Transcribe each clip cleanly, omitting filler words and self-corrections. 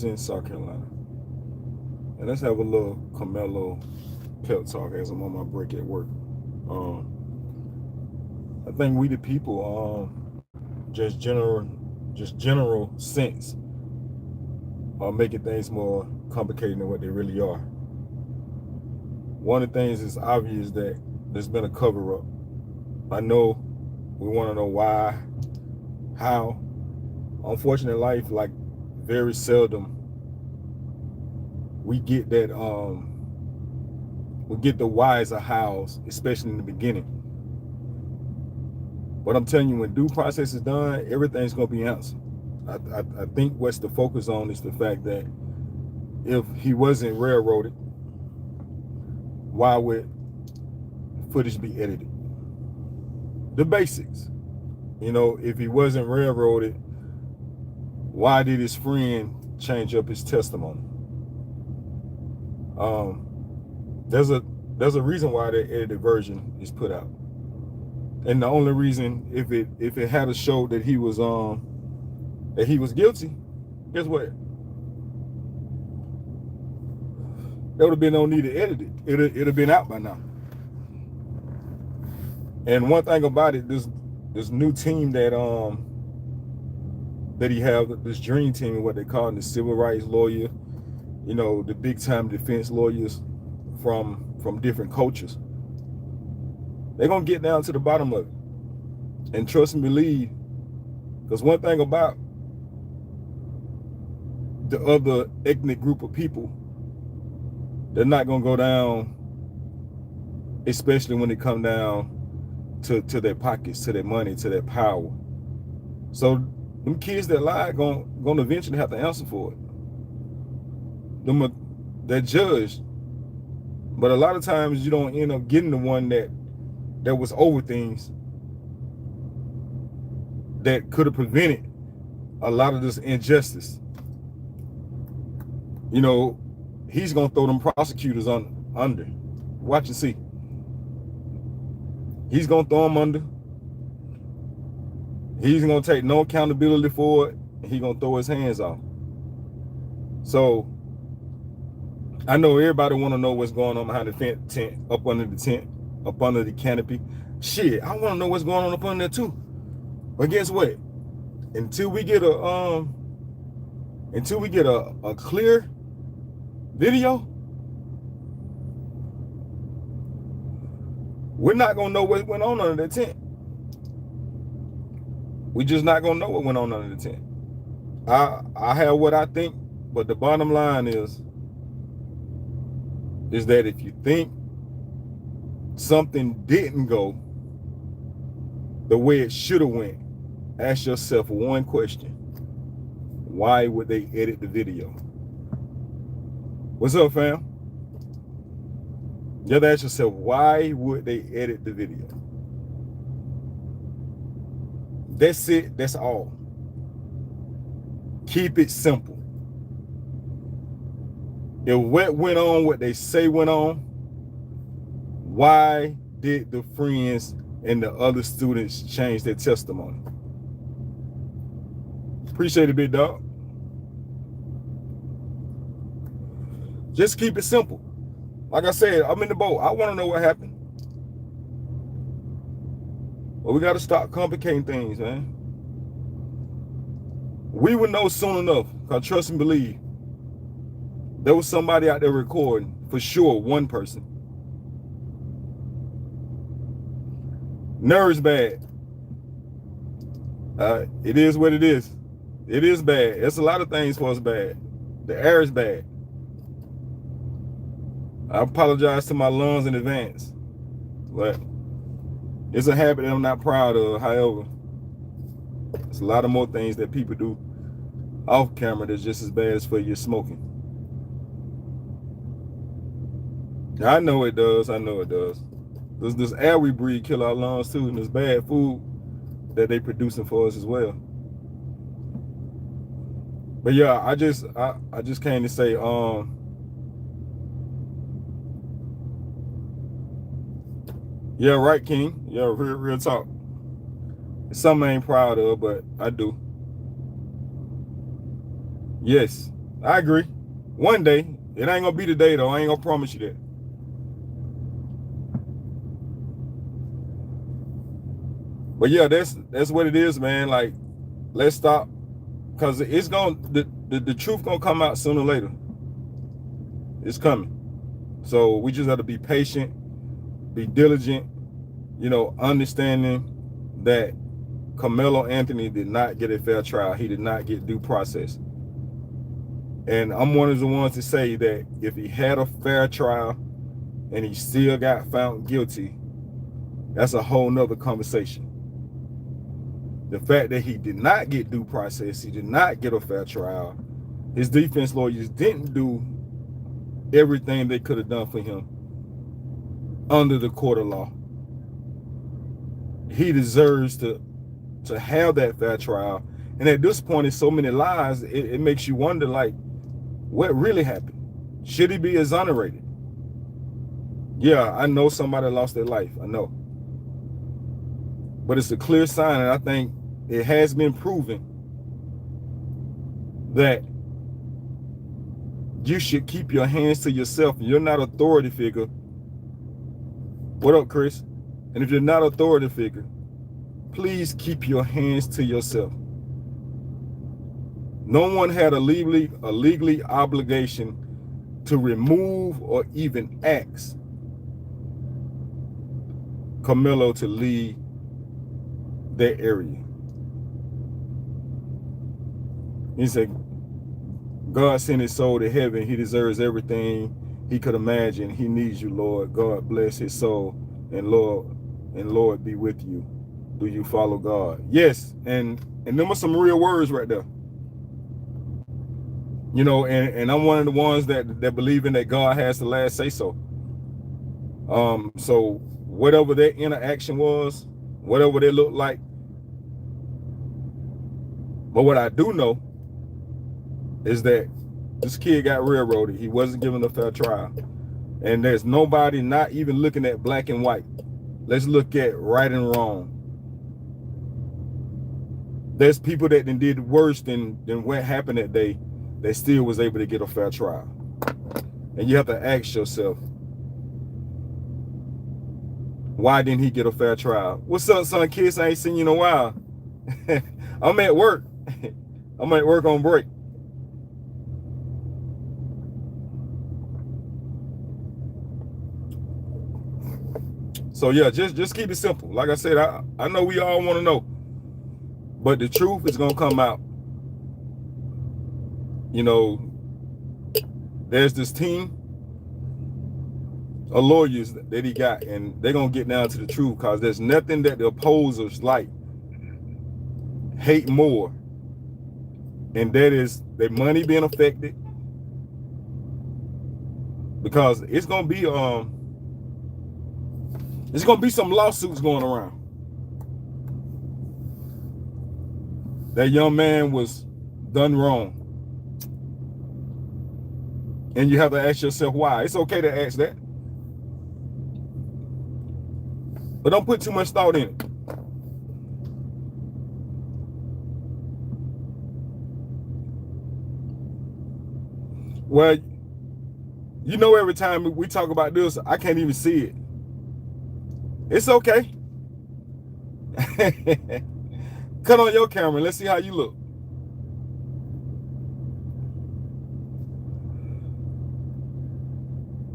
in South Carolina. And let's have a little Carmelo pep talk as I'm on my break at work. I think we the people, just general sense, are making things more complicated than what they really are. One of the things is obvious that there's been a cover up. I know we want to know why, how. Unfortunately, life, like, very seldom we get that we get the whys or hows, especially in the beginning. But I'm telling you, when due process is done, everything's gonna be answered. I think what's the focus on is the fact that if he wasn't railroaded, why would footage be edited? The basics. If he wasn't railroaded, why did his friend change up his testimony? There's a reason why the edited version is put out, and the only reason, if it had a show that he was guilty, guess what? There would have been no need to edit it. It'd have been out by now. And one thing about it, this new team that he have, this dream team, what they call it, the civil rights lawyer, the big time defense lawyers from different cultures. They're gonna get down to the bottom of it. And trust and believe, because one thing about the other ethnic group of people, they're not gonna go down, especially when it come down to their pockets, to their money, to their power. So them kids that lied gonna eventually have to answer for it. They're judged, but a lot of times you don't end up getting the one that was over things that could have prevented a lot of this injustice. He's gonna throw them prosecutors under. Watch and see. He's gonna throw them under. He's gonna take no accountability for it. And he's gonna throw his hands off. So I know everybody want to know what's going on behind the tent, up under the tent, up under the canopy. Shit, I want to know what's going on up under there too. But guess what? Until we get a clear video, we're not gonna know what went on under the tent. We just not gonna know what went on under the tent. I have what I think, but the bottom line is that if you think something didn't go the way it should have went, ask yourself one question: why would they edit the video? What's up, fam? You have to ask yourself, why would they edit the video? That's it. That's all. Keep it simple. If what went on, what they say went on, why did the friends and the other students change their testimony? Appreciate it, big dog. Just keep it simple. Like I said, I'm in the boat. I want to know what happened. But we got to stop complicating things, man. We would know soon enough, because trust and believe, there was somebody out there recording, for sure, one person. Nerves bad. It is what it is. It is bad. It's a lot of things for us bad. The air is bad. I apologize to my lungs in advance, but it's a habit that I'm not proud of. However, there's a lot of more things that people do off camera that's just as bad as for you smoking. I know it does. I know it does. This air we breathe kill our lungs too, and there's bad food that they producing for us as well. But yeah, I just came to say, yeah, right, King. Yeah, real talk. It's something I ain't proud of, but I do. Yes, I agree. One day. It ain't gonna be today though. I ain't gonna promise you that. But yeah, that's what it is, man. Like, let's stop, because it's gonna the truth gonna come out sooner or later. It's coming. So we just have to be patient, be diligent, you know, understanding that Carmelo Anthony did not get a fair trial. He did not get due process. And I'm one of the ones to say that if he had a fair trial and he still got found guilty, that's a whole nother conversation. The fact that he did not get due process, he did not get a fair trial, his defense lawyers didn't do everything they could have done for him under the court of law. He deserves to have that fair trial. And at this point, it's so many lies, it makes you wonder, like, what really happened? Should he be exonerated? Yeah, I know somebody lost their life. I know. But it's a clear sign, and I think it has been proven that you should keep your hands to yourself. You're not an authority figure. What up, Chris? And if you're not an authority figure, please keep your hands to yourself. No one had a legally obligation to remove or even ask Carmelo to leave that area. He said, God sent his soul to heaven. He deserves everything he could imagine. He needs you, Lord. God bless his soul, and Lord be with you. Do you follow God? Yes, and them are some real words right there. You know, and I'm one of the ones that believe in that God has the last say so. So whatever that interaction was, whatever they looked like, but what I do know is that this kid got railroaded. He wasn't given a fair trial. And there's nobody not even looking at black and white. Let's look at right and wrong. There's people that did worse than what happened that day that still was able to get a fair trial. And you have to ask yourself, why didn't he get a fair trial? What's up, son? Kids, I ain't seen you in a while. I'm at work. I'm at work on break. So yeah, just keep it simple. Like I said, I know we all want to know, but the truth is gonna come out. You know, there's this team of lawyers that he got, and they're gonna get down to the truth, because there's nothing that the opposers like hate more, and that is their money being affected. Because it's gonna be some lawsuits going around. That young man was done wrong. And you have to ask yourself why. It's okay to ask that, but don't put too much thought in it. Well, you know, every time we talk about this, I can't even see it. It's okay. Cut on your camera. Let's see how you look.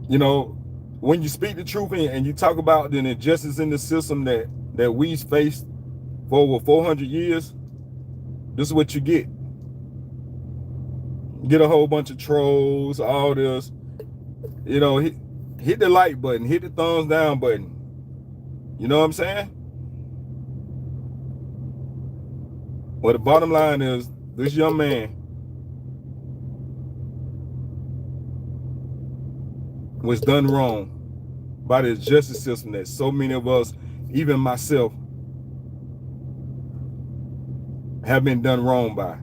You know, when you speak the truth and you talk about the injustice in the system that we've faced for over 400 years, this is what you get. You get a whole bunch of trolls, all this. You know, hit the like button, hit the thumbs down button. You know what I'm saying? Well, the bottom line is, this young man was done wrong by the justice system that so many of us, even myself, have been done wrong by.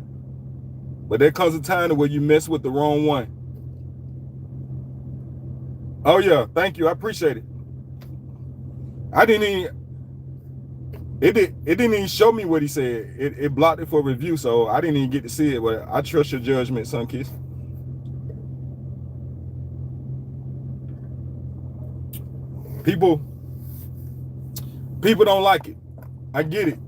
But there comes a time where you mess with the wrong one. Oh yeah, thank you, I appreciate it. It didn't even show me what he said. It blocked it for review, so I didn't even get to see it. But I trust your judgment, son, kiss. People don't like it. I get it.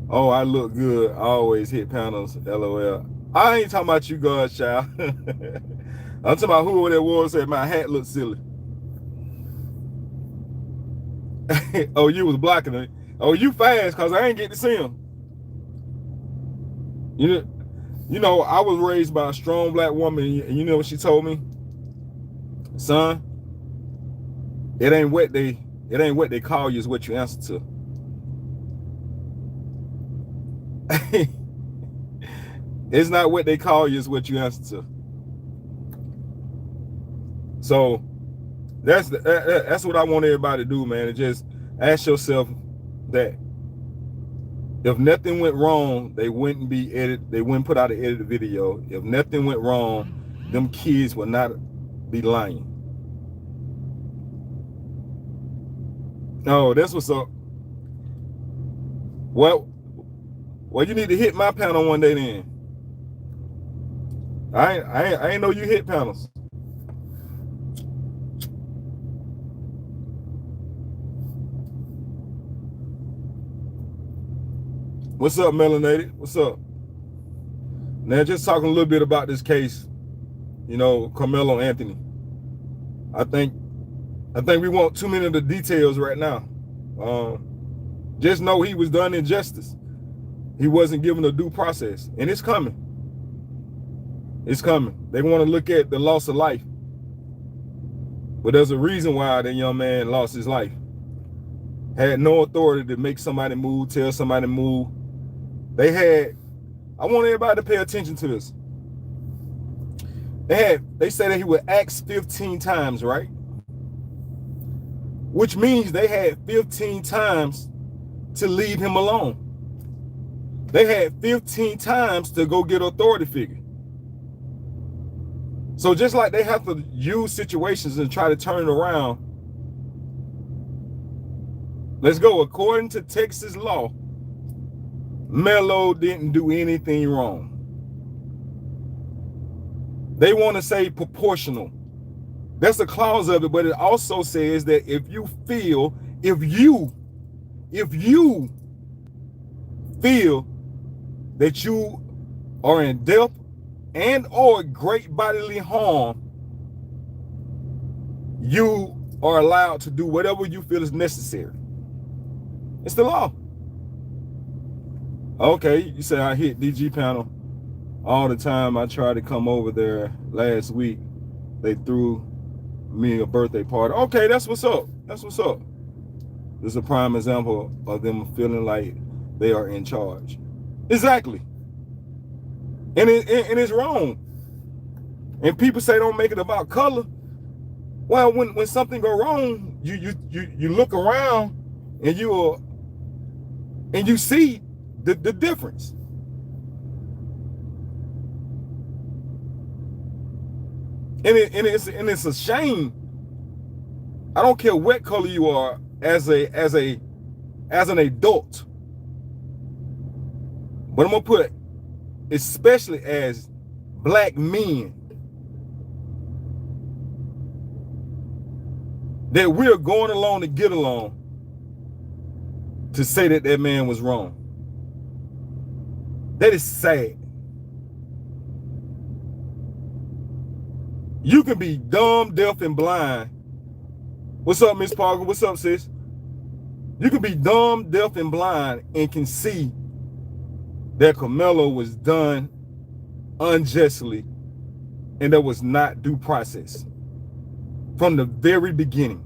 Oh, I look good. I always hit panels. LOL. I ain't talking about you, Godchild. I'm talking about whoever that was said my hat looked silly. Oh, you was blocking it. Oh, you fast because I ain't get to see him. You know, I was raised by a strong black woman, and you know what she told me? Son, it ain't what they call you, is what you answer to. It's not what they call you, is what you answer to. So that's what I want everybody to do, man. And just ask yourself that if nothing went wrong, they wouldn't put out an edited video. If nothing went wrong, them kids would not be lying. Oh, that's what's up. Well, you need to hit my panel one day then. I ain't know you hit panels. What's up, Melanated? What's up? Now, just talking a little bit about this case, you know, Carmelo Anthony. I think we want too many of the details right now. Just know he was done injustice. He wasn't given a due process, and it's coming. It's coming. They want to look at the loss of life, but there's a reason why that young man lost his life. Had no authority to make somebody move, tell somebody to move. I want everybody to pay attention to this. They said that he was axed 15 times, right? Which means they had 15 times to leave him alone. They had 15 times to go get authority figure. So just like they have to use situations and try to turn it around, let's go. According to Texas law, Melo didn't do anything wrong. They want to say proportional. That's a clause of it, but it also says that if you feel that you are in death and or great bodily harm, you are allowed to do whatever you feel is necessary. It's the law. Okay, you say I hit DG panel all the time. I tried to come over there last week. They threw me a birthday party. Okay, that's what's up. That's what's up. This is a prime example of them feeling like they are in charge. Exactly. And it's wrong. And people say don't make it about color. Well, when something go wrong, you look around and you see the difference. And it's a shame. I don't care what color you are as an adult. But I'm gonna put, especially as black men, that we're going along to get along to say that that man was wrong. That is sad. You can be dumb, deaf, and blind. What's up, Miss Parker? What's up, sis? You can be dumb, deaf, and blind and can see that Carmelo was done unjustly and there was not due process from the very beginning.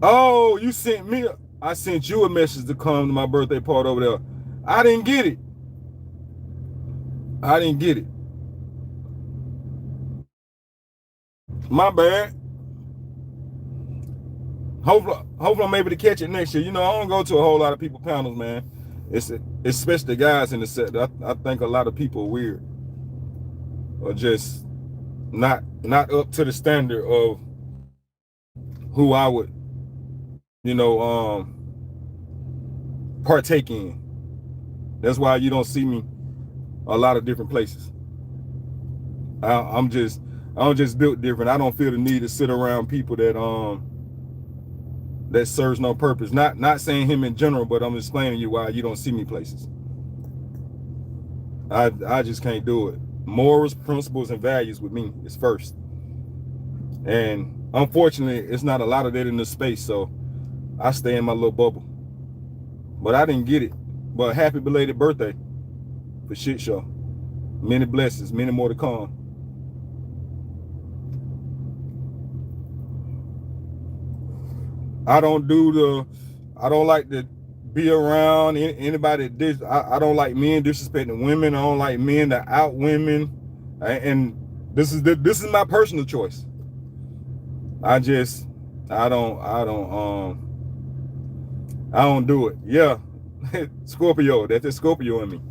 Oh, you sent me, I sent you a message to come to my birthday party over there. I didn't get it. I didn't get it. My bad. Hopefully I'm able to catch it next year. You know, I don't go to a whole lot of people panels, man. It's especially the guys in the set. I think a lot of people are weird or just not up to the standard of who I would, you know, partake in. That's why you don't see me a lot of different places. I'm just built different. I don't feel the need to sit around people that serves no purpose. Not saying him in general, but I'm explaining to you why you don't see me places. I just can't do it. Morals, principles, and values with me is first. And unfortunately, it's not a lot of that in this space, so I stay in my little bubble. But I didn't get it. But happy belated birthday for Shit Show. Many blessings, many more to come. I don't like to be around anybody I don't like men disrespecting women. I don't like men that out women. And this is my personal choice. I don't do it. Yeah. Scorpio, that's the Scorpio in me.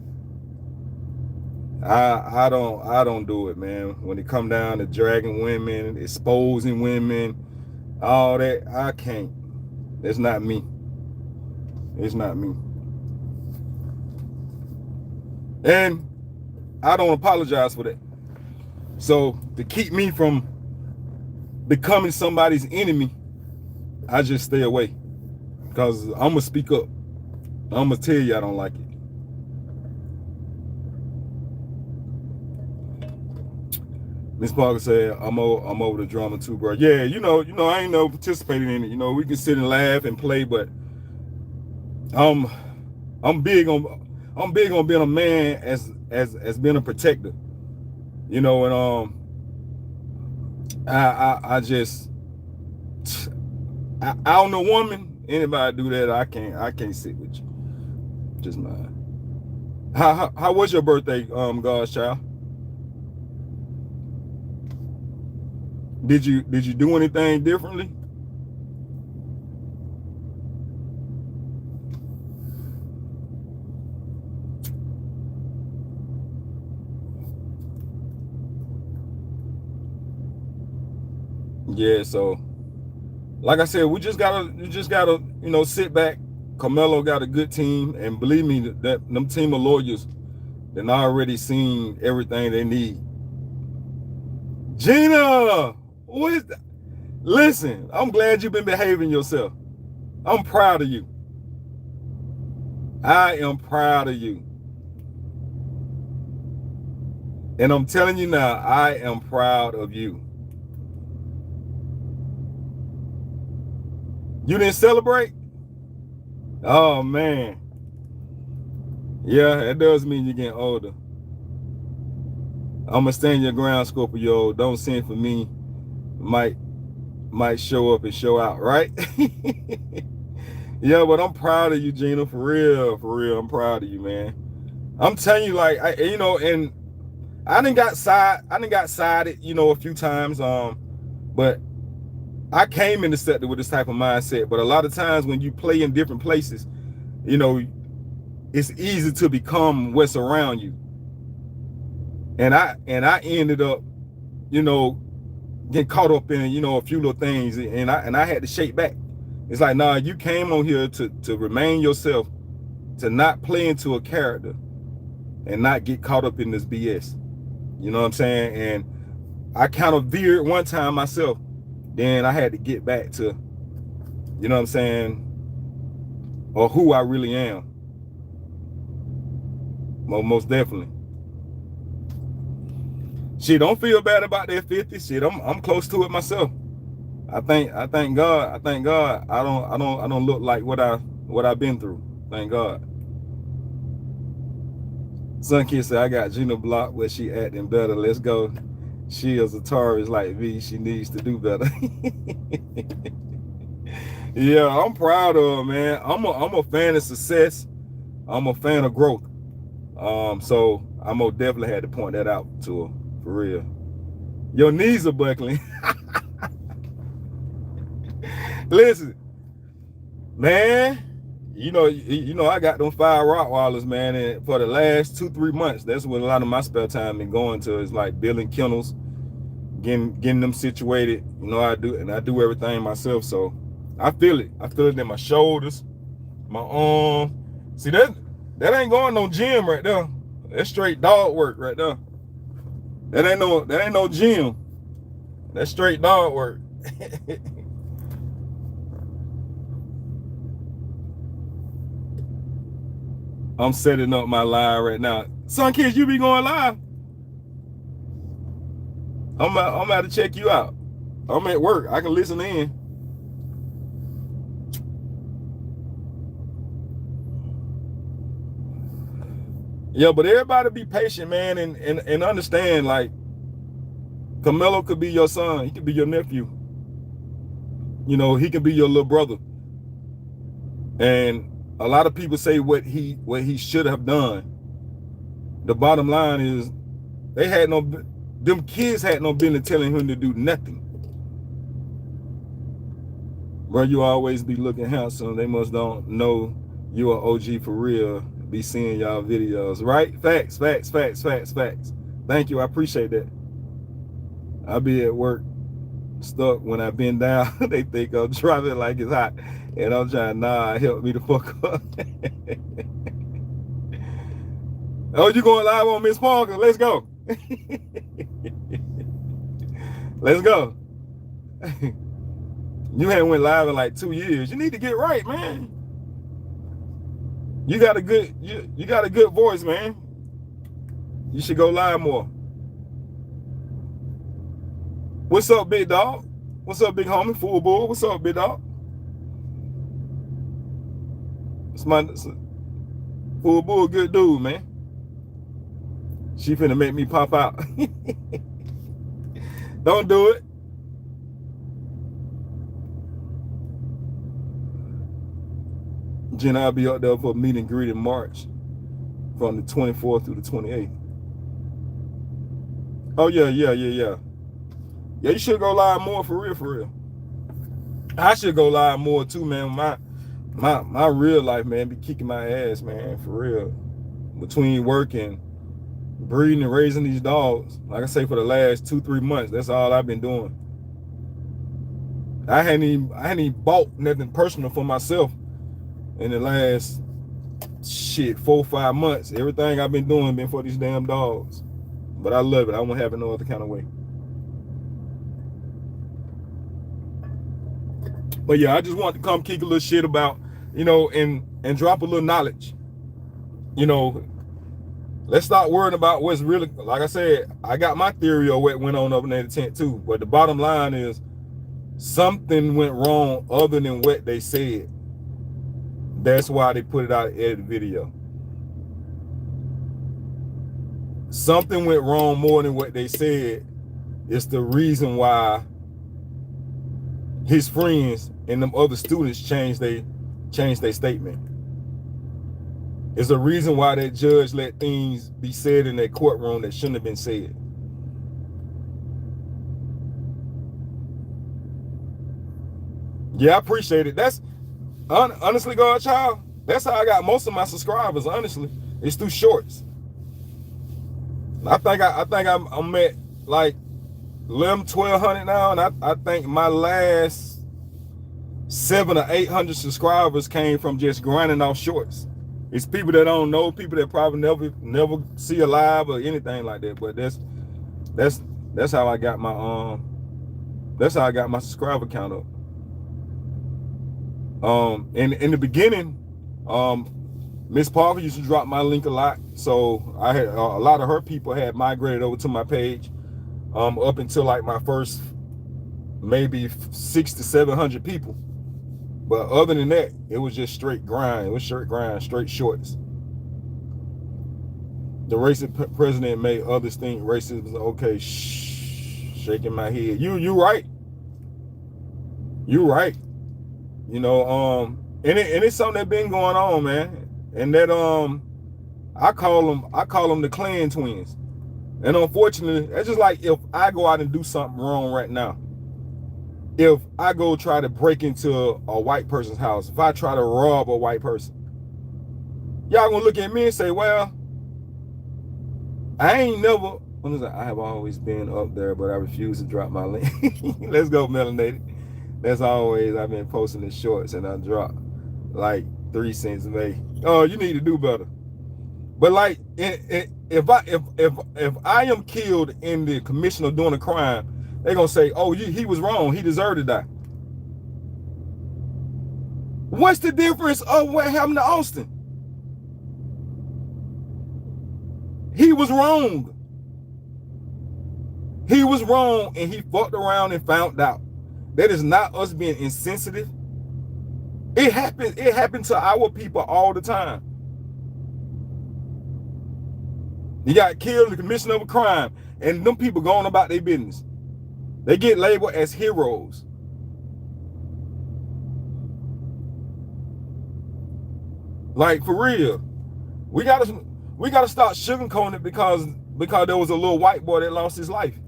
I don't do it, man. When it come down to dragging women, exposing women, all that, I can't. It's not me. It's not me. And I don't apologize for that. So to keep me from becoming somebody's enemy, I just stay away. Because I'm going to speak up. I'm going to tell you I don't like it. Miss Parker said, I'm over the drama too, bro. Yeah, you know, I ain't participating in it. You know, we can sit and laugh and play, but I'm big on being a man as being a protector. You know, and I don't know woman, anybody do that, I can't sit with you. Just mine. How was your birthday, God's child? Did you do anything differently? Yeah, so like I said, you just gotta, you know, sit back. Carmelo got a good team, and believe me, that them team of lawyers, they're already seen everything they need. Gina, what is that? Listen, I'm glad you've been behaving yourself. I'm proud of you. I am proud of you. And I'm telling you now, I am proud of you. You didn't celebrate? Oh, man. Yeah, it does mean you're getting older. I'm going to stand your ground, Scorpio. Don't send for me. Might show up and show out, right? Yeah, but I'm proud of you, Gina. For real. I'm proud of you, man. I'm telling you, like, you know, and I done got sided, you know, a few times. But I came in the sector with this type of mindset. But a lot of times when you play in different places, you know, it's easy to become what's around you. And I ended up, you know, getting caught up in, you know, a few little things, and I had to shake back. It's like, nah, you came on here to remain yourself, to not play into a character, and not get caught up in this BS. You know what I'm saying? And I kind of veered one time myself. Then I had to get back to, you know what I'm saying, or who I really am. Most definitely. Shit, don't feel bad about that 50. Shit, I'm close to it myself. I thank God. I don't look like what I've been through. Thank God. Sun Kid said, I got Gina blocked where she acting better. Let's go. She is a Taurus like me. She needs to do better. Yeah, I'm proud of her, man. I'm a fan of success. I'm a fan of growth. So I most definitely had to point that out to her, for real. Your knees are buckling. Listen, man. You know, I got them 5 Rottweilers, man, and for the last 2-3 months, that's what a lot of my spare time been going to, is like building kennels, getting them situated. You know, I do everything myself, so I feel it. I feel it in my shoulders, my arm, See that ain't going no gym right there. That's straight dog work right there. That ain't no gym. That's straight dog work. I'm setting up my live right now. Son Kids, you be going live? I'm about to check you out. I'm at work. I can listen in. Yeah, but everybody be patient, man, and understand, like, Camelo could be your son. He could be your nephew. You know, he could be your little brother. And a lot of people say what he should have done. The bottom line is them kids had no business telling him to do nothing. Bro, you always be looking handsome. They must don't know you are OG for real. Be seeing y'all videos, right? Facts. Thank you, I appreciate that. I be at work stuck. When I bend down, they think I'm driving like it's hot, and I'm trying, help me the fuck up. Oh, you going live on Miss Parker? Let's go. Let's go. You haven't went live in like 2 years. You need to get right, man. You got a good you got a good voice, man. You should go live more. What's up, big dog? What's up, big homie? Full bull. What's up, big dog? It's my Full bull, good dude, man. She finna make me pop out. Don't do it. Jen, I'll be up there for a meet and greet in March from the 24th through the 28th. Oh, yeah. Yeah, you should go live more, for real. I should go live more too, man. My real life, man, be kicking my ass, man, for real. Between working, breeding and raising these dogs, like I say, for the last 2-3 months, that's all I've been doing. I hadn't even bought nothing personal for myself in the last 4-5 months. Everything I've been doing been for these damn dogs. But I love it. I won't have it no other kind of way. But yeah, I just want to come kick a little shit about, you know, and drop a little knowledge. You know, let's stop worrying about what's really, like I said, I got my theory of what went on up in that tent too. But the bottom line is something went wrong other than what they said. That's why they put it out in the video. Something went wrong more than what they said. It's the reason why his friends and them other students changed their statement. It's a reason why that judge let things be said in that courtroom that shouldn't have been said. Yeah, I appreciate it. That's honestly, Godchild, that's how I got most of my subscribers. Honestly, it's through shorts. I think I'm at like 1,100 now, and I think my last 700 or 800 subscribers came from just grinding off shorts. It's people that don't know, people that probably never see a live or anything like that. But that's how I got my subscriber count up. In the beginning, Miss Parker used to drop my link a lot, so I had a lot of her people had migrated over to my page. Up until like my first maybe 600 to 700 people. But other than that, it was just straight grind. It was straight grind, straight shorts. The racist president made others think racism was okay. Shaking my head. You right. You right. You know, and it's something that been going on, man. And that I call them the clan twins. And unfortunately, it's just like if I go out and do something wrong right now. If I go try to break into a white person's house, if I try to rob a white person, y'all gonna look at me and say, well, I have always been up there, but I refuse to drop my link. Let's go, melanated. That's always, I've been posting the shorts and I drop. Like, 3 cents May. Oh, you need to do better. But like, if I am killed in the commission of doing a crime, they're gonna say, oh, he was wrong. He deserved to die. What's the difference of what happened to Austin? He was wrong. He was wrong, and he fucked around and found out. That is not us being insensitive. It happened to our people all the time. You got killed in the commission of a crime, and them people going about their business. They get labeled as heroes. Like, for real, we gotta stop sugarcoating it because there was a little white boy that lost his life.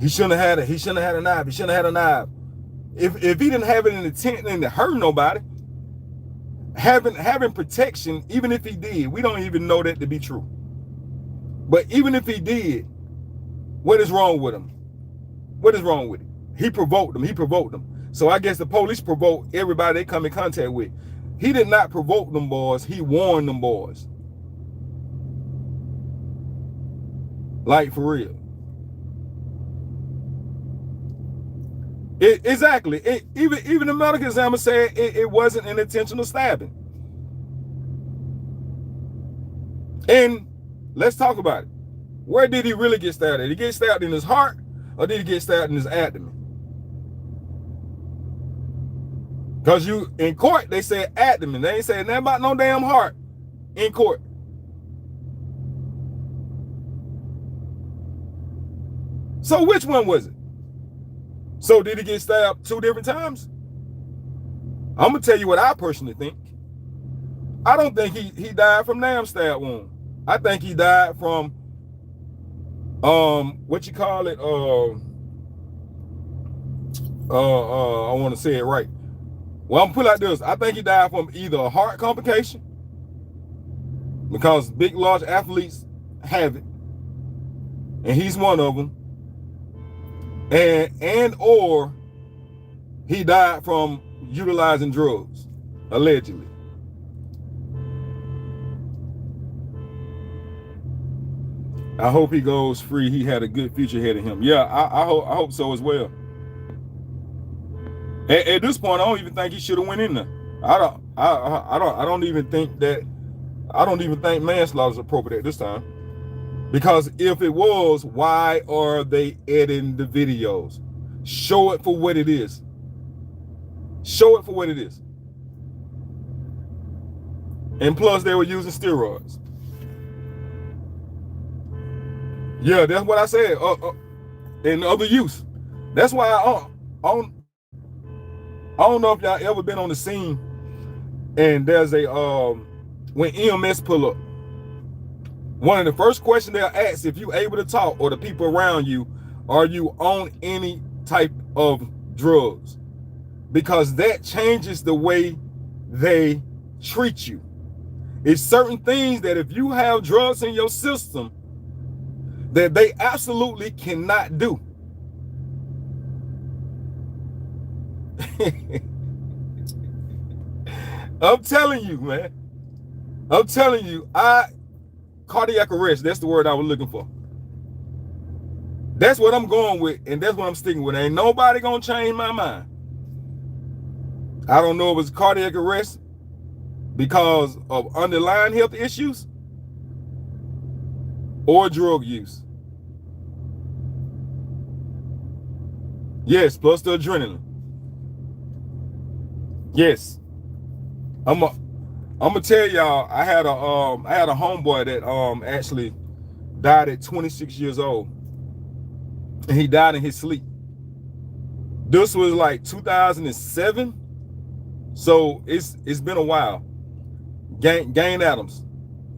He shouldn't have had it. He shouldn't have had a knife. He shouldn't have had a knife. If he didn't have it in intent and to hurt nobody, having protection, even if he did, we don't even know that to be true. But even if he did, what is wrong with him? What is wrong with it? He provoked them. He provoked them. So I guess the police provoke everybody they come in contact with. He did not provoke them boys. He warned them boys. Like, for real. Exactly. Even the medical examiner said it wasn't an intentional stabbing. And let's talk about it. Where did he really get stabbed? Did he get stabbed in his heart, or did he get stabbed in his abdomen? Because in court, they said abdomen. They ain't saying nothing about no damn heart in court. So which one was it? So did he get stabbed 2 different times? I'm going to tell you what I personally think. I don't think he died from damn stab wound. I think he died from, what you call it? I want to say it right. Well, I'm going to put it like this. I think he died from either a heart complication, because big, large athletes have it, and he's one of them, and or he died from utilizing drugs, allegedly. I hope he goes free. He had a good future ahead of him. Yeah, I hope so as well. At this point, I don't even think he should have went in there. I don't even think manslaughter is appropriate at this time. Because if it was, why are they editing the videos? Show it for what it is. Show it for what it is. And plus, they were using steroids. Yeah, that's what I said. And other use. That's why I don't know if y'all ever been on the scene and there's a when EMS pull up. One of the first questions they'll ask, if you able to talk, or the people around you, are you on any type of drugs? Because that changes the way they treat you. It's certain things that if you have drugs in your system, that they absolutely cannot do. I'm telling you, man. I'm telling you, cardiac arrest, that's the word I was looking for. That's what I'm going with, and that's what I'm sticking with. Ain't nobody gonna change my mind. I don't know if it's cardiac arrest because of underlying health issues or drug use. Yes, plus the adrenaline. Yes. I'm gonna tell y'all, I had a homeboy that actually died at 26 years old. And he died in his sleep. This was like 2007. So it's been a while. Gain Adams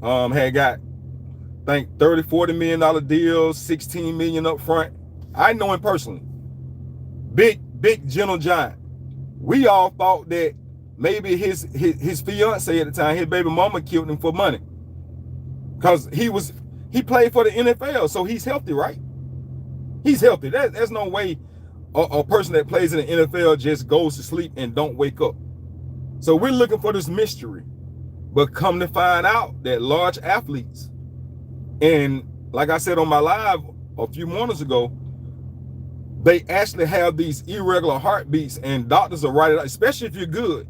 had got, I think, $30-40 million deal, 16 million up front. I know him personally. Big gentle giant. We all thought that maybe his fiance at the time, his baby mama, killed him for money. Because he played for the NFL, so he's healthy, right? He's healthy. There's no way a person that plays in the NFL just goes to sleep and don't wake up. So we're looking for this mystery. But come to find out that large athletes, and like I said on my live a few mornings ago, they actually have these irregular heartbeats, and doctors will write it out, especially if you're good.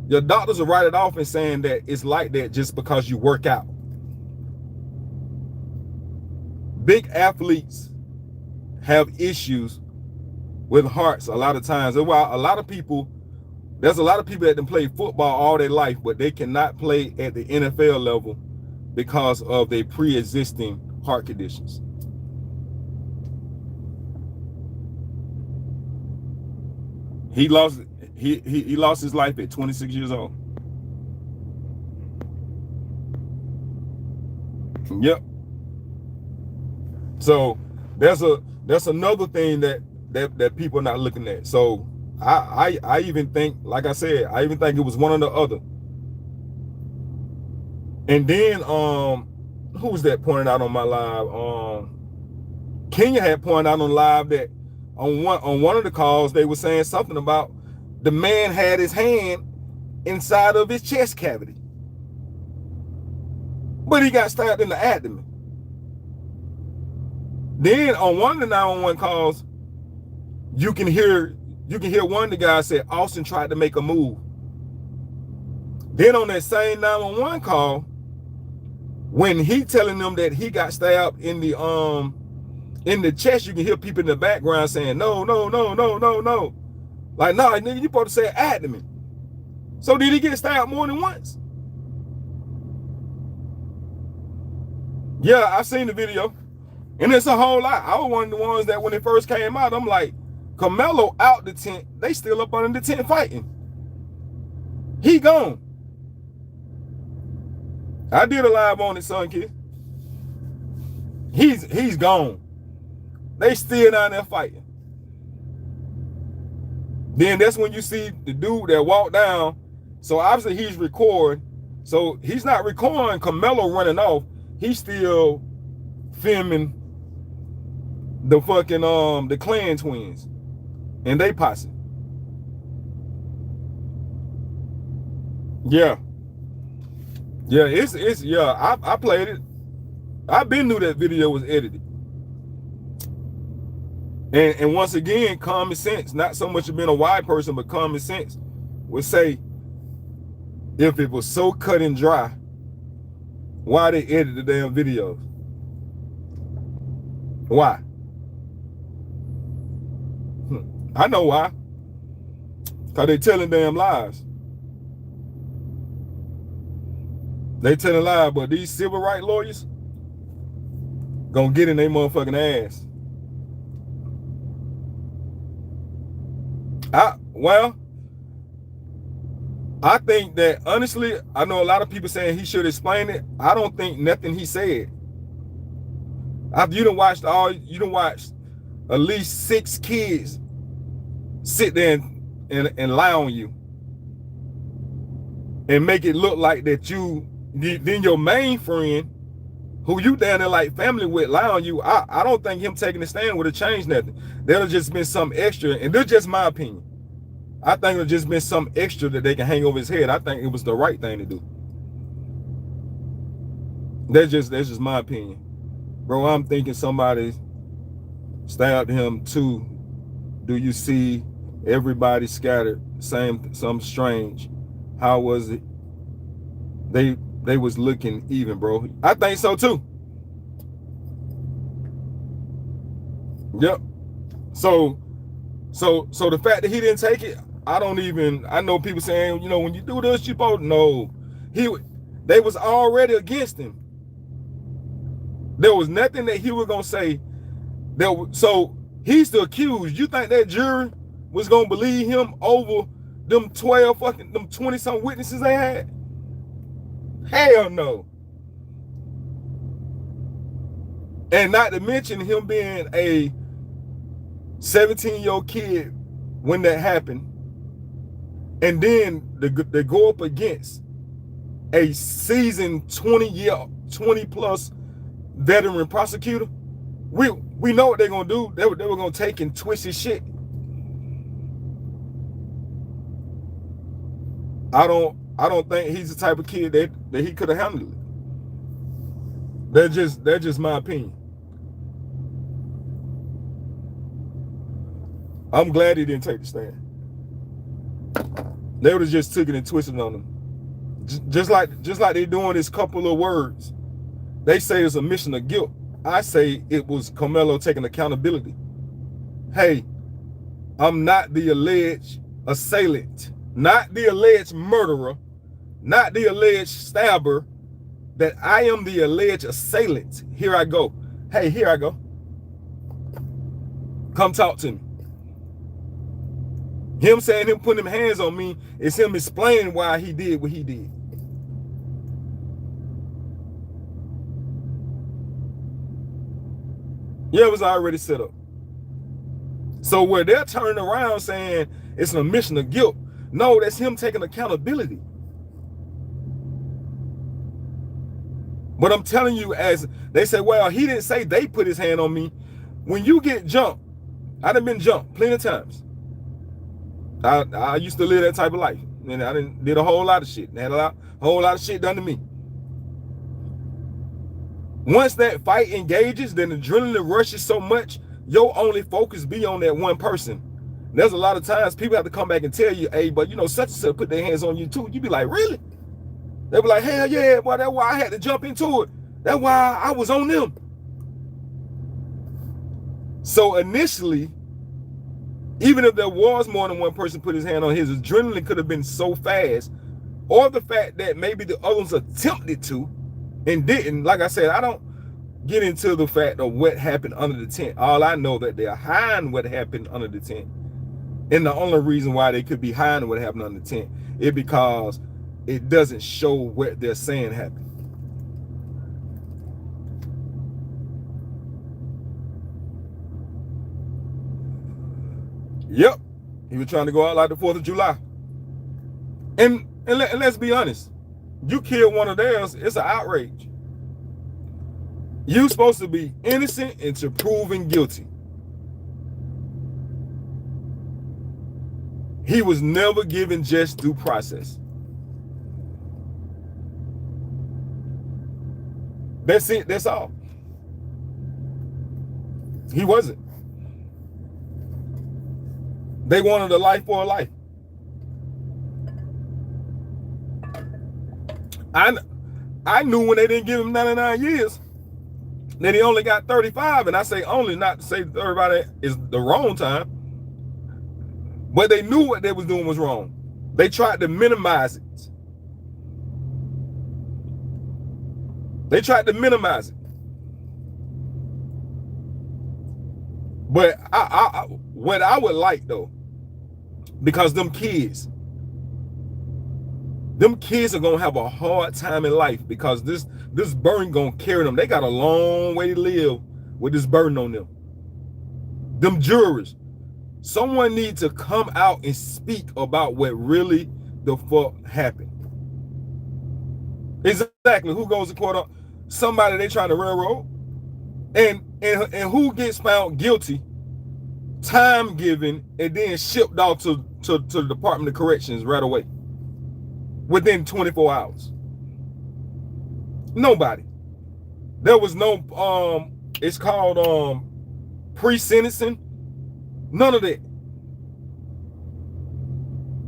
Your doctors will write it off and saying that it's like that just because you work out. Big athletes have issues with hearts a lot of times. And while a lot of people, there's a lot of people that can play football all their life, but they cannot play at the NFL level because of their pre-existing heart conditions. He lost his life at 26 years old. Yep. So that's another thing that people are not looking at. So I even think, like I said, I even think it was one or the other. And then who was that pointed out on my live? Kenya had pointed out on live that on one of the calls they were saying something about the man had his hand inside of his chest cavity, but he got stabbed in the abdomen. Then on one of the 911 calls, you can hear one of the guys say Austin tried to make a move. Then on that same 911 call, when he telling them that he got stabbed in the chest, you can hear people in the background saying, no. Like, no, nigga, you supposed to say abdomen. So did he get stabbed more than once? Yeah, I've seen the video. And it's a whole lot. I was one of the ones that when it first came out, I'm like, Carmelo out the tent. They still up under the tent fighting. He gone. I did a live on it, son, kid. He's gone. They still down there fighting. Then that's when you see the dude that walked down. So obviously he's recording. So he's not recording Carmelo running off. He's still filming the fucking the Clan twins and they posse. Yeah, it's yeah. I played it. I been knew that video was edited. And once again, common sense, not so much of being a wide person, but common sense would say, if it was so cut and dry, why they edit the damn videos? Why? I know why. Because they telling damn lies. They telling lies, but these civil rights lawyers gonna get in their motherfucking ass. I think that, honestly, I know a lot of people saying he should explain it. I don't think nothing he said. You done watched at least 6 kids sit there and lie on you and make it look like that then your main friend, who you down there like family with, lie on you. I don't think him taking the stand would have changed nothing. That'll just been some extra, and that's just my opinion. I think it'll just been some extra that they can hang over his head. I think it was the right thing to do. That's just my opinion. Bro, I'm thinking somebody stabbed him too. Do you see everybody scattered? Some strange. How was it? They was looking even, bro. I think so too. Yep. So the fact that he didn't take it, I know people saying, when you do this, you both know. They was already against him. There was nothing that he was gonna say. So he's the accused. You think that jury was gonna believe him over them 20-some witnesses they had? Hell no. And not to mention him being a 17-year-old kid when that happened. And then they go up against a seasoned 20-plus veteran prosecutor. We know what they're gonna do. They were gonna take and twist his shit. I don't think he's the type of kid that he could have handled it. That's just my opinion. I'm glad he didn't take the stand. They would have just took it and twisted on him. Just like they doing this couple of words. They say it's a mission of guilt. I say it was Carmelo taking accountability. Hey, I'm not the alleged assailant, not the alleged murderer, not the alleged stabber, that I am the alleged assailant. Here I go. Hey, here I go. Come talk to me. Him saying him putting him hands on me is him explaining why he did what he did. Yeah, it was already set up. So where they're turning around saying it's an admission of guilt, no, that's him taking accountability. But I'm telling you, as they say, well, he didn't say they put his hand on me. When you get jumped, I done been jumped plenty of times. I used to live that type of life, and I did a whole lot of shit. Had a whole lot of shit done to me. Once that fight engages, then adrenaline rushes so much, your only focus be on that one person. And there's a lot of times people have to come back and tell you, hey, but you know, such and such put their hands on you too. You be like, really? They be like, hell yeah, well, that's why I had to jump into it. That's why I was on them. So initially, even if there was more than one person put his hand on, his adrenaline could have been so fast, or the fact that maybe the others attempted to and didn't. Like I said, I don't get into the fact of what happened under the tent. All I know that they're hiding what happened under the tent. And the only reason why they could be hiding what happened under the tent is because it doesn't show what they're saying happened. Yep, he was trying to go out like the 4th of July. And let's be honest, you killed one of theirs, it's an outrage. You're supposed to be innocent until proven guilty. He was never given just due process. That's it, that's all. He wasn't. They wanted a life for a life. I knew when they didn't give him 99 years that he only got 35, and I say only, not to say everybody is the wrong time, but they knew what they was doing was wrong. They tried to minimize it. They tried to minimize it. But what I would like though, because them kids are gonna have a hard time in life, because this burden gonna carry them. They got a long way to live with this burden on them. Them jurors, someone needs to come out and speak about what really the fuck happened. Exactly. Who goes to court on somebody they trying to railroad? And who gets found guilty, time given, and then shipped off to the Department of Corrections right away within 24 hours? Nobody. There was no it's called pre-sentencing. None of that.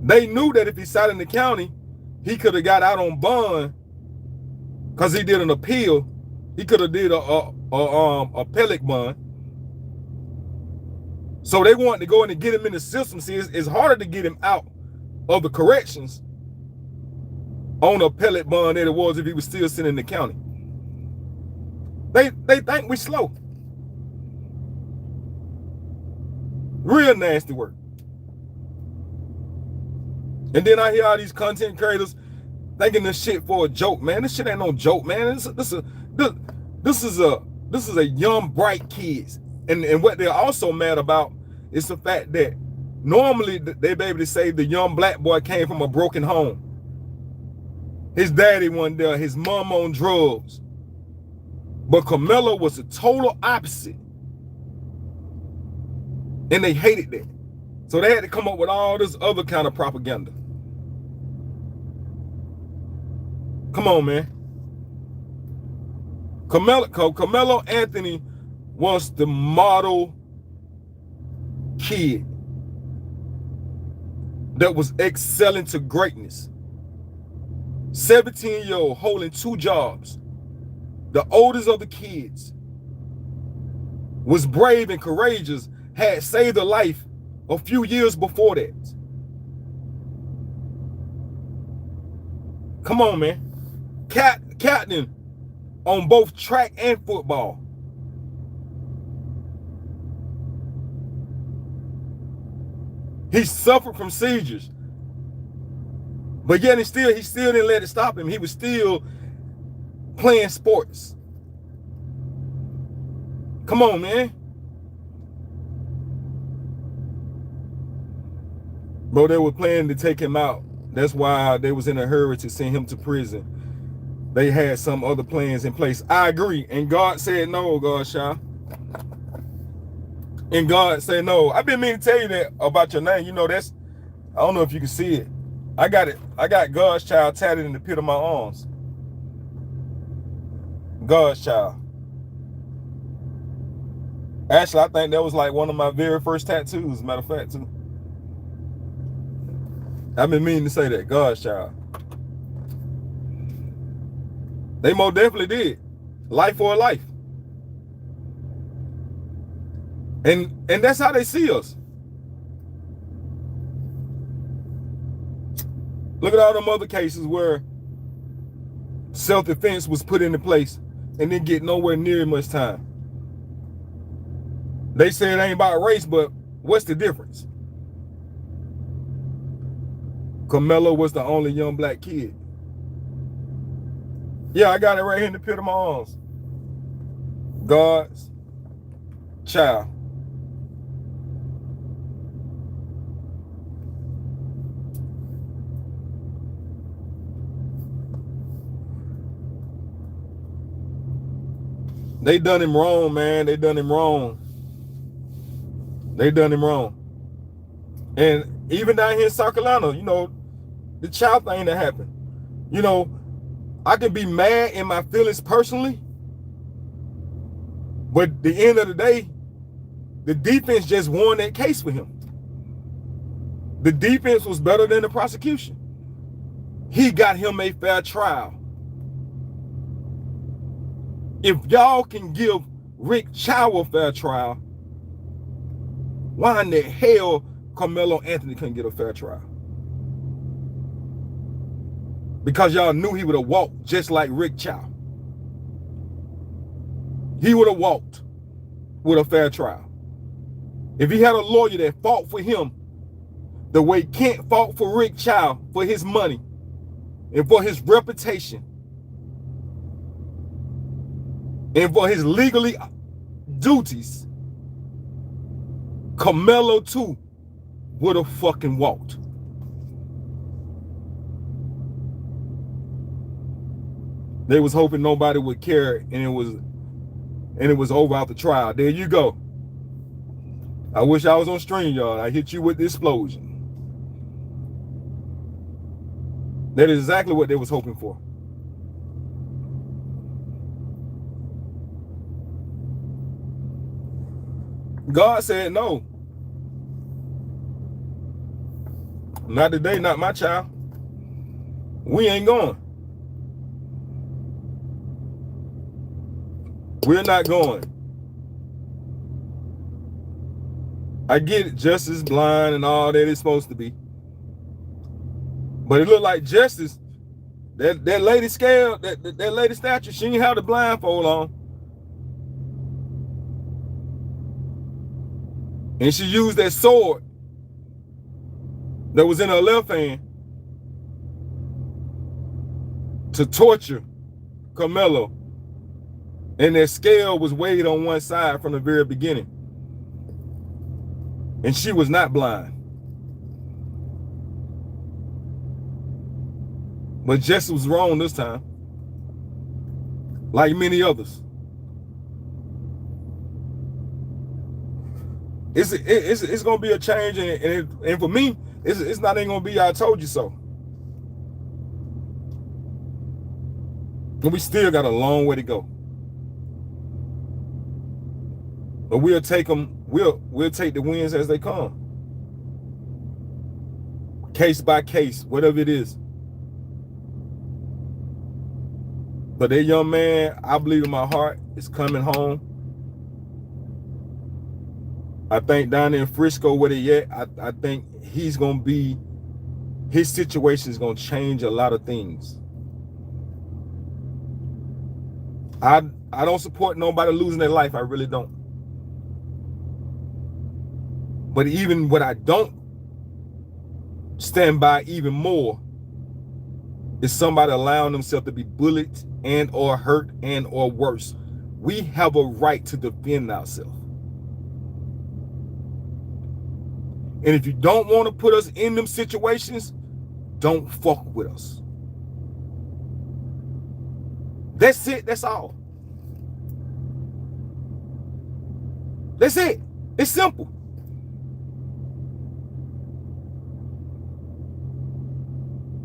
They knew that if he sat in the county, he could have got out on bond because he did an appeal. He could have did a appellate bond. So they wanted to go in and get him in the system. See, it's harder to get him out of the corrections on appellate bond than it was if he was still sitting in the county. They think we slow. Real nasty work. And then I hear all these content creators thinking this shit for a joke, man. This shit ain't no joke, man. This is a young, bright kids. And what they're also mad about is the fact that normally they be able to say the young black boy came from a broken home. His daddy wasn't there, his mom on drugs. But Carmelo was the total opposite. And they hated that. So they had to come up with all this other kind of propaganda. Come on, man. Carmelo Anthony was the model kid that was excelling to greatness. 17-year-old holding 2 jobs. The oldest of the kids. Was brave and courageous. Had saved a life a few years before that. Come on, man. Captain on both track and football. He suffered from seizures. But yet he still didn't let it stop him. He was still playing sports. Come on, man. Bro, they were planning to take him out. That's why they was in a hurry to send him to prison. They had some other plans in place. I agree. And God said no, Godchild. And God said no. I've been meaning to tell you that about your name. You know, that's, I don't know if you can see it. I got Godchild tatted in the pit of my arms. Godchild. Actually, I think that was like one of my very first tattoos, as a matter of fact, too. I've been meaning to say that, Godchild. They most definitely did. Life for a life. And that's how they see us. Look at all them other cases where self-defense was put into place and didn't get nowhere near much time. They say it ain't about race, but what's the difference? Carmelo was the only young black kid. Yeah, I got it right here in the pit of my arms. God's child. They done him wrong, man. They done him wrong. They done him wrong. And even down here in South Carolina, you know, the child thing that happened. You know, I can be mad in my feelings personally, but at the end of the day, the defense just won that case for him. The defense was better than the prosecution. He got him a fair trial. If y'all can give Rick Chow a fair trial, why in the hell Carmelo Anthony couldn't get a fair trial? Because y'all knew he would have walked just like Rick Chow. He would have walked with a fair trial. If he had a lawyer that fought for him the way Kent fought for Rick Chow for his money and for his reputation and for his legally duties, Carmelo too would have fucking walked. They was hoping nobody would care, and it was over out the trial. There you go. I wish I was on stream, y'all. I hit you with the explosion. That is exactly what they was hoping for. God said no. Not today, not my child. We ain't going. We're not going. I get it, justice blind and all that it's supposed to be. But it looked like justice, that lady scale, that lady statue, she didn't have the blindfold on. And she used that sword that was in her left hand to torture Carmelo. And that scale was weighed on one side from the very beginning. And she was not blind. But Jesse was wrong this time. Like many others. It's gonna be a change, and for me, it's not even gonna be I told you so. And we still got a long way to go. But we'll take them, we'll take the wins as they come. Case by case, whatever it is. But that young man, I believe in my heart, is coming home. I think down in Frisco where they at, I think he's gonna be, his situation is gonna change a lot of things. I don't support nobody losing their life. I really don't. But even what I don't stand by even more is somebody allowing themselves to be bullied and or hurt and or worse. We have a right to defend ourselves. And if you don't want to put us in them situations, don't fuck with us. That's it. That's all. That's it. It's simple.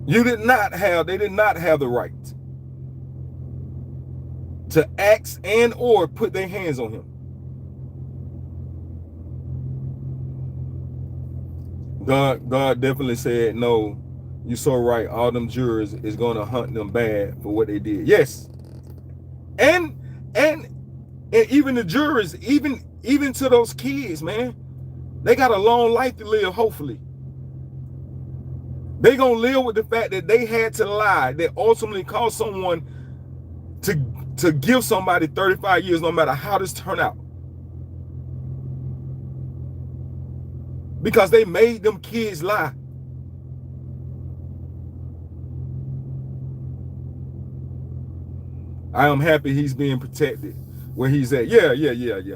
They did not have the right to ask and or put their hands on him. God definitely said, no, you're so right. All them jurors is going to hunt them bad for what they did. Yes. And even the jurors, even to those kids, man, they got a long life to live, hopefully. They gonna live with the fact that they had to lie, that ultimately caused someone to give somebody 35 years, no matter how this turned out. Because they made them kids lie. I am happy he's being protected where he's at. Yeah.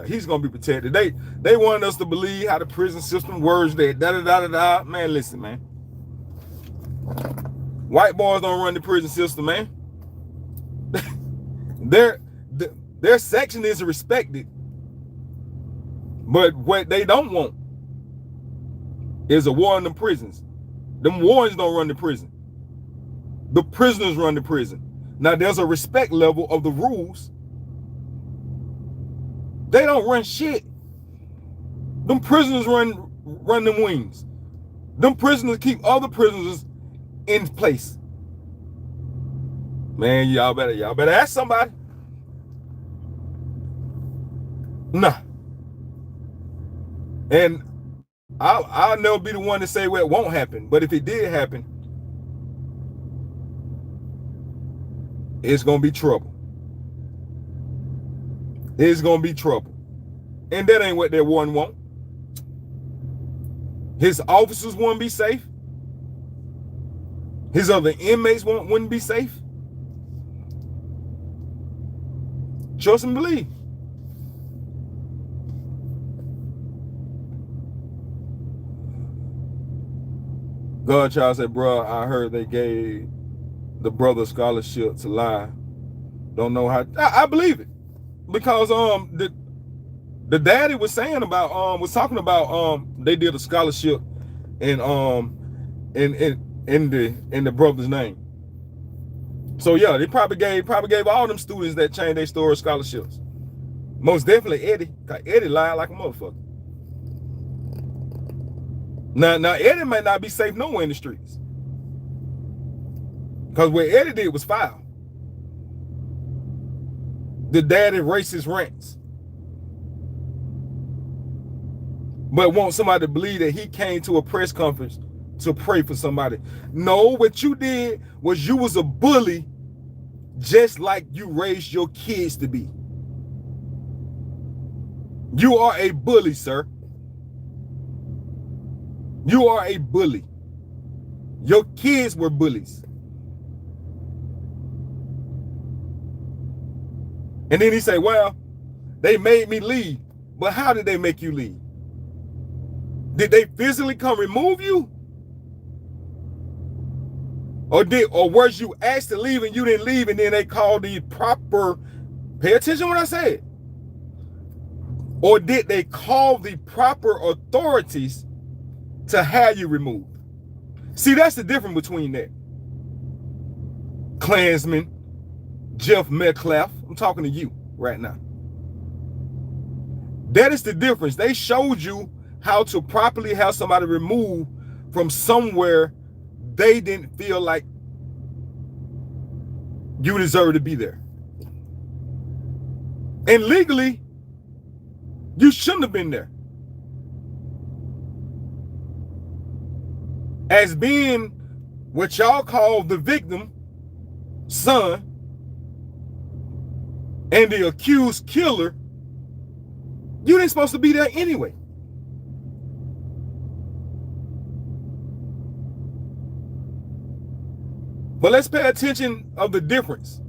He's gonna be protected. They wanted us to believe how the prison system works, that Man, listen, man. White boys don't run the prison system, man. Their section is respected. But what they don't want is a war in the prisons. Them wardens don't run the prison. The prisoners run the prison. Now there's a respect level of the rules. They don't run shit. Them prisoners run them wings. Them prisoners keep other prisoners in place. Man, y'all better ask somebody. Nah. And I'll never be the one to say, well, it won't happen. But if it did happen, it's gonna be trouble. It's gonna be trouble. And that ain't what that one want. His officers wouldn't be safe. His other inmates wouldn't be safe. Trust and believe. Godchild said, bro, I heard they gave the brother scholarship to lie. Don't know how. I believe it. Because the daddy was saying about was talking about they did a scholarship in the brother's name. So yeah, they probably gave all them students that changed their story scholarships. Most definitely Eddie. Cause Eddie lied like a motherfucker. Now Eddie might not be safe nowhere in the streets. Because what Eddie did was foul. The daddy racist rants. But want somebody to believe that he came to a press conference to pray for somebody. No, what you did was you was a bully, just like you raised your kids to be. You are a bully, sir. You are a bully. Your kids were bullies. And then he said, well, they made me leave. But how did they make you leave? Did they physically come remove you? Or was you asked to leave and you didn't leave and then they called the proper, pay attention to what I said. Or did they call the proper authorities to have you removed? See, that's the difference between that. Klansmen, Jeff Metcalf. I'm talking to you right now. That is the difference. They showed you how to properly have somebody removed from somewhere they didn't feel like you deserve to be there. And legally, you shouldn't have been there. As being what y'all call the victim, son, and the accused killer, you ain't supposed to be there anyway. But let's pay attention of the difference.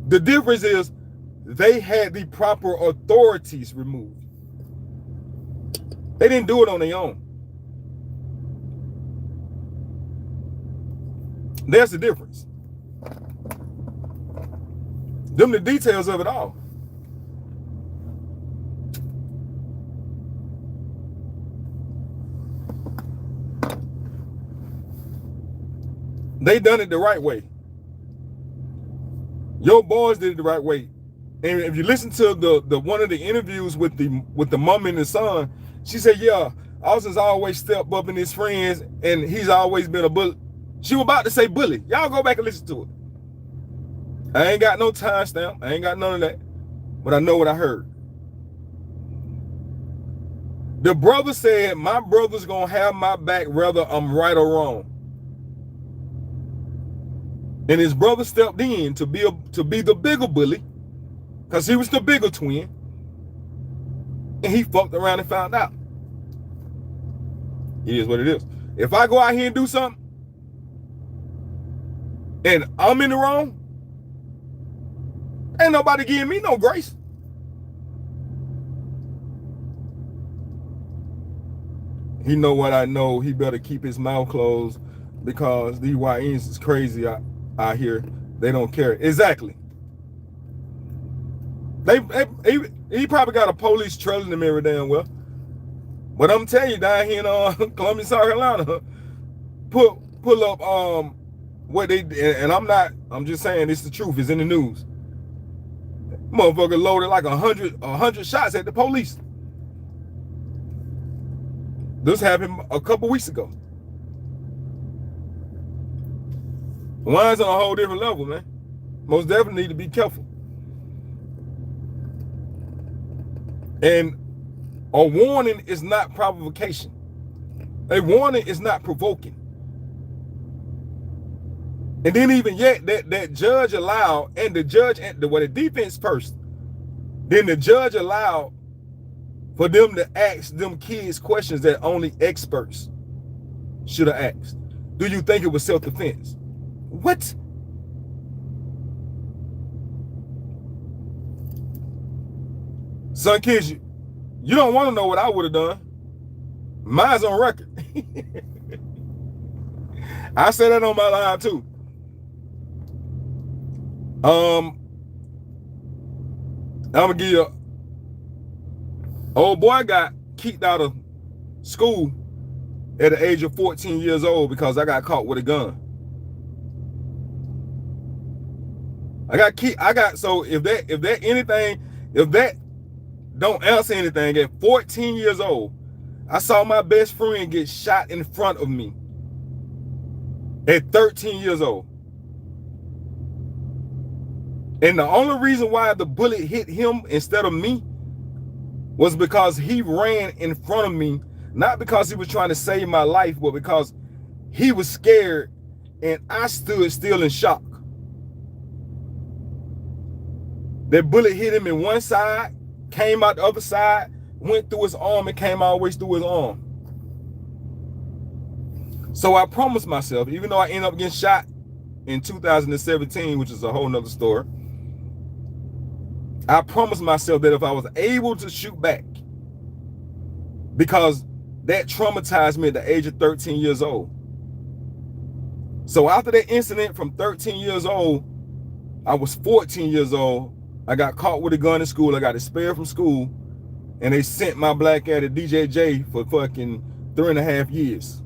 The difference is they had the proper authorities removed. They didn't do it on their own. There's the difference. Them the details of it all. They done it the right way. Your boys did it the right way. And if you listen to the one of the interviews with the mom and the son, she said, yeah, Austin's always stepped up in his friends and he's always been a bully. She was about to say bully. Y'all go back and listen to it. I ain't got no timestamp. I ain't got none of that. But I know what I heard. The brother said, my brother's gonna have my back whether I'm right or wrong. And his brother stepped in to be the bigger bully, because he was the bigger twin. And he fucked around and found out. It is what it is. If I go out here and do something, and I'm in the wrong, ain't nobody giving me no grace. He know what I know. He better keep his mouth closed, because these YNs is crazy out here. They don't care. Exactly. He probably got a police trailing him every damn well. But I'm telling you, down here in Columbia, South Carolina, pull up what they, and I'm just saying it's the truth. It's in the news. Motherfucker loaded like 100 shots at the police. This happened a couple weeks ago. Wine's on a whole different level, man. Most definitely need to be careful. And a warning is not provocation. A warning is not provoking. And then even yet, that judge allowed, and the judge, and the defense first, then the judge allowed for them to ask them kids questions that only experts should have asked. Do you think it was self-defense? What? Son, kids, you don't want to know what I would have done. Mine's on record. I said that on my live too. I'm gonna give you old boy got kicked out of school at the age of 14 years old because I got caught with a gun. So if that don't answer anything, at 14 years old, I saw my best friend get shot in front of me at 13 years old. And the only reason why the bullet hit him instead of me was because he ran in front of me, not because he was trying to save my life, but because he was scared and I stood still in shock. That bullet hit him in one side, came out the other side, went through his arm, and came all the way through his arm. So I promised myself, even though I ended up getting shot in 2017, which is a whole nother story, I promised myself that if I was able to shoot back, because that traumatized me at the age of 13 years old. So after that incident from 13 years old, I was 14 years old. I got caught with a gun in school. I got expelled from school. And they sent my black ass to DJJ for fucking 3.5 years.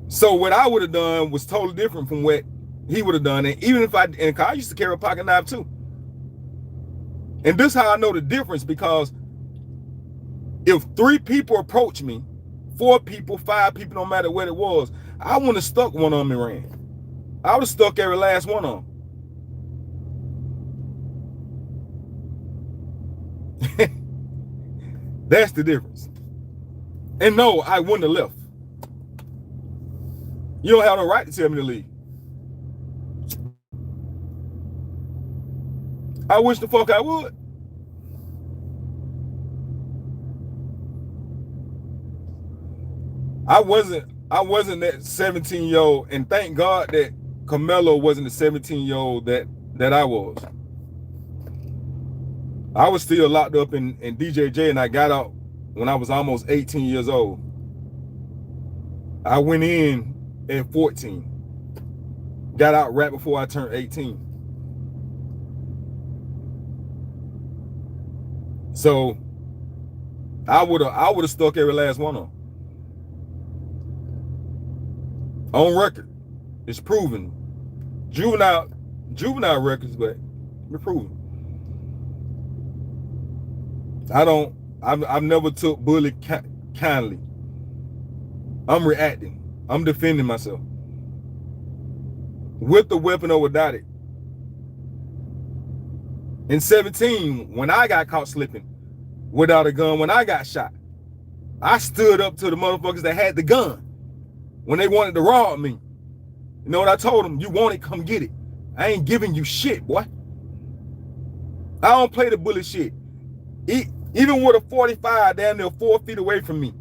So what I would have done was totally different from what he would have done. And even if I used to carry a pocket knife too. And this is how I know the difference, because if 3 people approach me, 4 people, 5 people, no matter what it was, I wouldn't have stuck one on me and ran. I would have stuck every last one on. That's the difference. And no, I wouldn't have left. You don't have no right to tell me to leave. I wish the fuck I would. I wasn't that 17-year-old, and thank God that Carmelo wasn't the 17-year-old that I was. I was still locked up in DJJ, and I got out when I was almost 18 years old. I went in at 14. Got out right before I turned 18. So I would have stuck every last one on. On record. It's proven. Juvenile records, but it's proven. I've never took bully kindly. I'm reacting. I'm defending myself. With the weapon or without it. In 17, when I got caught slipping without a gun, when I got shot, I stood up to the motherfuckers that had the gun when they wanted to rob me. You know what I told them? You want it, come get it. I ain't giving you shit, boy. I don't play the bully shit. Even with a 45 down there 4 feet away from me,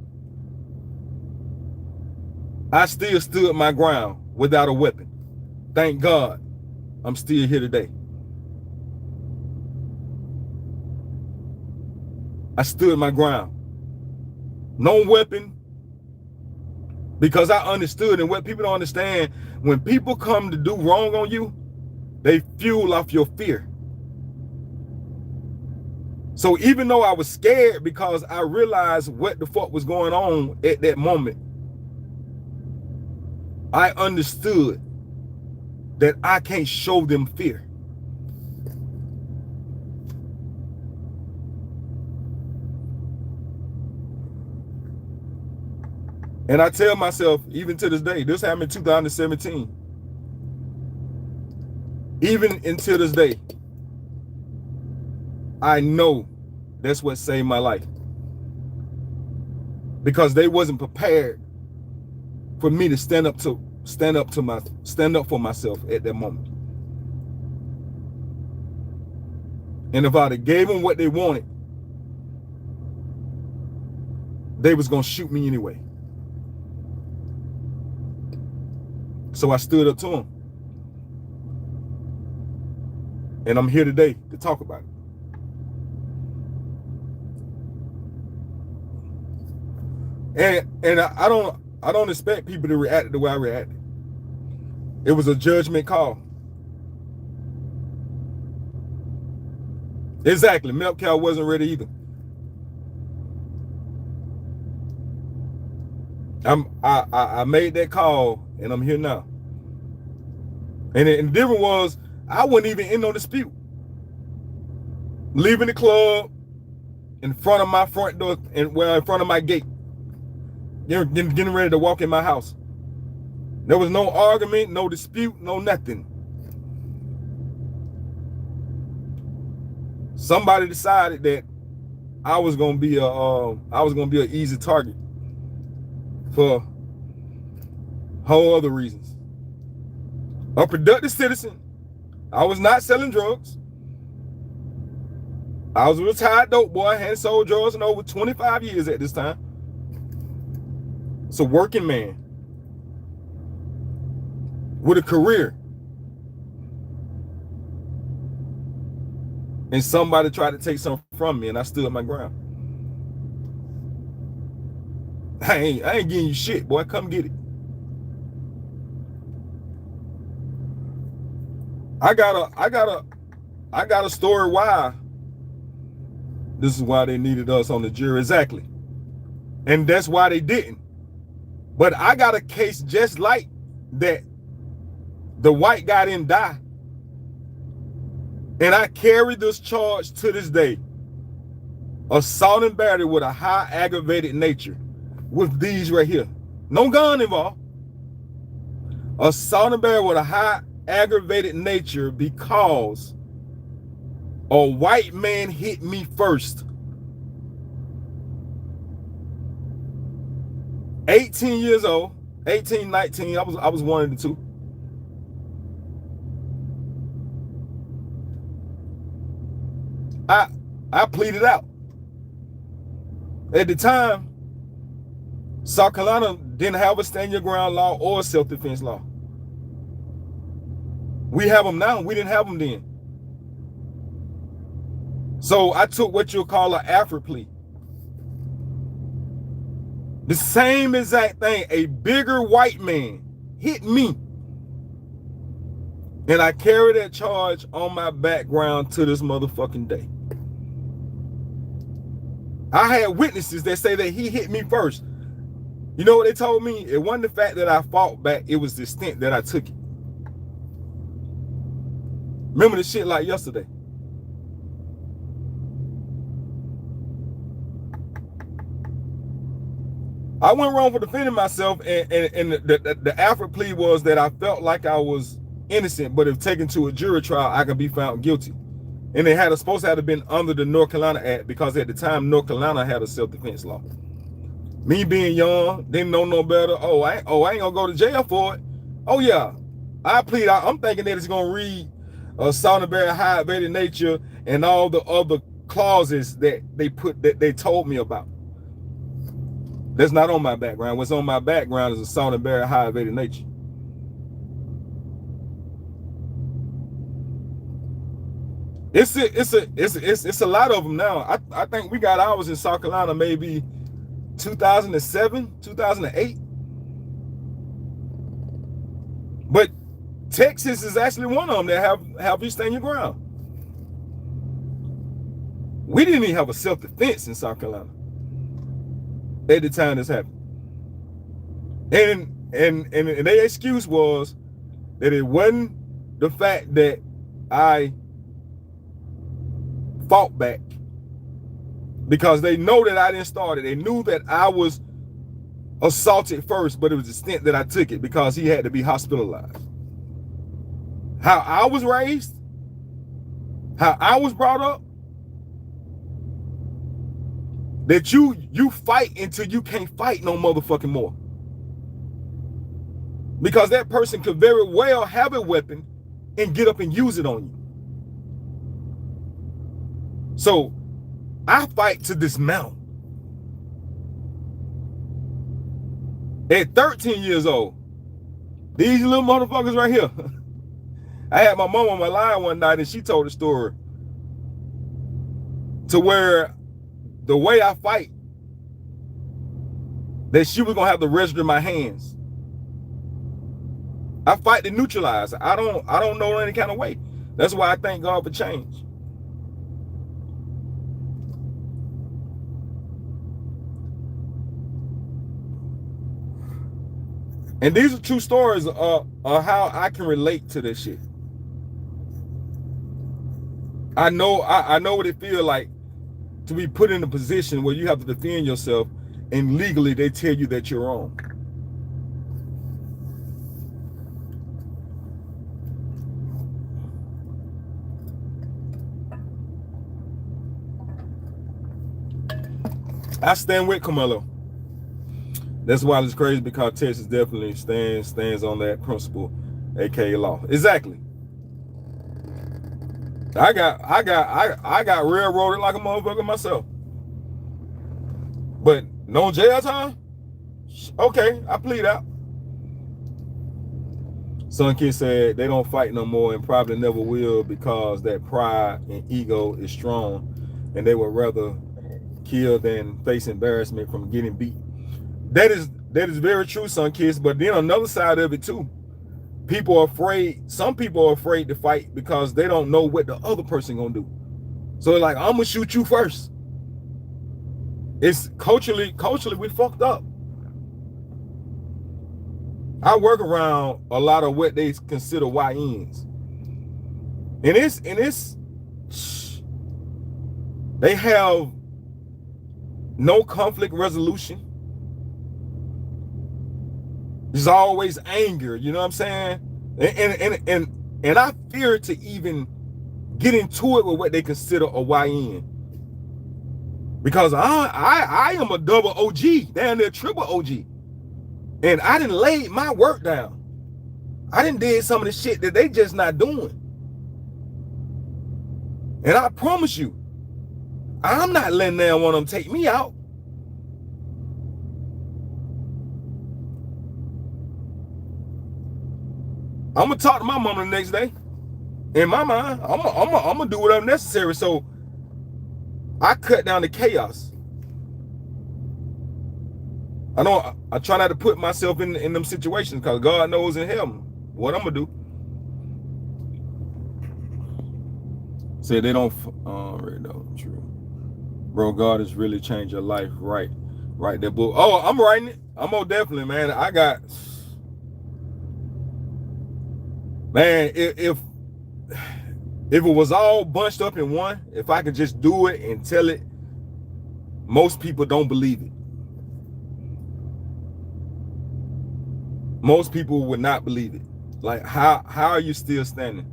I still stood my ground without a weapon. Thank God I'm still here today. I stood my ground. No weapon. Because I understood, and what people don't understand, when people come to do wrong on you, they fuel off your fear. So even though I was scared because I realized what the fuck was going on at that moment, I understood that I can't show them fear. And I tell myself, even to this day, this happened in 2017. Even until this day, I know that's what saved my life. Because they wasn't prepared for me to stand up for myself at that moment. And if I'd have gave them what they wanted, they was gonna shoot me anyway. So I stood up to them. And I'm here today to talk about it. And I don't expect people to react the way I reacted. It was a judgment call. Exactly. Milk Cow wasn't ready either. I made that call, and I'm here now. And the difference was, I wasn't even in no dispute. Leaving the club in front of my front door, in front of my gate. Getting ready to walk in my house. There was no argument, no dispute, no nothing. Somebody decided that I was gonna be an easy target for whole other reasons. A productive citizen. I was not selling drugs. I was a retired dope boy. I hadn't sold drugs in over 25 years at this time. It's a working man with a career. And somebody tried to take something from me, and I stood my ground. I ain't getting you shit, boy. Come get it. I got a story why this is why they needed us on the jury. Exactly. And that's why they didn't. But I got a case just like that. The white guy didn't die. And I carry this charge to this day. Assault and battery with a high aggravated nature. With these right here. No gun involved. Assault and battery with a high aggravated nature because a white man hit me first. 18 years old, 18, 19, I was one of the two. I pleaded out. At the time, South Carolina didn't have a stand your ground law or a self-defense law. We have them now. We didn't have them then. So I took what you'll call an Alfred plea. The same exact thing. A bigger white man hit me. And I carry that charge on my background to this motherfucking day. I had witnesses that say that he hit me first. You know what they told me? It wasn't the fact that I fought back. It was the extent that I took it. Remember the shit like yesterday. I went wrong for defending myself, and the Alfred plea was that I felt like I was innocent, but if taken to a jury trial, I could be found guilty. And it had supposed to have been under the North Carolina Act, because at the time North Carolina had a self-defense law. Me being young, didn't know no better. Oh, I ain't gonna go to jail for it. Oh yeah, I plead. I'm thinking that it's gonna read assault and battery, high aggravated nature, and all the other clauses that they told me about. That's not on my background. What's on my background is assault and battery, high aggravated nature. It's a lot of them now. I think we got ours in South Carolina maybe 2007, 2008. But Texas is actually one of them that have you stand your ground. We didn't even have a self-defense in South Carolina at the time this happened. And their excuse was that it wasn't the fact that I fought back, because they know that I didn't start it. They knew that I was assaulted first, but it was the extent that I took it, because he had to be hospitalized. How I was raised, how I was brought up, that you fight until you can't fight no motherfucking more. Because that person could very well have a weapon and get up and use it on you. So I fight to dismount. At 13 years old, these little motherfuckers right here. I had my mom on my line one night and she told a story to where the way I fight, that she was gonna have to register my hands. I fight to neutralize. I don't know any kind of way. That's why I thank God for change. And these are true stories of how I can relate to this shit. I know what it feels like to be put in a position where you have to defend yourself, and legally they tell you that you're wrong. I stand with Camilo. That's why it's crazy, because Texas definitely stands on that principle, aka law. Exactly. I got railroaded like a motherfucker myself. But no jail time? Okay, I plead out. Son Kid said they don't fight no more and probably never will, because that pride and ego is strong, and they would rather kill than face embarrassment from getting beat. That is very true, Son Kids. But then another side of it too, people are afraid. Some people are afraid to fight because they don't know what the other person gonna do. So they're like, I'm gonna shoot you first. It's culturally we fucked up. I work around a lot of what they consider YNs. And it's they have no conflict resolution. There's always anger, you know what I'm saying? And I fear to even get into it with what they consider a YN. Because I am a double OG, damn near triple OG. And I done laid my work down. I done did some of the shit that they just not doing. And I promise you, I'm not letting them want them take me out. I'm gonna talk to my mama the next day. In my mind, I'm gonna do whatever necessary. So I cut down the chaos. I try not to put myself in them situations, because God knows in heaven what I'm gonna do. Say they don't already know. True. Bro, God has really changed your life. Right that book. Oh, I'm writing it. I'm most definitely, man. I got, man, if it was all bunched up in one, if I could just do it and tell it, most people don't believe it. Most people would not believe it. Like, how are you still standing?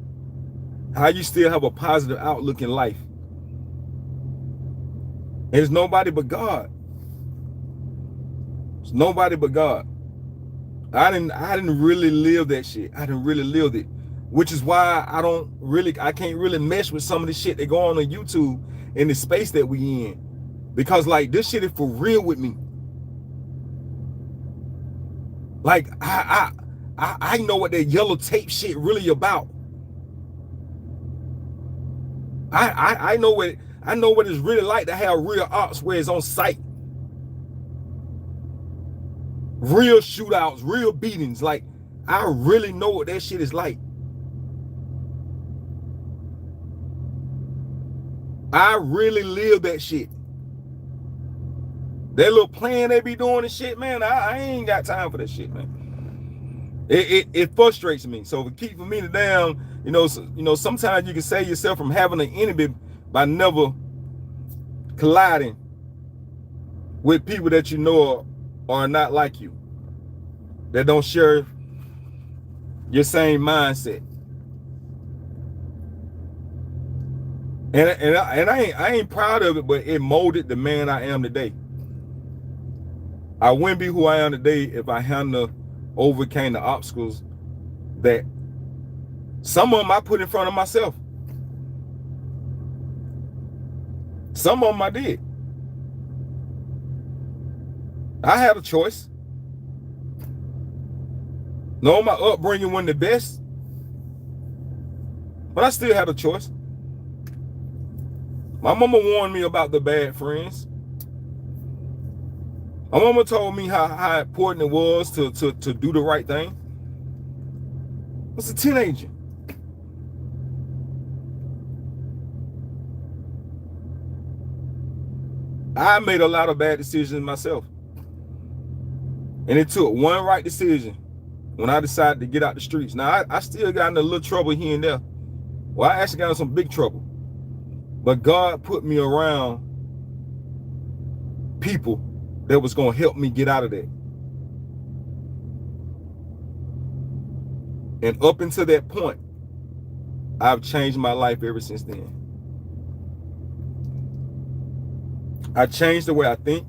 How you still have a positive outlook in life? It's nobody but God. It's nobody but God. I didn't really live that shit. I didn't really live it. Which is why I can't really mesh with some of the shit that go on YouTube in the space that we in. Because like, this shit is for real with me. Like, I know what that yellow tape shit really about. I know what it's really like to have real ops where it's on site. Real shootouts, real beatings. Like, I really know what that shit is like. I really live that shit. That little plan they be doing and shit, man, I ain't got time for that shit, man. It frustrates me. So it keeps me down, you know, sometimes you can save yourself from having an enemy by never colliding with people that you know are not like you, that don't share your same mindset. And I ain't proud of it, but it molded the man I am today. I wouldn't be who I am today if I hadn't overcame the obstacles that some of them I put in front of myself. Some of them I did. I had a choice. No, my upbringing wasn't the best, but I still had a choice. My mama warned me about the bad friends. My mama told me how important it was to do the right thing. I was a teenager. I made a lot of bad decisions myself. And it took one right decision when I decided to get out the streets. Now, I still got in a little trouble here and there. Well, I actually got in some big trouble. But God put me around people that was going to help me get out of that. And up until that point, I've changed my life ever since then. I changed the way I think.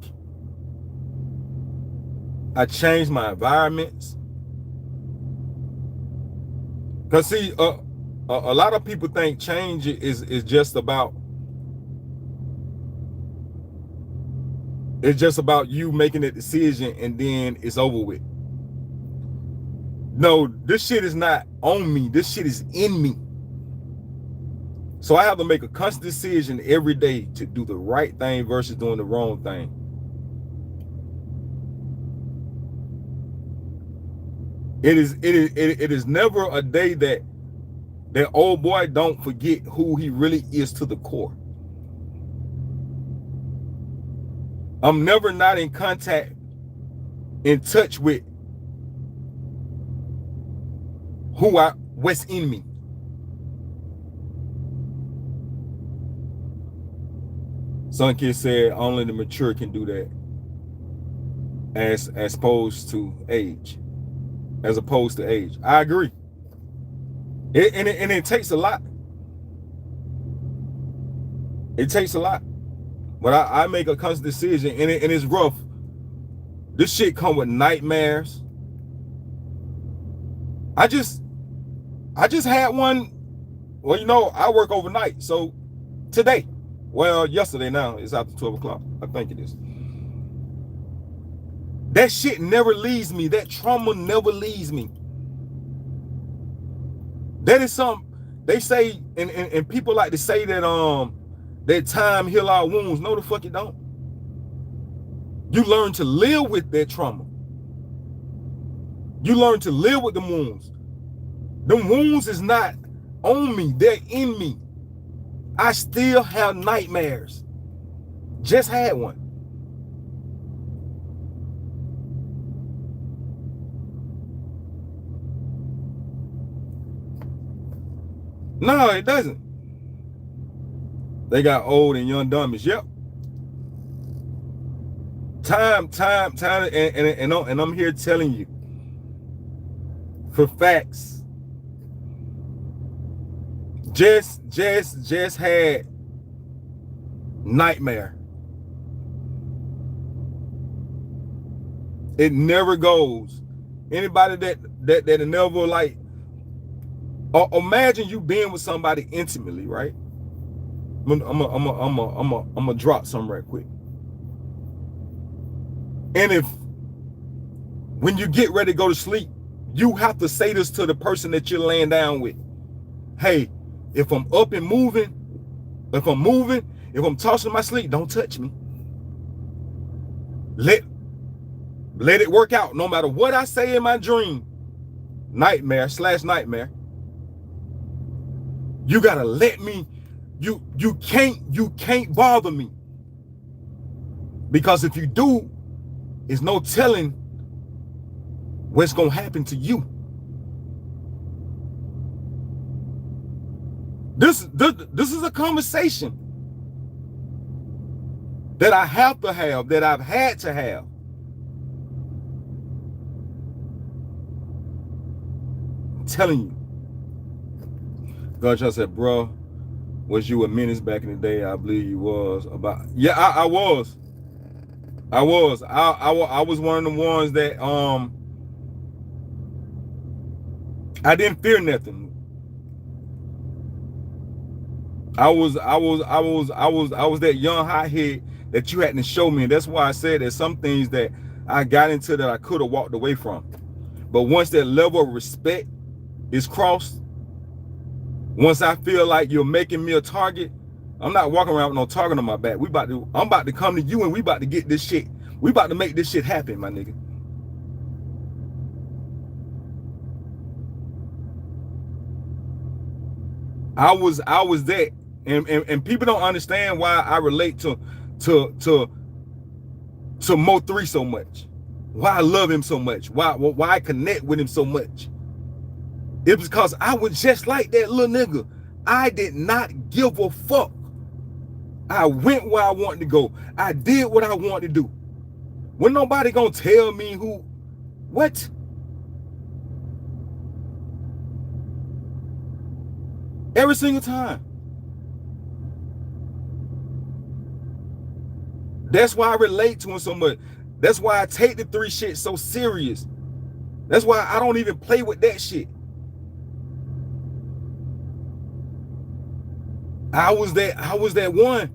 I changed my environments. Because see, a lot of people think change is just about, it's just about you making a decision and then it's over with. No, this shit is not on me. This shit is in me. So I have to make a conscious decision every day to do the right thing versus doing the wrong thing. It is never a day that old boy don't forget who he really is to the core. I'm never not in contact, in touch with what's in me. Some kids said only the mature can do that, as opposed to age. As opposed to age. I agree. It takes a lot. It takes a lot. But I make a conscious decision, and it's rough. This shit come with nightmares. I just had one. Well, you know, I work overnight. So today, well, yesterday now, it's after 12 o'clock. I think it is. That shit never leaves me. That trauma never leaves me. That is something they say, and people like to say that that time heal our wounds. No, the fuck it don't. You learn to live with that trauma. You learn to live with the wounds. Them wounds is not on me. They're in me. I still have nightmares. Just had one. No, it doesn't. They got old and young dummies. Yep. Time, and I'm here telling you for facts. Just had nightmare. It never goes. Anybody that never like, imagine you being with somebody intimately, right? I'm gonna drop something right quick. And if when you get ready to go to sleep, you have to say this to the person that you're laying down with. Hey, if I'm up and moving, if I'm tossing my sleep, don't touch me. Let it work out. No matter what I say in my dream, nightmare/nightmare. You gotta let me. You can't bother me. Because if you do, there's no telling what's gonna happen to you. This is a conversation that I have to have, that I've had to have. I'm telling you. God just said, bro, was you a menace back in the day? I believe you was. Yeah, I was. I was one of the ones that I didn't fear nothing. I was that young hothead that you had to show me. And that's why I said there's some things that I got into that I could have walked away from. But once that level of respect is crossed, once I feel like you're making me a target, I'm not walking around with no target on my back. I'm about to come to you and we about to get this shit. We about to make this shit happen, my nigga. I was that. And people don't understand why I relate to Mo3 so much. Why I love him so much. Why I connect with him so much. It was because I was just like that little nigga. I did not give a fuck. I went where I wanted to go. I did what I wanted to do. When nobody gonna tell me what? Every single time. That's why I relate to him so much. That's why I take the 3 shit so serious. That's why I don't even play with that shit. I was that one.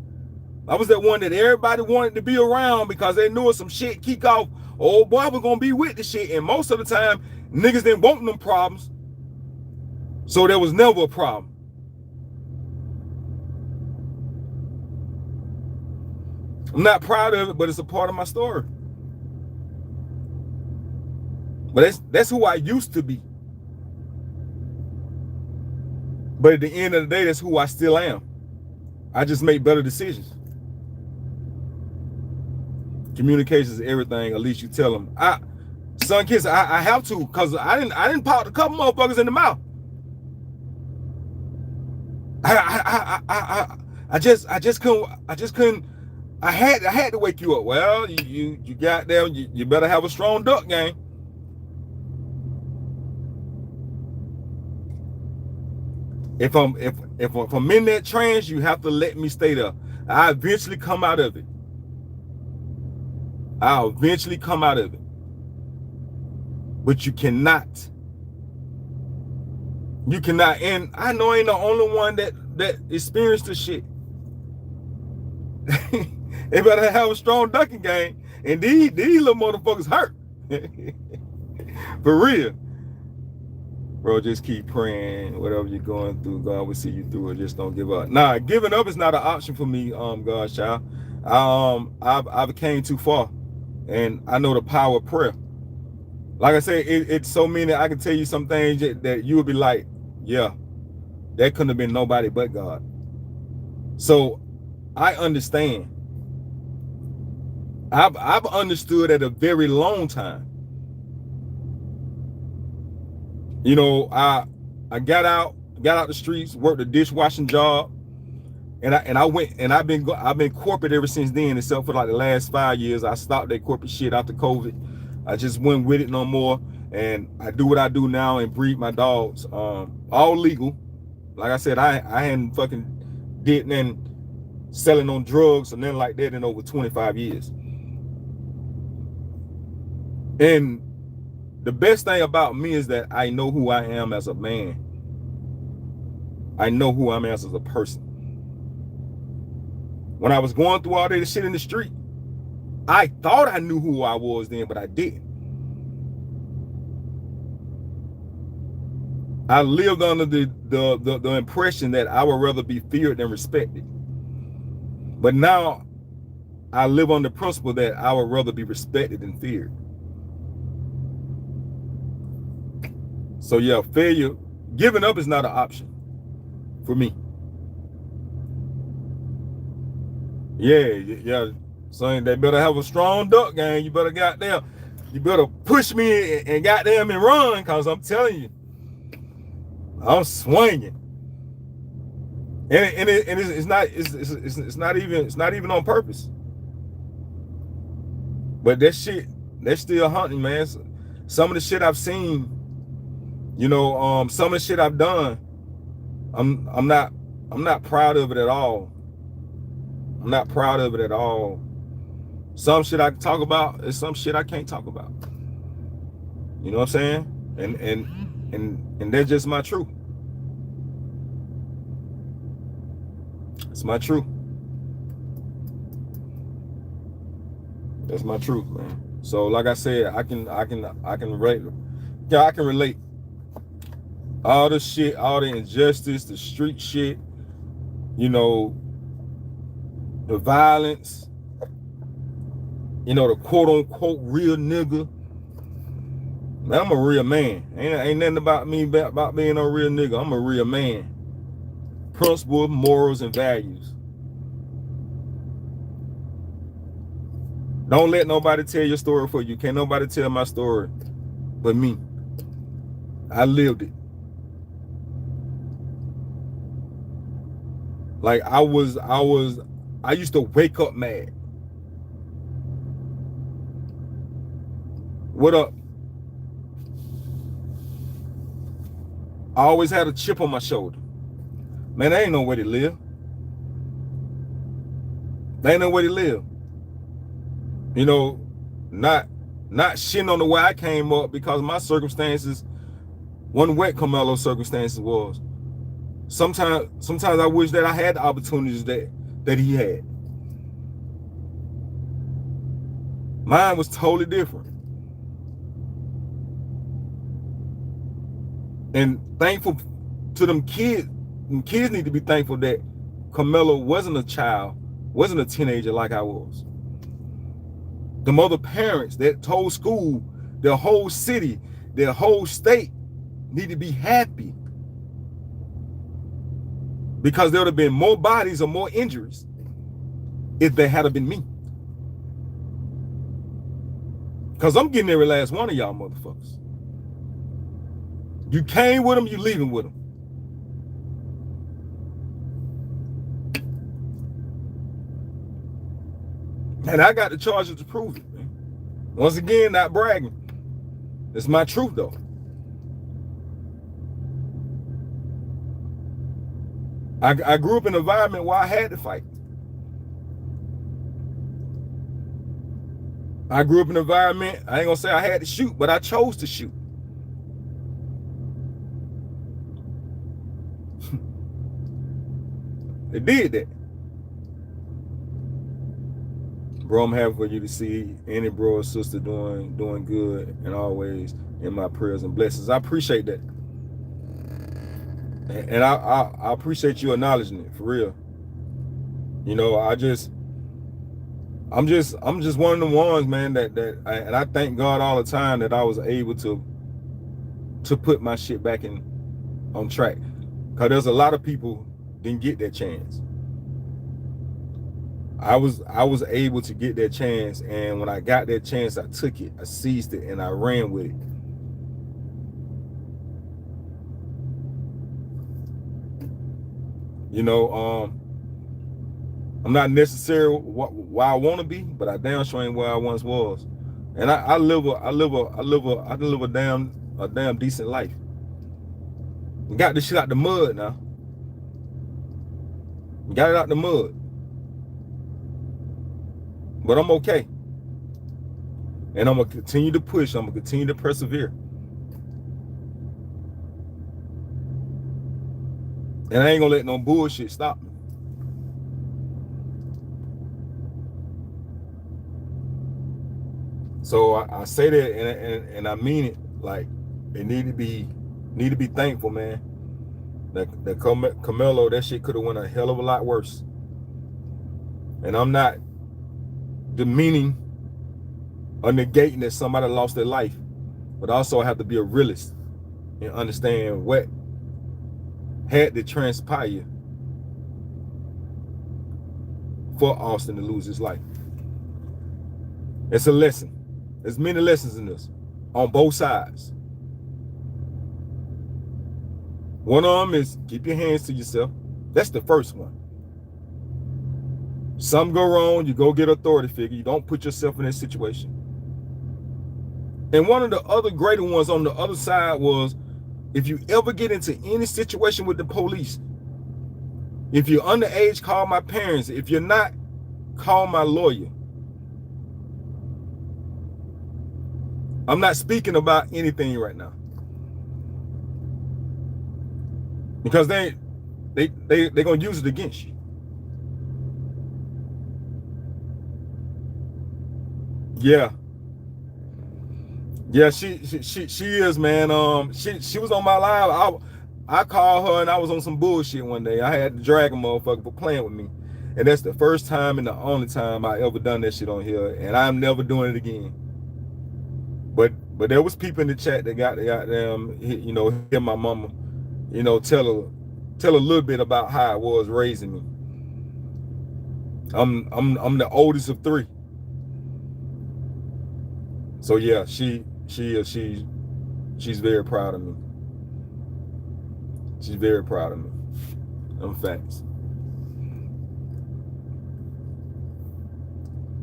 I was that one that everybody wanted to be around because they knew if some shit kick off, oh boy, we're gonna be with the shit. And most of the time, niggas didn't want them problems. So there was never a problem. I'm not proud of it, but it's a part of my story. But that's who I used to be. But at the end of the day, that's who I still am. I just make better decisions. Communication is everything. At least you tell them. sun kiss, I have to, cause I didn't pop a couple motherfuckers in the mouth. I just couldn't. I had to wake you up. Well, you got there. You better have a strong duck game. If I'm in that trance, you have to let me stay there. I eventually come out of it. I'll eventually come out of it. But you cannot. You cannot. And I know I ain't the only one that experienced the shit. They better have a strong ducking game. And these little motherfuckers hurt. For real. Bro, just keep praying. Whatever you're going through, God will see you through it. Just don't give up. Nah, giving up is not an option for me, God's child. I've came too far. And I know the power of prayer. Like I said, it's so many. I can tell you some things that you would be like, yeah, that couldn't have been nobody but God. So I understand. I've understood at a very long time. You know, I got out the streets, worked a dishwashing job, and I went, and I've been corporate ever since then, except for like the last 5 years. I stopped that corporate shit after COVID. I just went with it no more, and I do what I do now and breed my dogs, all legal. Like I said, I hadn't fucking did nothing selling on drugs or nothing like that in over 25 years. And the best thing about me is that I know who I am as a man. I know who I am as a person. When I was going through all that shit in the street, I thought I knew who I was then, but I didn't. I lived under the impression that I would rather be feared than respected. But now I live on the principle that I would rather be respected than feared. So yeah, failure, giving up is not an option for me. Yeah. Son, they better have a strong duck game. You better push me and goddamn and run, cause I'm telling you, I'm swinging. And it's not even on purpose. But that shit, that's still hunting, man. Some of the shit I've seen, you know, some of the shit I've done, I'm not proud of it at all. I'm not proud of it at all. Some shit I can talk about, and some shit I can't talk about. You know what I'm saying? And that's just my truth. It's my truth. That's my truth, man. So like I said, I can relate. Yeah, I can relate. All the shit, all the injustice, the street shit, you know, the violence, you know, the quote unquote real nigga. Man, I'm a real man. Ain't nothing about me about being a real nigga. I'm a real man. Principles, morals, and values. Don't let nobody tell your story for you. Can't nobody tell my story but me. I lived it. Like I used to wake up mad. What up? I always had a chip on my shoulder. Man, there ain't no way to live. There ain't no way to live. You know, not shitting on the way I came up because my circumstances wasn't what Carmelo's circumstances was. Sometimes I wish that I had the opportunities that he had. Mine was totally different. And thankful to them kids. Them kids need to be thankful that Carmelo wasn't a child, wasn't a teenager like I was. Them other parents that told school, their whole city, their whole state need to be happy. Because there would have been more bodies or more injuries if there had been me. Because I'm getting every last one of y'all motherfuckers. You came with them, you leaving with them. And I got the charges to prove it, man. Once again, not bragging. It's my truth, though. I grew up in an environment where I had to fight. I grew up in an environment, I ain't gonna say I had to shoot, but I chose to shoot. They did that. Bro, I'm happy for you to see any bro or sister doing good and always in my prayers and blessings. I appreciate that. And I appreciate you acknowledging it, for real. You know, I'm just one of the ones, man, and I thank God all the time that I was able to put my shit back on track. Cause there's a lot of people didn't get that chance. I was able to get that chance, and when I got that chance, I took it, I seized it, and I ran with it. You know, I'm not necessarily where I want to be, but I damn sure ain't where I once was. And I live a damn decent life. Got this shit out the mud now. Got it out the mud. But I'm okay. And I'm gonna continue to push. I'm gonna continue to persevere. And I ain't gonna let no bullshit stop me. So I say that and I mean it. Like, they need to be thankful, man. That Camelo, that shit could have went a hell of a lot worse. And I'm not demeaning or negating that somebody lost their life, but also I have to be a realist and understand what had to transpire for Austin to lose his life. It's a lesson. There's many lessons in this on both sides. One of them is keep your hands to yourself. That's the first one. Something go wrong, you go get an authority figure. You don't put yourself in that situation. And one of the other greater ones on the other side was, if you ever get into any situation with the police, if you're underage, call my parents. If you're not, call my lawyer. I'm not speaking about anything right now, because they're gonna use it against you. Yeah, she is, man. She was on my live. I called her and I was on some bullshit one day. I had to drag a motherfucker for playing with me, and that's the first time and the only time I ever done that shit on here, and I'm never doing it again. But there was people in the chat that got them, you know, hear my mama, you know, tell a little bit about how it was raising me. I'm the oldest of three. So yeah, she's very proud of me. She's very proud of me. Them facts.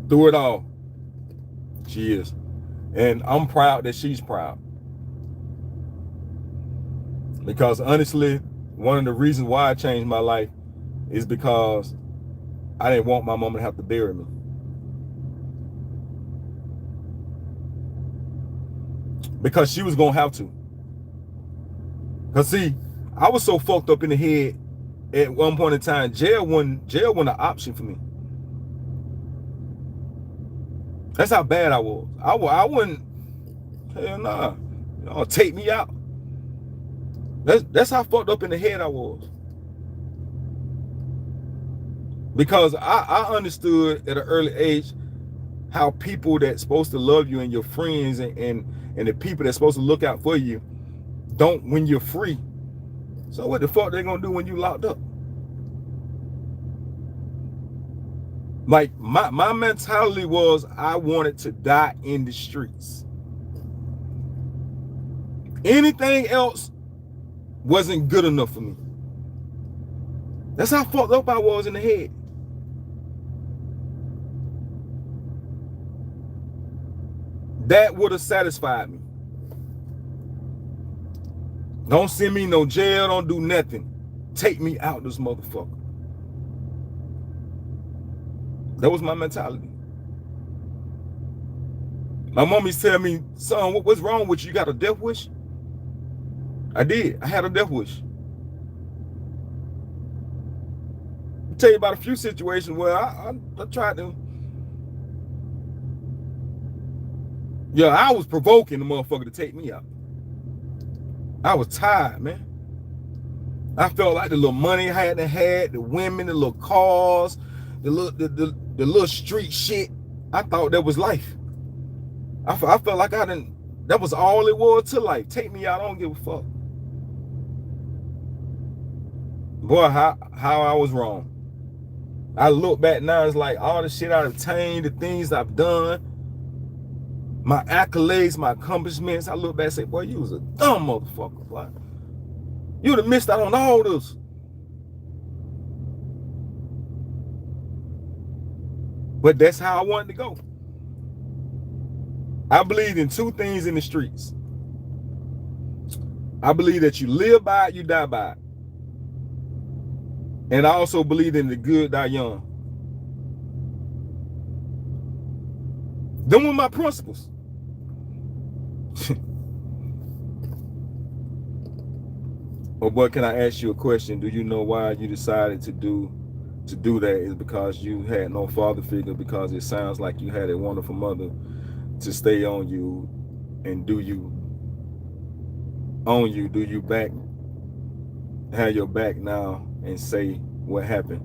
Through it all, she is. And I'm proud that she's proud. Because honestly, one of the reasons why I changed my life is because I didn't want my mama to have to bury me. Because she was gonna have to. Cause see, I was so fucked up in the head at one point in time, jail wasn't an option for me. That's how bad I was. I wouldn't, hell nah, y'all take me out. That's how fucked up in the head I was. Because I understood at an early age how people that's supposed to love you and your friends and the people that's supposed to look out for you don't when you're free. So what the fuck they gonna do when you locked up? Like my mentality was I wanted to die in the streets. Anything else wasn't good enough for me. That's how fucked up I was in the head. That would have satisfied me. Don't send me no jail, don't do nothing. Take me out this motherfucker. That was my mentality. My mom used to tell me, son, what's wrong with you? You got a death wish? I did. I had a death wish. I'll tell you about a few situations where I tried to. Yeah, I was provoking the motherfucker to take me out. I was tired, man. I felt like the little money I had, the women, the little cars, the little street shit. I thought that was life. I felt like that was all it was to life. Take me out, I don't give a fuck. Boy, how I was wrong. I look back now, it's like all the shit I've attained, the things I've done, my accolades, my accomplishments. I look back and say, boy, you was a dumb motherfucker, boy. You would have missed out on all this. But that's how I wanted to go. I believe in two things in the streets. I believe that you live by it, you die by it. And I also believe in the good die young. Them were my principles. Oh boy, can I ask you a question? Do you know why you decided to do that? Is because you had no father figure? Because it sounds like you had a wonderful mother to stay on you and do you back, have your back now and say what happened?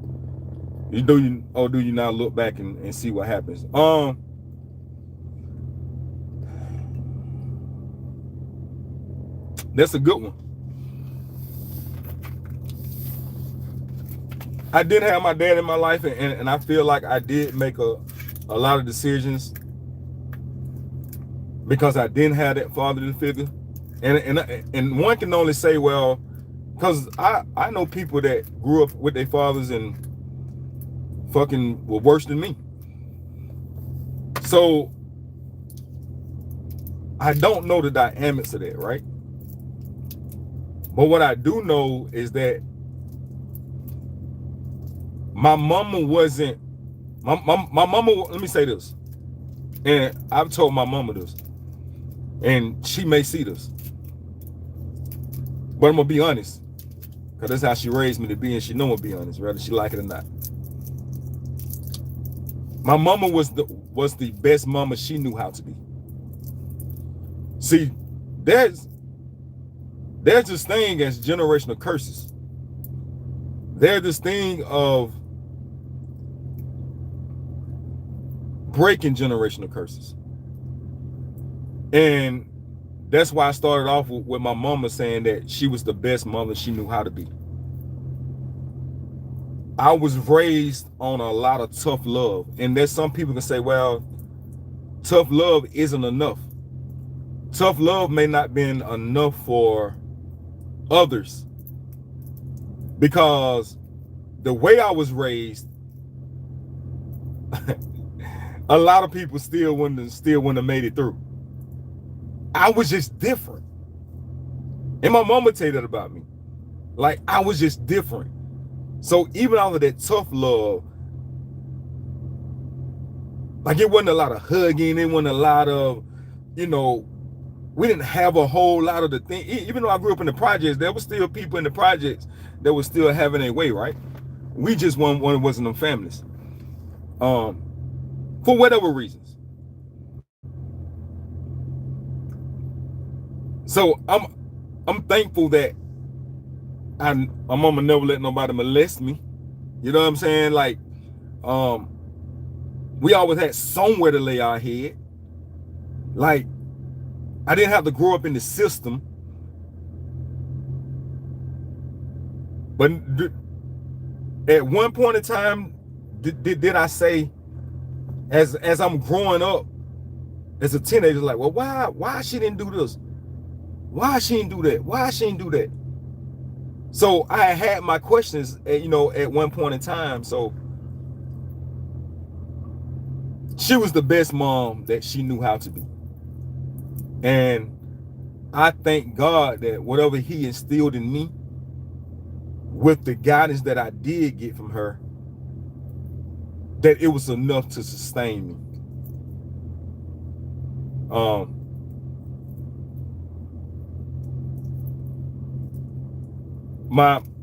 Do you now look back and see what happens? That's a good one. I did have my dad in my life, and I feel like I did make a lot of decisions because I didn't have that fatherly figure. And one can only say, well, because I know people that grew up with their fathers and fucking were worse than me. So I don't know the dynamics of that, right? But what I do know is that my mama wasn't, my mama, let me say this, and I've told my mama this, and she may see this, but I'm gonna be honest, because that's how she raised me to be, and she know I'm gonna be honest, whether she like it or not. My mama was the best mama she knew how to be. See, there's this thing as generational curses. There's this thing of breaking generational curses. And that's why I started off with my mama saying that she was the best mother she knew how to be. I was raised on a lot of tough love. And there's some people can say, well, tough love isn't enough. Tough love may not been enough for others, because the way I was raised, a lot of people still wouldn't have made it through. I was just different. And my mama tell you that about me. Like, I was just different. So even out of that tough love, like, it wasn't a lot of hugging, it wasn't a lot of, we didn't have a whole lot of the thing. Even though I grew up in the projects, there were still people in the projects that were still having their way, right? We just wasn't them families. For whatever reasons. So I'm thankful that my mama never let nobody molest me. You know what I'm saying? Like, we always had somewhere to lay our head. Like, I didn't have to grow up in the system. But at one point in time, did I say as I'm growing up as a teenager, like, well, why she didn't do this? Why she didn't do that? Why she didn't do that? So I had my questions, at one point in time. So she was the best mom that she knew how to be. And I thank God that whatever he instilled in me, with the guidance that I did get from her, that it was enough to sustain me.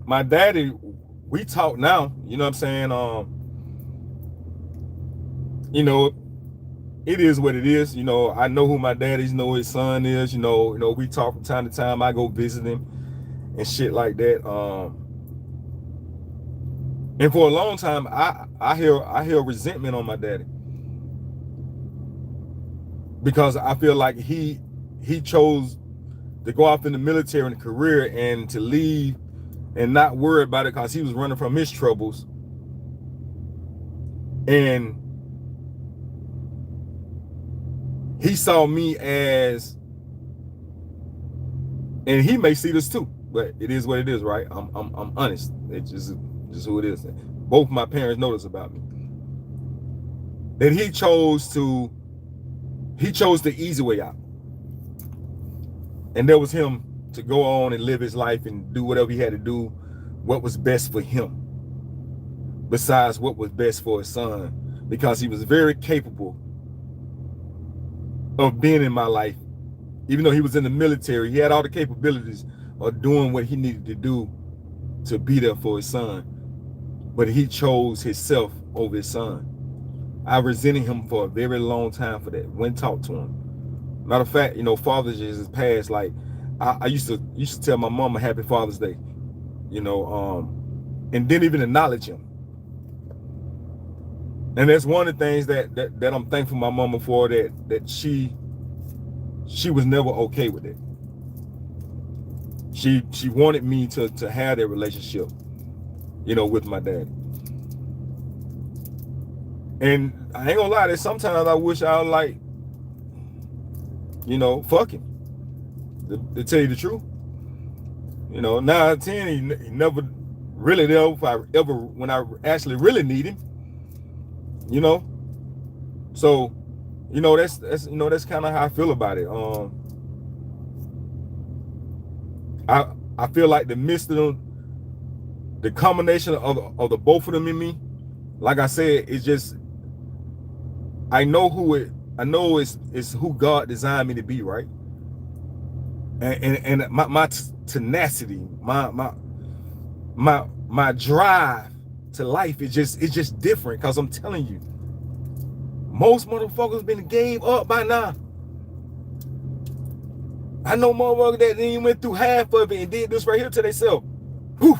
My daddy, we talk now, you know what I'm saying? It is what it is. I know who my daddy's know his son is, we talk from time to time. I go visit him and shit like that. And for a long time, I hear resentment on my daddy, because I feel like he chose to go off in the military and career and to leave and not worry about it because he was running from his troubles. And he saw me as, and he may see this too, but it is what it is, right? I'm honest. It's just who it is. Both my parents know this about me. That he chose the easy way out. And there was him to go on and live his life and do whatever he had to do, what was best for him, besides what was best for his son, because he was very capable of being in my life. Even though he was in the military, he had all the capabilities of doing what he needed to do to be there for his son. But he chose himself over his son. I resented him for a very long time for that. Went and talked to him. Matter of fact, Father's Day is past. Like, I used to tell my mom a happy Father's Day, and didn't even acknowledge him. And that's one of the things that I'm thankful my mama for, that she was never okay with it. She wanted me to have that relationship, with my dad. And I ain't gonna lie, there's sometimes I wish I was like, fuck him. To tell you the truth. 9 out of 10, he never really there when I actually really need him. So, that's kind of how I feel about it. I feel like the midst of them, the combination of the both of them in me, like I said, it's just, I know it's who God designed me to be, right? And my tenacity, my drive to life is just different, because I'm telling you, most motherfuckers been gave up by now. I know motherfuckers that didn't even went through half of it and did this right here to themselves. Whew.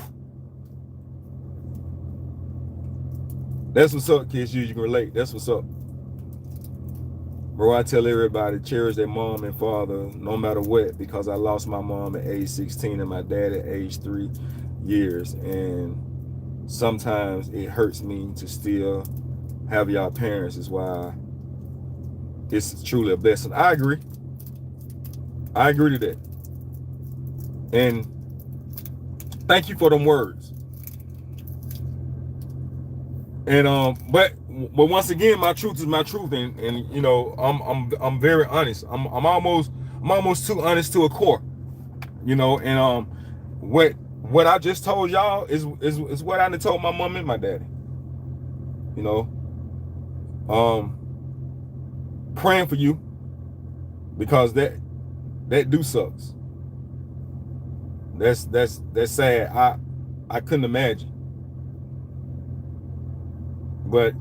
That's what's up, kids. You can relate. That's what's up. Bro, I tell everybody, cherish their mom and father no matter what, because I lost my mom at age 16 and my dad at age 3 years. And sometimes it hurts me to still have y'all parents, is why it's truly a blessing. I agree to that. And thank you for them words. And but once again, my truth is my truth, and I'm very honest. I'm almost too honest to a core, and what I just told y'all is what I done told my mom and my daddy. Praying for you, because that do sucks. That's sad. I couldn't imagine. But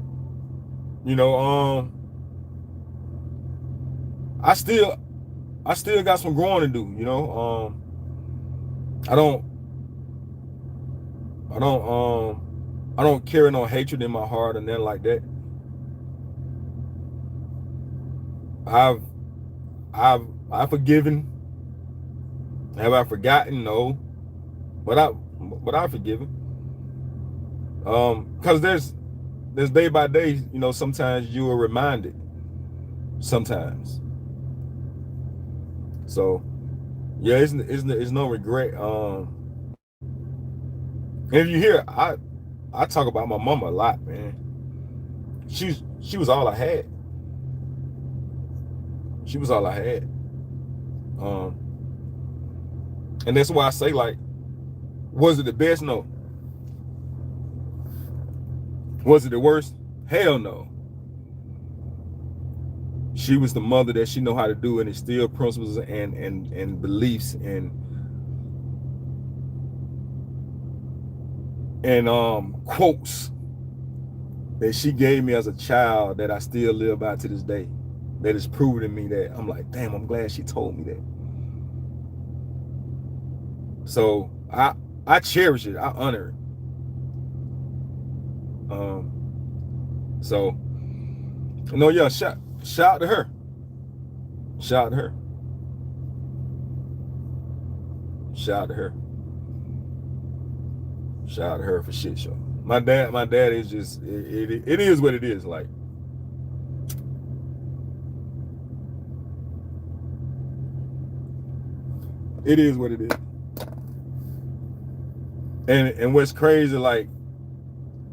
I still got some growing to do. I don't carry no hatred in my heart and nothing like that. I've forgiven. Have I forgotten? No. But I've forgiven. Because there's there's day by day, you know, sometimes you are reminded. Sometimes. So yeah, it's no regret. And if you hear, I talk about my mama a lot, man. She was all I had. She was all I had. And that's why I say, like, was it the best? No. Was it the worst? Hell no. She was the mother that she know how to do and instill principles and beliefs and quotes that she gave me as a child that I still live by to this day. That is proven to me that I'm like, damn, I'm glad she told me that. So I cherish it. I honor it. So, you know, yeah, shout out to her. Shout out to her. Shout out to her. Shout out to her for shit show. My dad is just, it is what it is. Like, it is what it is. And what's crazy, like,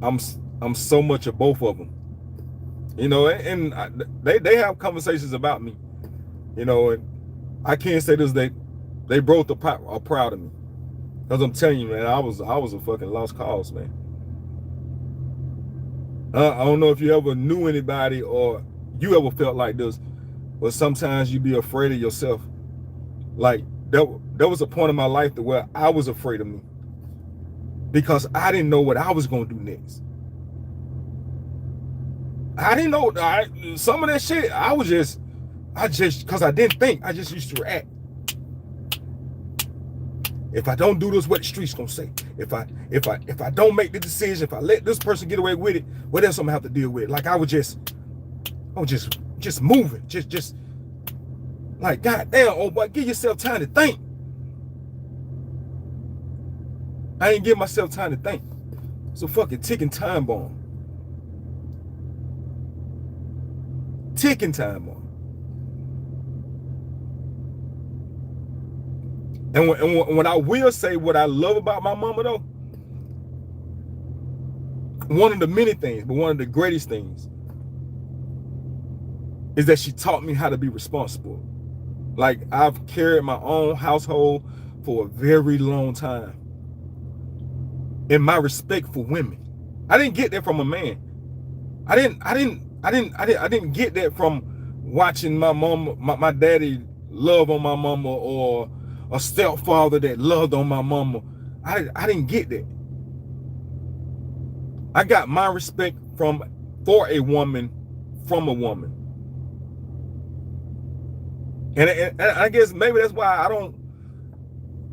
I'm so much of both of them, you know, and they have conversations about me, you know, and I can't say this, they both are proud of me, because I'm telling you, man, I was a fucking lost cause, man. I don't know if you ever knew anybody or you ever felt like this, but sometimes you be afraid of yourself. Like, there was a point in my life to where I was afraid of me, because I didn't know what I was gonna do next. I didn't know some of that shit. I just, because I didn't think, I just used to react. If I don't do this, what the streets gonna say? If I don't make the decision, if I let this person get away with it, what else I'm gonna have to deal with? Like, I was just moving, just like, goddamn, oh boy, give yourself time to think. I ain't give myself time to think. It's a fucking ticking time bomb. Ticking time bomb. And when I will say what I love about my mama, though, one of the many things, but one of the greatest things, is that she taught me how to be responsible. Like, I've carried my own household for a very long time. And my respect for women, I didn't get that from a man. I didn't get that from watching my mama, my daddy love on my mama, or a stepfather that loved on my mama. I didn't get that. I got my respect for a woman from a woman. And I guess maybe that's why I don't,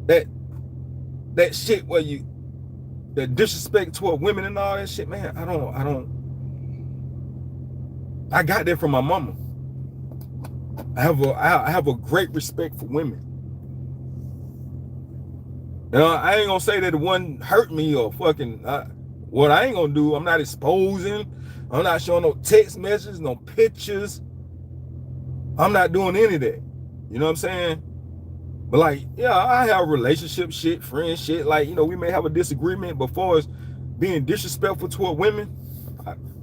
that shit where you, the disrespect toward women and all that shit, man, I got that from my mama. I have a great respect for women. You know, I ain't gonna say that the one hurt me or fucking, what I ain't gonna do, I'm not exposing, I'm not showing no text messages, no pictures. I'm not doing any of that. You know what I'm saying? But like, yeah, I have relationship shit, friend shit. Like, you know, we may have a disagreement, but far as being disrespectful toward women,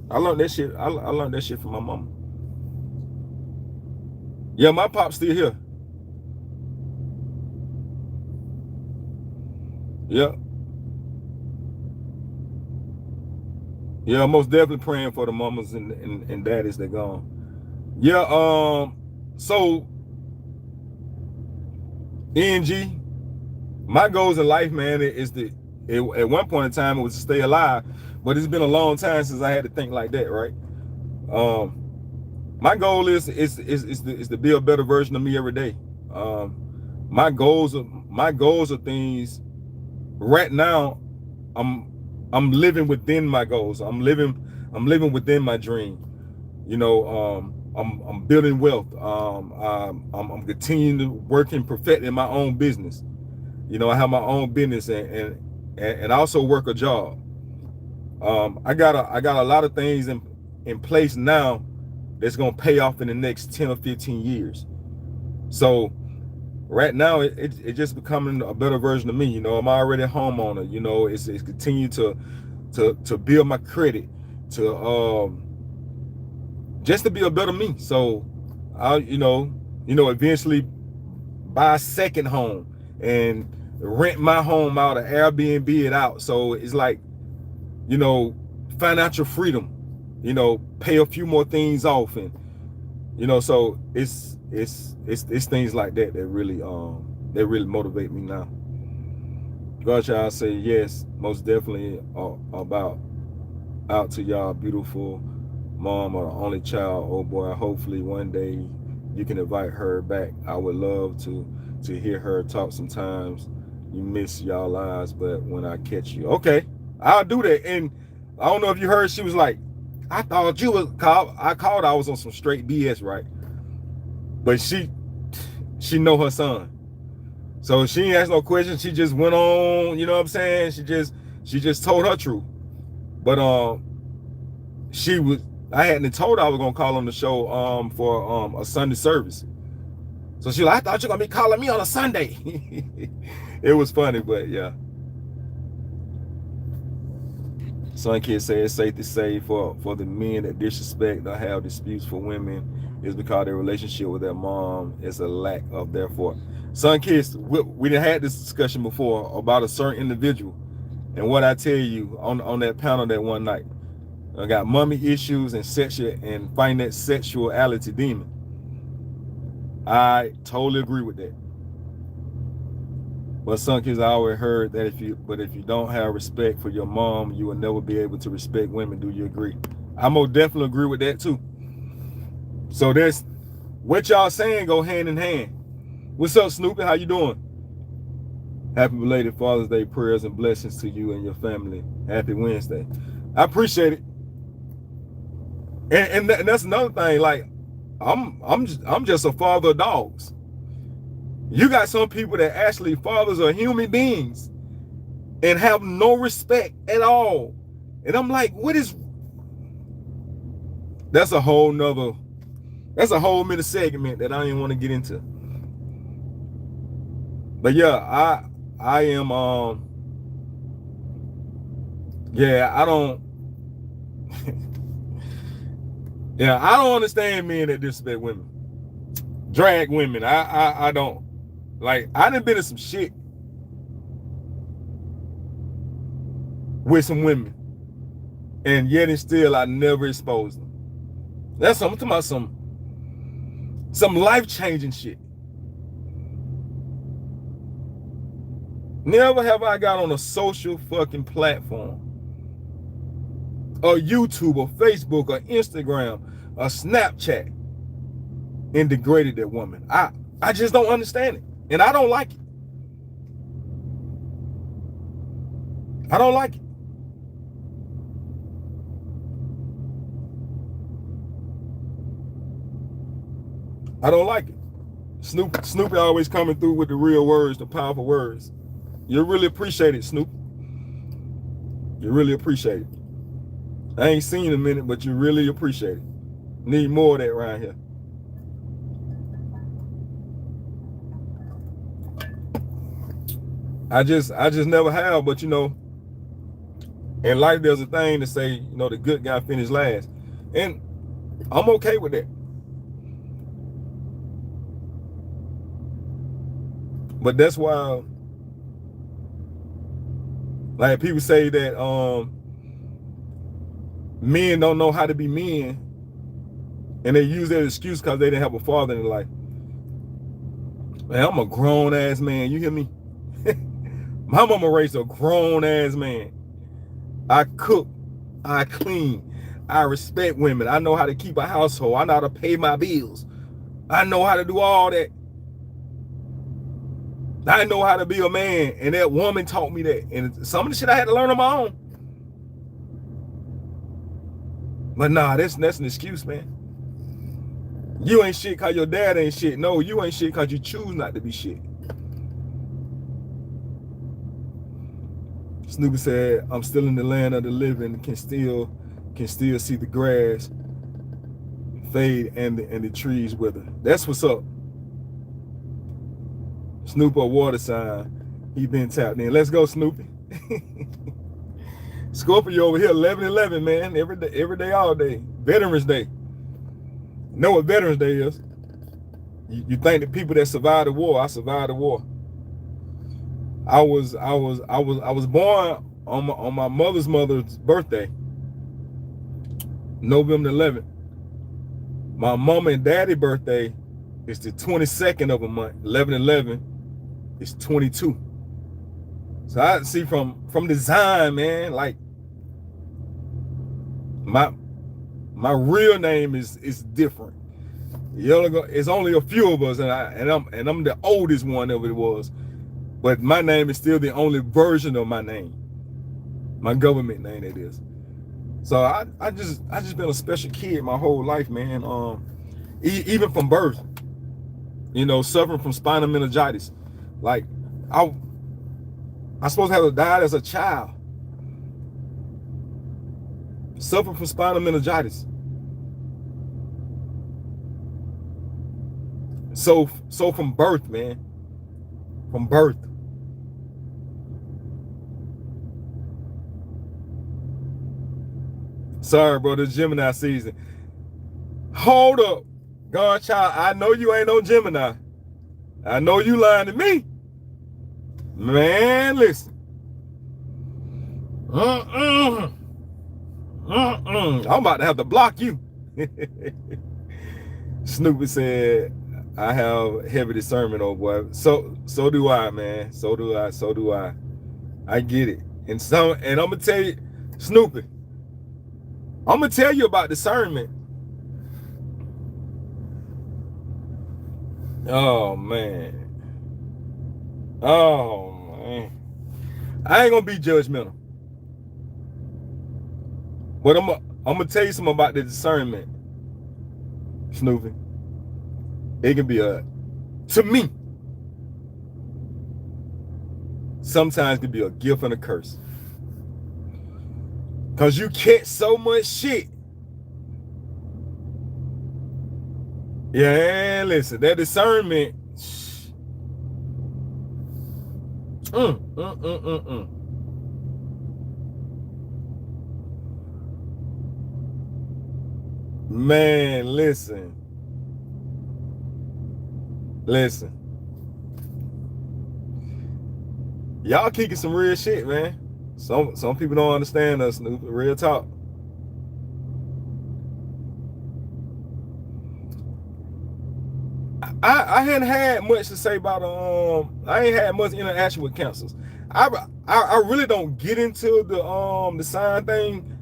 I learned that shit. I learned that shit from my mama. Yeah, my pop's still here. Yeah. Yeah, most definitely praying for the mamas and daddies that gone. Yeah, so ENG, my goals in life, man, is at one point in time it was to stay alive, but it's been a long time since I had to think like that, right? My goal is to be a better version of me every day. My goals are things right now. I'm living within my goals. I'm living within my dream. You know, I'm building wealth. I'm continuing to work and perfect in my own business. You know, I have my own business and also work a job. I got a lot of things in place now that's gonna pay off in the next 10 or 15 years. So right now it just becoming a better version of me. You know, I'm already a homeowner. You know, it's continue to build my credit, to just to be a better me. So I'll eventually buy a second home and rent my home out or Airbnb it out. So it's like, financial freedom, pay a few more things off, and so it's things like that that really motivate me now. God, y'all say yes, most definitely about out to y'all beautiful mom or only child. Oh boy, hopefully one day you can invite her back. I would love to hear her talk sometimes. You miss y'all lives, but when I catch you, okay, I'll do that. And I don't know if you heard, she was like, I thought you was called. I called, I was on some straight BS, right? But she know her son. So she ain't asked no questions. She just went on, you know what I'm saying? She just told her truth. But I hadn't told her I was gonna call on the show for a Sunday service. So she like, I thought you were gonna be calling me on a Sunday. It was funny, but yeah. Some kids say it's safe to say for the men that disrespect or have disputes for women is because their relationship with their mom is a lack of therefore. Some kids, we done had this discussion before about a certain individual, and what I tell you on that panel that one night, I got mommy issues and find that sexuality demon. I totally agree with that. But some kids, I always heard that if you don't have respect for your mom, you will never be able to respect women. Do you agree? I most definitely agree with that too. So there's what y'all saying go hand in hand. What's up, Snoopy? How you doing? Happy belated Father's Day prayers and blessings to you and your family. Happy Wednesday. I appreciate it. And that's another thing. Like, I'm just a father of dogs. You got some people that actually fathers are human beings and have no respect at all. And I'm like, that's a whole mini segment that I didn't want to get into. But yeah, I am I don't I don't understand men that disrespect women. Drag women. I don't. Like, I done been in some shit with some women, and yet and still I never exposed them. That's something to about some life-changing shit. Never have I got on a social fucking platform, or YouTube, or Facebook, or Instagram, or Snapchat, and degraded that woman. I just don't understand it. And I don't like it. I don't like it. I don't like it. Snoopy always coming through with the real words, the powerful words. You really appreciate it, Snoop. You really appreciate it. I ain't seen you in a minute, but you really appreciate it. Need more of that around here. I just never have, but in life there's a thing to say, the good guy finished last. And I'm okay with that. But that's why, like, people say that men don't know how to be men, and they use that excuse because they didn't have a father in their life. Man, I'm a grown ass man, you hear me? My mama raised a grown ass man. I cook, I clean, I respect women. I know how to keep a household. I know how to pay my bills. I know how to do all that. I know how to be a man, and that woman taught me that. And some of the shit I had to learn on my own. But nah, that's an excuse, man. You ain't shit because your dad ain't shit. No, you ain't shit because you choose not to be shit. Snoopy said, I'm still in the land of the living, can still see the grass fade and the trees wither. That's what's up. Snoop a water sign. He been tapped in. Let's go, Snoopy. Scorpio over here, 11/11, man. Every day, all day. Veterans Day. You know what Veterans Day is? You think the people that survived the war, I survived the war. I was born on my mother's birthday, November 11th. My mama and daddy birthday is the 22nd of a month. 11/11 is 22. So I see from design, man, like my real name is different. It's only a few of us, and I'm the oldest one of it was, but my name is still the only version of my name, my government name it is. So I just been a special kid my whole life, man. Even from birth, suffering from spinal meningitis. Like I supposed to have died as a child, suffering from spinal meningitis. So from birth, man, from birth. Sorry, bro, the Gemini season. Hold up, Godchild, I know you ain't no Gemini. I know you lying to me. Man, listen. I'm about to have to block you. Snoopy said, I have heavy discernment, old boy. So do I, man. So do I. I get it. And I'm gonna tell you, Snoopy, I'm gonna tell you about discernment. Oh man. I ain't gonna be judgmental. But I'm gonna tell you something about the discernment, Snoopy. It can be to me, sometimes it can be a gift and a curse. Cause you catch so much shit. Yeah, listen, that discernment. Man, listen. Y'all kicking some real shit, man. Some people don't understand us, Snoop. Real talk. I hadn't had much to say about I ain't had much interaction with cancers. I really don't get into the sign thing.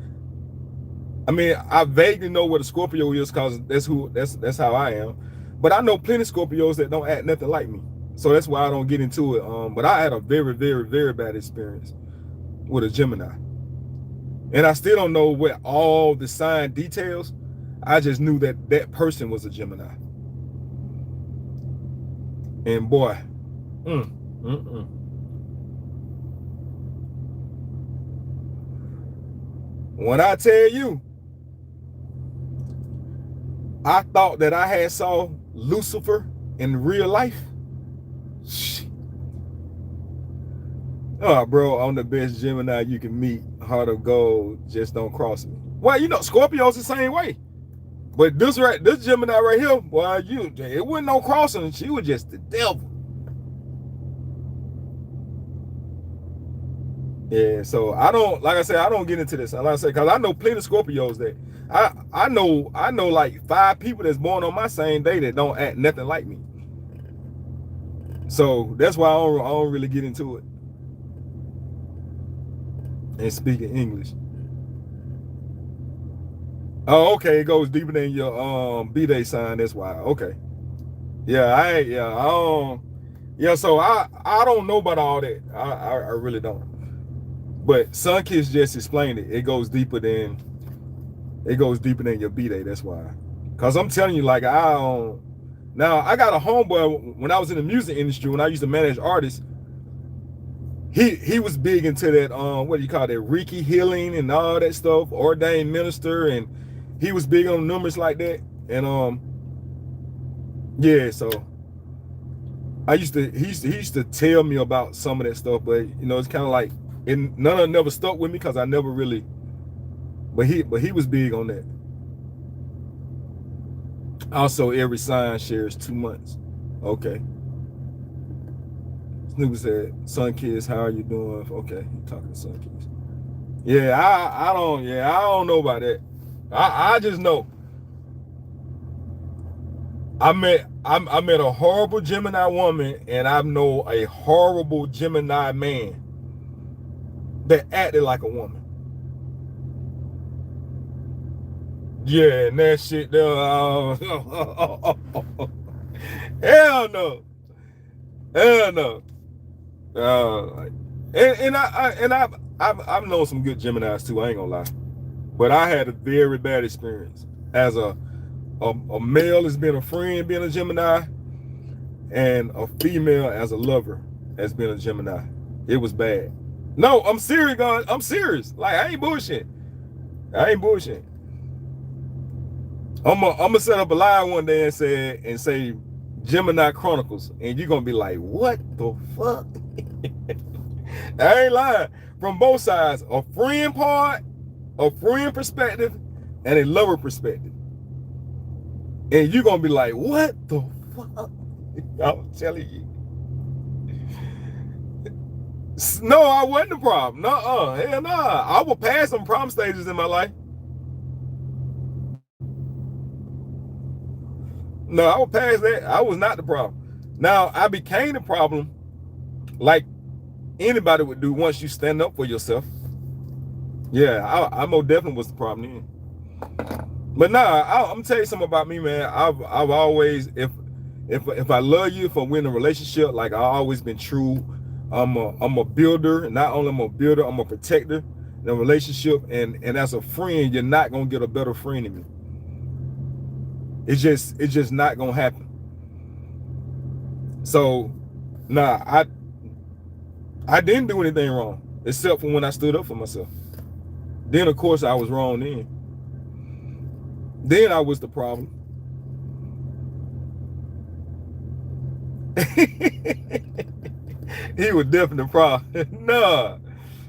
I mean, I vaguely know what a Scorpio is because that's how I am. But I know plenty of Scorpios that don't act nothing like me. So that's why I don't get into it. But I had a very, very, very bad experience with a Gemini. And I still don't know what all the sign details. I just knew that person was a Gemini. And boy, when I tell you, I thought that I had saw Lucifer in real life. Oh, bro, I'm the best Gemini you can meet. Heart of gold, just don't cross me. Well, Scorpio's the same way. But this Gemini right here, boy, it wasn't no crossing. She was just the devil. Yeah, so I don't, like I said, I don't get into this. Like I said, because I know plenty of Scorpios that I know like 5 people that's born on my same day that don't act nothing like me. So that's why I don't really get into it. And speaking English. Oh, okay, it goes deeper than your B-Day sign. That's why. Okay. Yeah, so I don't know about all that. I really don't. But Sunkiss just explained it. It goes deeper than your B-Day. That's why. Cause I'm telling you, like now I got a homeboy when I was in the music industry, when I used to manage artists. he was big into that what do you call that, Reiki healing and all that stuff, ordained minister, and he was big on numbers like that. And yeah, so he used to tell me about some of that stuff, but you know, it's kind of like, and none of it never stuck with me because I never really, but he was big on that. Also, every sign shares 2 months. Okay. Snoop said, "Sun Kids, how are you doing?" Okay, he talking to Sun Kids. Yeah, I don't know about that. I just know I met a horrible Gemini woman, and I know a horrible Gemini man that acted like a woman. Yeah, and that shit there, hell no. Hell no. I've known some good Geminis too, I ain't gonna lie. But I had a very bad experience as a male as being a friend, being a Gemini, and a female as a lover has been a Gemini. It was bad. No, I'm serious, guys. I'm serious. Like, I ain't bullshit. I'm gonna set up a live one day and say Gemini Chronicles, and you're gonna be like, what the fuck? I ain't lying. From both sides, a friend part, a friend perspective, and a lover perspective. And you're gonna be like, what the fuck? I'm telling you. No, I wasn't the problem. Hell nah. I will pass some problem stages in my life. No, I will pass that. I was not the problem. Now, I became the problem like anybody would do once you stand up for yourself. Yeah, I most definitely was the problem then. But nah, I'm gonna tell you something about me, man. I've always, if I love you, if I'm in a relationship, like I've always been true. I'm a builder. Not only am I a builder, I'm a protector in a relationship. And as a friend, you're not gonna get a better friend than me. It's just not gonna happen. So, nah, I didn't do anything wrong, except for when I stood up for myself. Then, of course, I was wrong then. Then I was the problem. He was definitely the problem. Nah,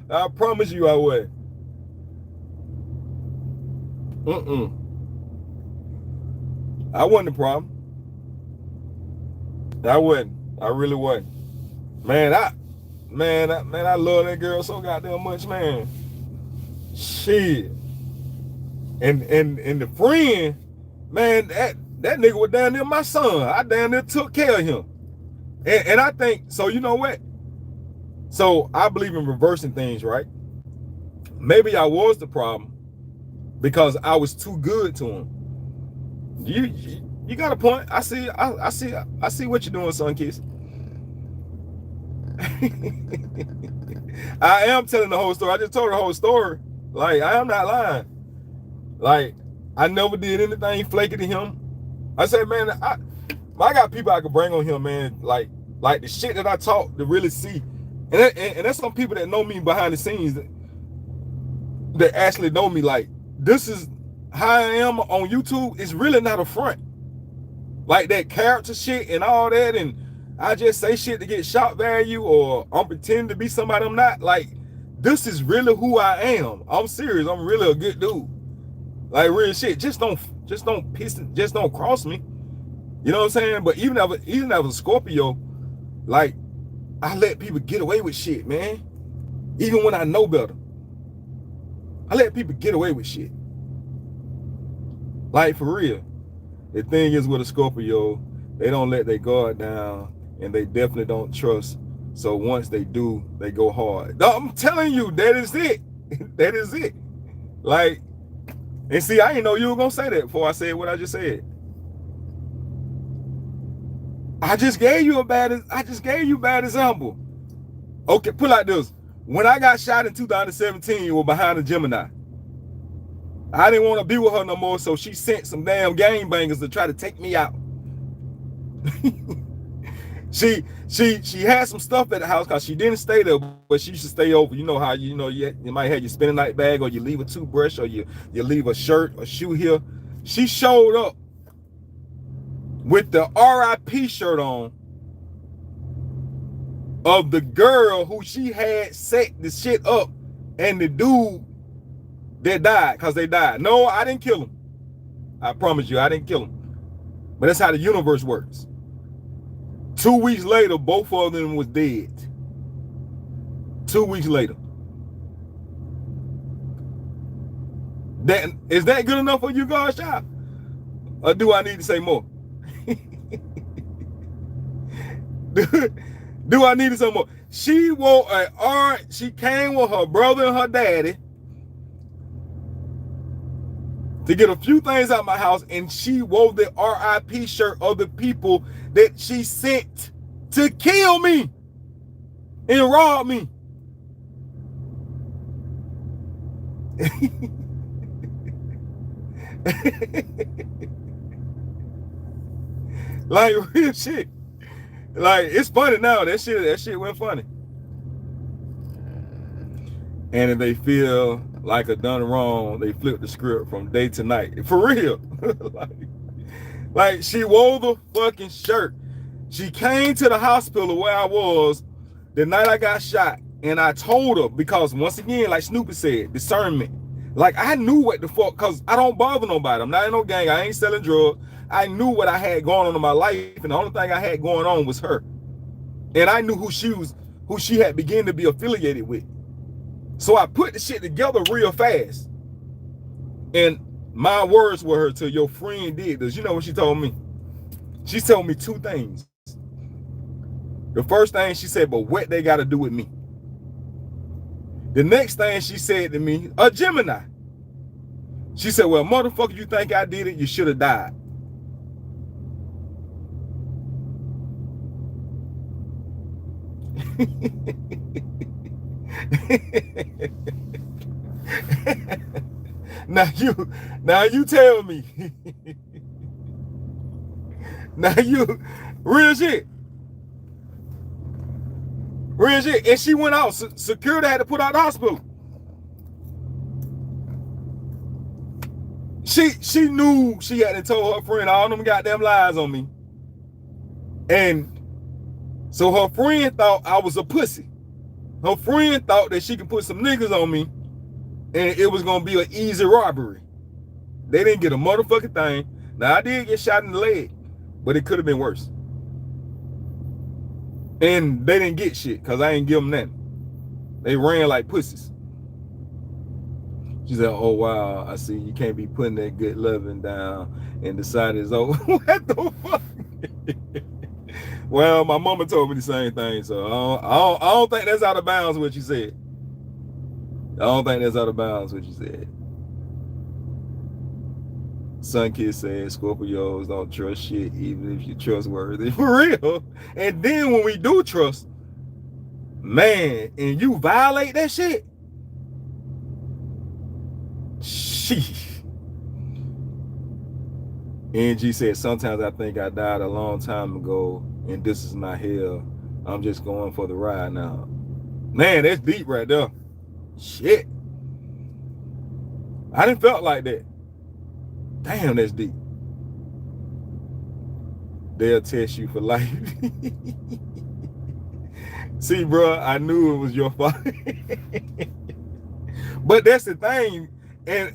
I promise you I was. I wasn't the problem. I wasn't. I really wasn't. Man, I love that girl so goddamn much, man. Shit. And the friend, man, that nigga was down there my son. I down there took care of him. And I think, so you know what? So I believe in reversing things, right? Maybe I was the problem because I was too good to him. You got a point. I see what you're doing, Sun Kiss. I am telling the whole story. I just told the whole story. Like, I am not lying. Like, I never did anything flaky to him. I said, man, I got people I could bring on him, man. Like the shit that I talk to really see. And that's some people that know me behind the scenes that actually know me. Like, this is how I am on YouTube. It's really not a front. Like that character shit and all that, and I just say shit to get shock value, or I'm pretending to be somebody I'm not. Like, this is really who I am. I'm serious. I'm really a good dude. Like, real shit. Just don't cross me. You know what I'm saying? But even as a Scorpio, like, I let people get away with shit, man. Even when I know better. I let people get away with shit. Like, for real. The thing is with a Scorpio, they don't let their guard down, and they definitely don't trust. So once they do, they go hard. No, I'm telling you, that is it. That is it. Like, and see, I didn't know you were gonna say that before I said what I just said. I just gave you a bad example. Okay, put it like this. When I got shot in 2017, you were behind a Gemini. I didn't want to be with her no more, so she sent some damn gangbangers to try to take me out. She had some stuff at the house because she didn't stay there, but she used to stay over. You know how you might have your spending night bag, or you leave a toothbrush, or you leave a shirt or shoe here. She showed up with the RIP shirt on of the girl who she had set the shit up, and the dude that died, because they died. No, I didn't kill him. I promise you, I didn't kill him. But that's how the universe works. 2 weeks later, both of them was dead. 2 weeks later. Is that good enough for you guys, child? Or do I need to say more? Do I need to say more? She wore she came with her brother and her daddy to get a few things out of my house, and she wore the RIP shirt of the people that she sent to kill me and rob me. Like real shit. Like, it's funny now. That shit went funny. And if they feel like a done wrong, they flip the script from day to night. For real. like she wore the fucking shirt. She came to the hospital where I was the night I got shot, and I told her, because once again, like Snoopy said, discernment. Like, I knew what the fuck, because I don't bother nobody. I'm not in no gang. I ain't selling drugs. I knew what I had going on in my life, and the only thing I had going on was her. And I knew who she had begun to be affiliated with. So I put the shit together real fast. And my words were her to your friend did this. You know what she told me? She told me two things. The first thing she said, but what they got to do with me? The next thing she said to me, a Gemini. She said, well, motherfucker, you think I did it? You should have died. Now you tell me. Now you, real shit. Real shit. And she went out. Security had to put out the hospital. She knew she had to tell her friend all them goddamn lies on me. And so her friend thought I was a pussy. Her friend thought that she could put some niggas on me and it was gonna be an easy robbery. They didn't get a motherfucking thing. Now, I did get shot in the leg, but it could have been worse. And they didn't get shit because I ain't give them nothing. They ran like pussies. She said, oh, wow, I see you can't be putting that good loving down and decided it's over. What the fuck? Well, my mama told me the same thing, so I don't think that's out of bounds what you said. I don't think that's out of bounds what you said. Sunkid said, Scorpios don't trust shit even if you're trustworthy. For real. And then when we do trust, man, and you violate that shit, sheesh. Angie said, sometimes I think I died a long time ago and this is not hell. I'm just going for the ride now. Man, that's deep right there. Shit. I didn't felt like that. Damn, that's deep. They'll test you for life. See, bro, I knew it was your fault. But that's the thing, and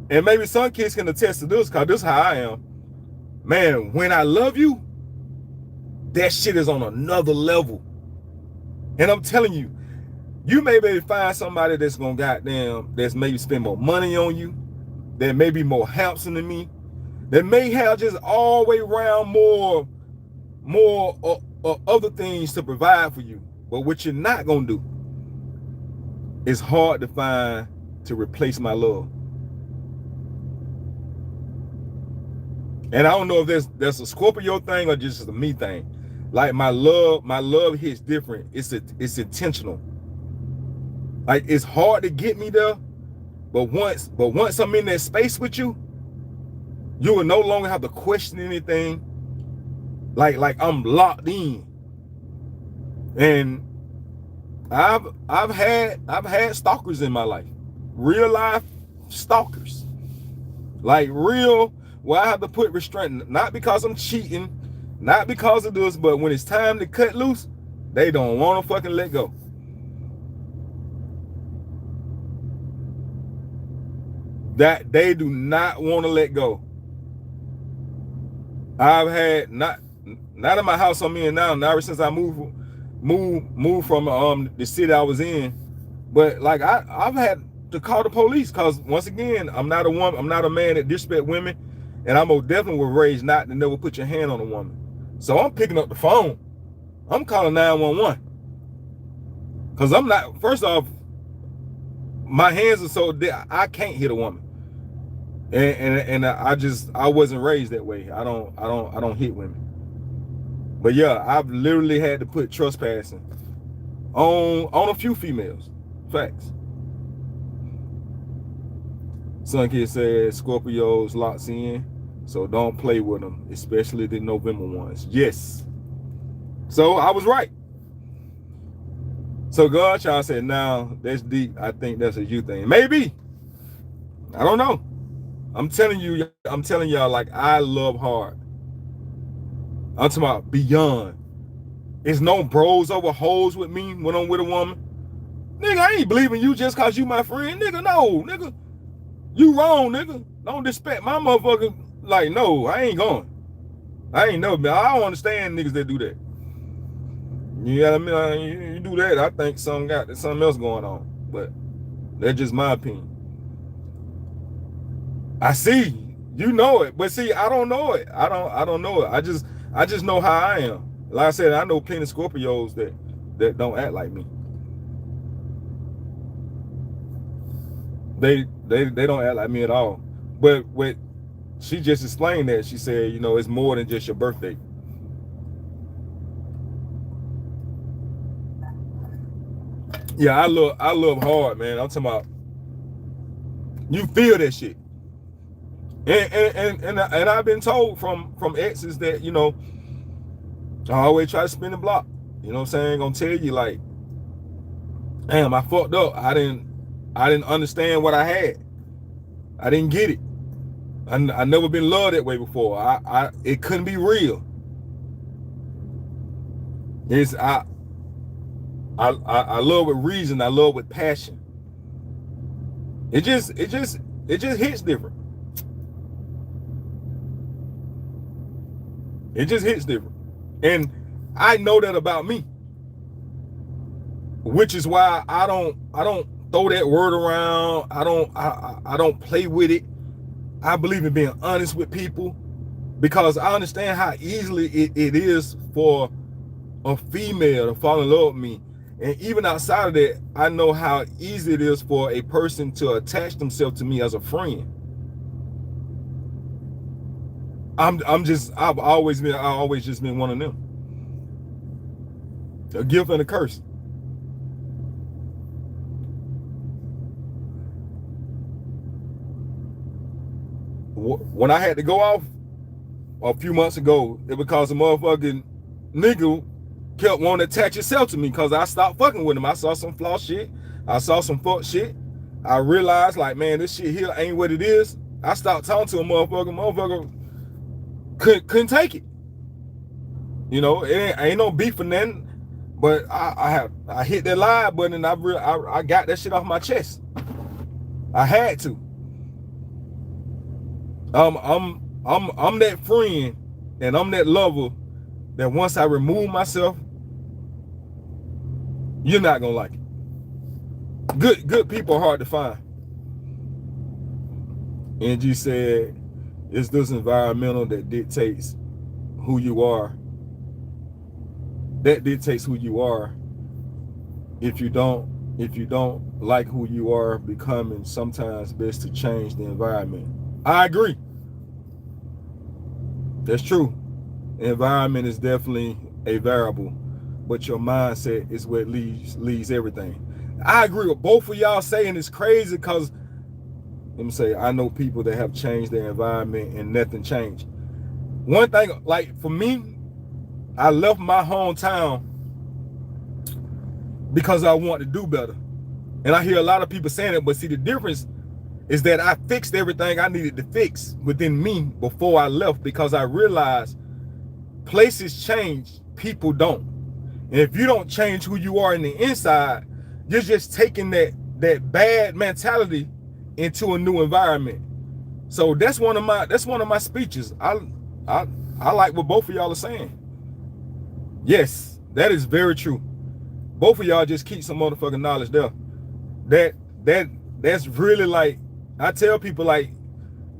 maybe some kids can attest to this, because this is how I am. Man, when I love you, that shit is on another level. And I'm telling you, you may be able to find somebody that's gonna that's maybe spend more money on you, that may be more handsome than me, that may have just all the way around more other things to provide for you. But what you're not gonna do is hard to find to replace my love. And I don't know if that's a Scorpio thing or just a me thing. Like my love hits different. It's intentional. Like, it's hard to get me there, but once I'm in that space with you, you will no longer have to question anything. Like I'm locked in. And I've had stalkers in my life, real life stalkers, like real. Where I have to put restraint, not because I'm cheating, not because of this, but when it's time to cut loose, they don't want to fucking let go. That they do not want to let go. I've had not in my house I'm in now, ever since I moved from the city I was in. But like I've had to call the police because once again, I'm not a man that disrespect women, and I most definitely was raised not to never put your hand on a woman. So I'm picking up the phone. I'm calling 911. Because I'm not, first off, my hands are so dead, I can't hit a woman. And I wasn't raised that way. I don't hit women. But yeah, I've literally had to put trespassing on a few females. Facts. Sun Kid says Scorpios locks in, so don't play with them, especially the November ones. Yes. So I was right. So Godchild said, now that's deep. I think that's a you thing. Maybe. I don't know. I'm telling y'all, like, I love hard. I'm talking about beyond. It's no bros over hoes with me when I'm with a woman. Nigga, I ain't believing you just cause you my friend. Nigga, no, nigga. You wrong, nigga. Don't disrespect my motherfucker. Like, no, I ain't going. I ain't know, man. I don't understand niggas that do that. You know what I mean? You do that, I think something else going on. But that's just my opinion. I see. You know it. But see, I don't know it. I don't know it. I just know how I am. Like I said, I know plenty of Scorpios that don't act like me. They don't act like me at all. But what she just explained that, she said, you know, it's more than just your birthday. Yeah, I love hard, man. I'm talking about you feel that shit. And I've been told from exes that, you know, I always try to spin the block. You know what I'm saying? Gonna tell you, like, damn, I fucked up. I didn't understand what I had. I didn't get it. I never been loved that way before. It couldn't be real. It's I love with reason. I love with passion. It just hits different. It just hits different. And I know that about me. Which is why I don't throw that word around. I don't play with it. I believe in being honest with people because I understand how easily it is for a female to fall in love with me. And even outside of that, I know how easy it is for a person to attach themselves to me as a friend. I've always just been one of them. A gift and a curse. When I had to go off a few months ago, it because a motherfucking nigga kept wanting to attach himself to me because I stopped fucking with him. I saw some flaw shit. I saw some fuck shit. I realized, like, man, this shit here ain't what it is. I stopped talking to a motherfucker. Motherfucker couldn't take it. You know, it ain't no beef for nothing. But I hit that live button and I got that shit off my chest. I had to. I'm that friend and I'm that lover that once I remove myself, you're not gonna like it. Good people are hard to find. NG said, it's this environmental that dictates who you are. That dictates who you are. If you don't like who you are becoming, sometimes best to change the environment. I agree. That's true. The environment is definitely a variable, but your mindset is what leads everything. I agree with both of y'all saying it's crazy because, let me say, I know people that have changed their environment and nothing changed. One thing, like for me, I left my hometown because I want to do better. And I hear a lot of people saying it, but see, the difference is that I fixed everything I needed to fix within me before I left, because I realized places change, people don't. And if you don't change who you are in the inside, you're just taking that bad mentality into a new environment. So that's one of my speeches. I like what both of y'all are saying. Yes, that is very true. Both of y'all just keep some motherfucking knowledge there. That's really, like, I tell people, like,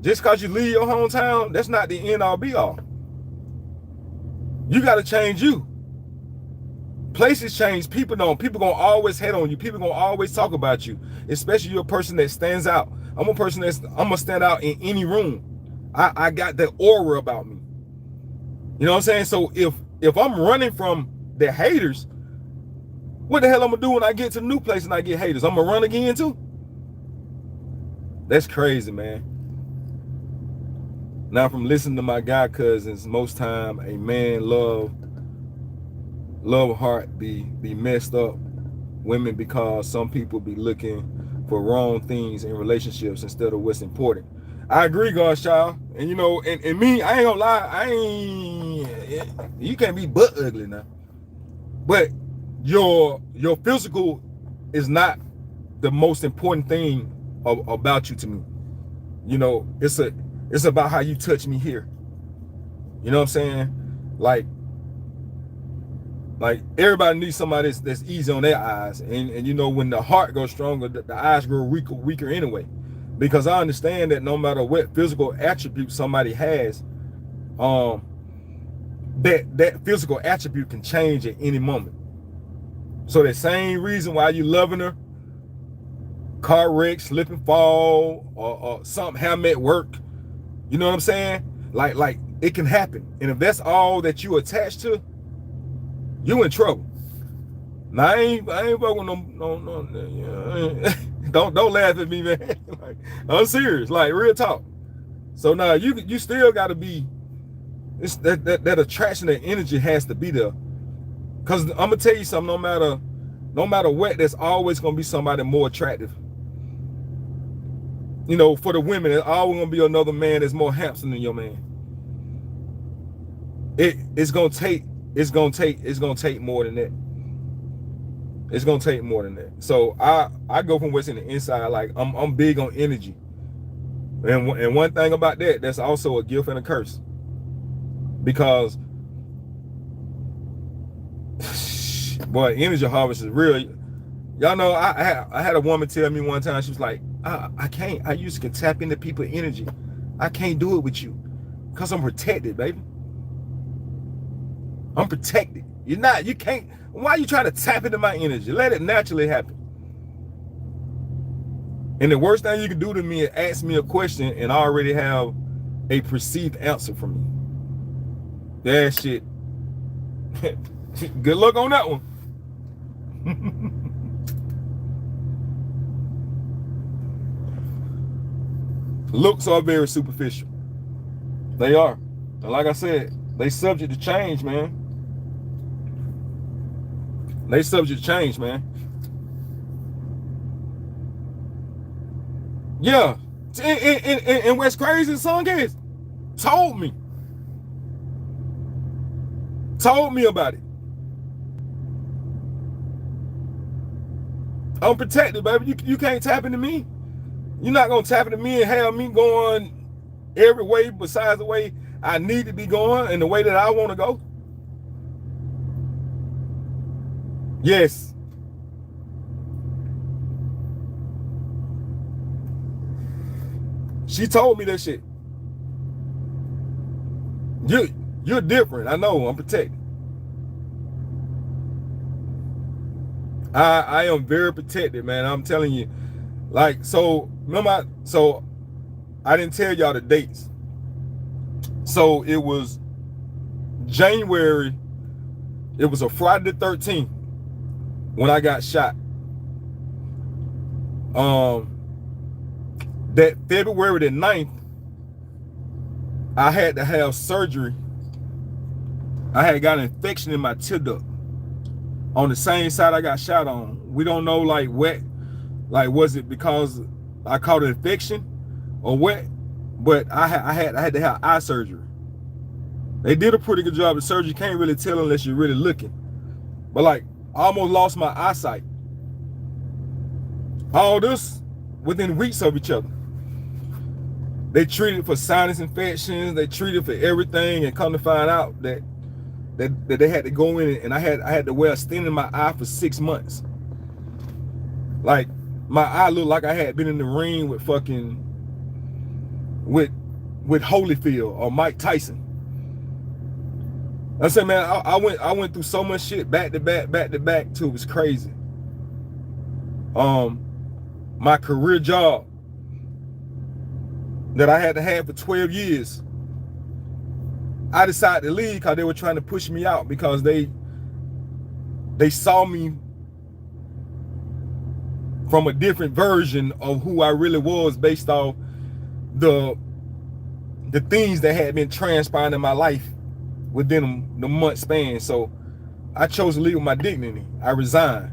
just because you leave your hometown, that's not the end all be all. You got to change you. Places change, people don't. People gonna always hate on you. People gonna always talk about you, especially you're a person that stands out. I'm a person I'm gonna stand out in any room. I got that aura about me. You know what I'm saying? So if I'm running from the haters, what the hell I'm gonna do when I get to a new place and I get haters? I'm gonna run again too? That's crazy, man. Now, from listening to my guy cousins, most time a man love heart be messed up women, because some people be looking for wrong things in relationships instead of what's important. I agree, Godchild. And you know, and me, I ain't gonna lie, you can't be butt ugly now. But your physical is not the most important thing about you to me. You know, it's about how you touch me here. You know what I'm saying? Like everybody needs somebody that's easy on their eyes. And you know, when the heart goes stronger, the eyes grow weaker anyway. Because I understand that no matter what physical attribute somebody has, that physical attribute can change at any moment. So the same reason why you loving her, car wreck, slip and fall, or something happen at work, you know what I'm saying? Like it can happen. And if that's all that you attach to, you in trouble. Now I ain't fucking no. Don't laugh at me, man. Like, I'm serious, like real talk. So now you still got to be, it's that attraction, that energy has to be there. Cause I'm gonna tell you something. No matter what, there's always gonna be somebody more attractive. You know, for the women, there's always gonna be another man that's more handsome than your man. It's gonna take more than that. It's gonna take more than that. So I go from what's in the inside. Like I'm big on energy. And one thing about that's also a gift and a curse. Because boy, energy harvest is real. Y'all know, I had a woman tell me one time, she was like, I can't. I used to tap into people's energy. I can't do it with you because I'm protected, baby. I'm protected. You can't. Why are you trying to tap into my energy? Let it naturally happen. And the worst thing you can do to me is ask me a question and I already have a perceived answer from you. That shit. Good luck on that one. Looks are very superficial. They are. And like I said, they subject to change, man. They subject to change, man. Yeah. And what's crazy, the song is, told me about it. I'm protected, baby. You can't tap into me. You're not gonna tap into me and have me going every way besides the way I need to be going and the way that I want to go. Yes. She told me that shit. You're different. I know. I'm protected. I am very protected, man. I'm telling you. Like, so remember, so I didn't tell y'all the dates. So it was January. It was a Friday the 13th when I got shot. That February the 9th, I had to have surgery. I had got an infection in my tear duct. on the same side I got shot on. We don't know like what, like was it because I caught an infection or what? But I had to have eye surgery. They did a pretty good job. The surgery can't really tell unless you're really looking. But like, I almost lost my eyesight. All this within weeks of each other. They treated for sinus infections. They treated for everything, and come to find out that they had to go in and I had to wear a stent in my eye for 6 months. Like my eye looked like I had been in the ring with fucking with Holyfield or Mike Tyson. I said, man, I went through so much shit back to back till it was crazy. My career job that I had to have for 12 years, I decided to leave because they were trying to push me out because they saw me from a different version of who I really was based off the things that had been transpiring in my life within the month span. So I chose to leave with my dignity. I resigned.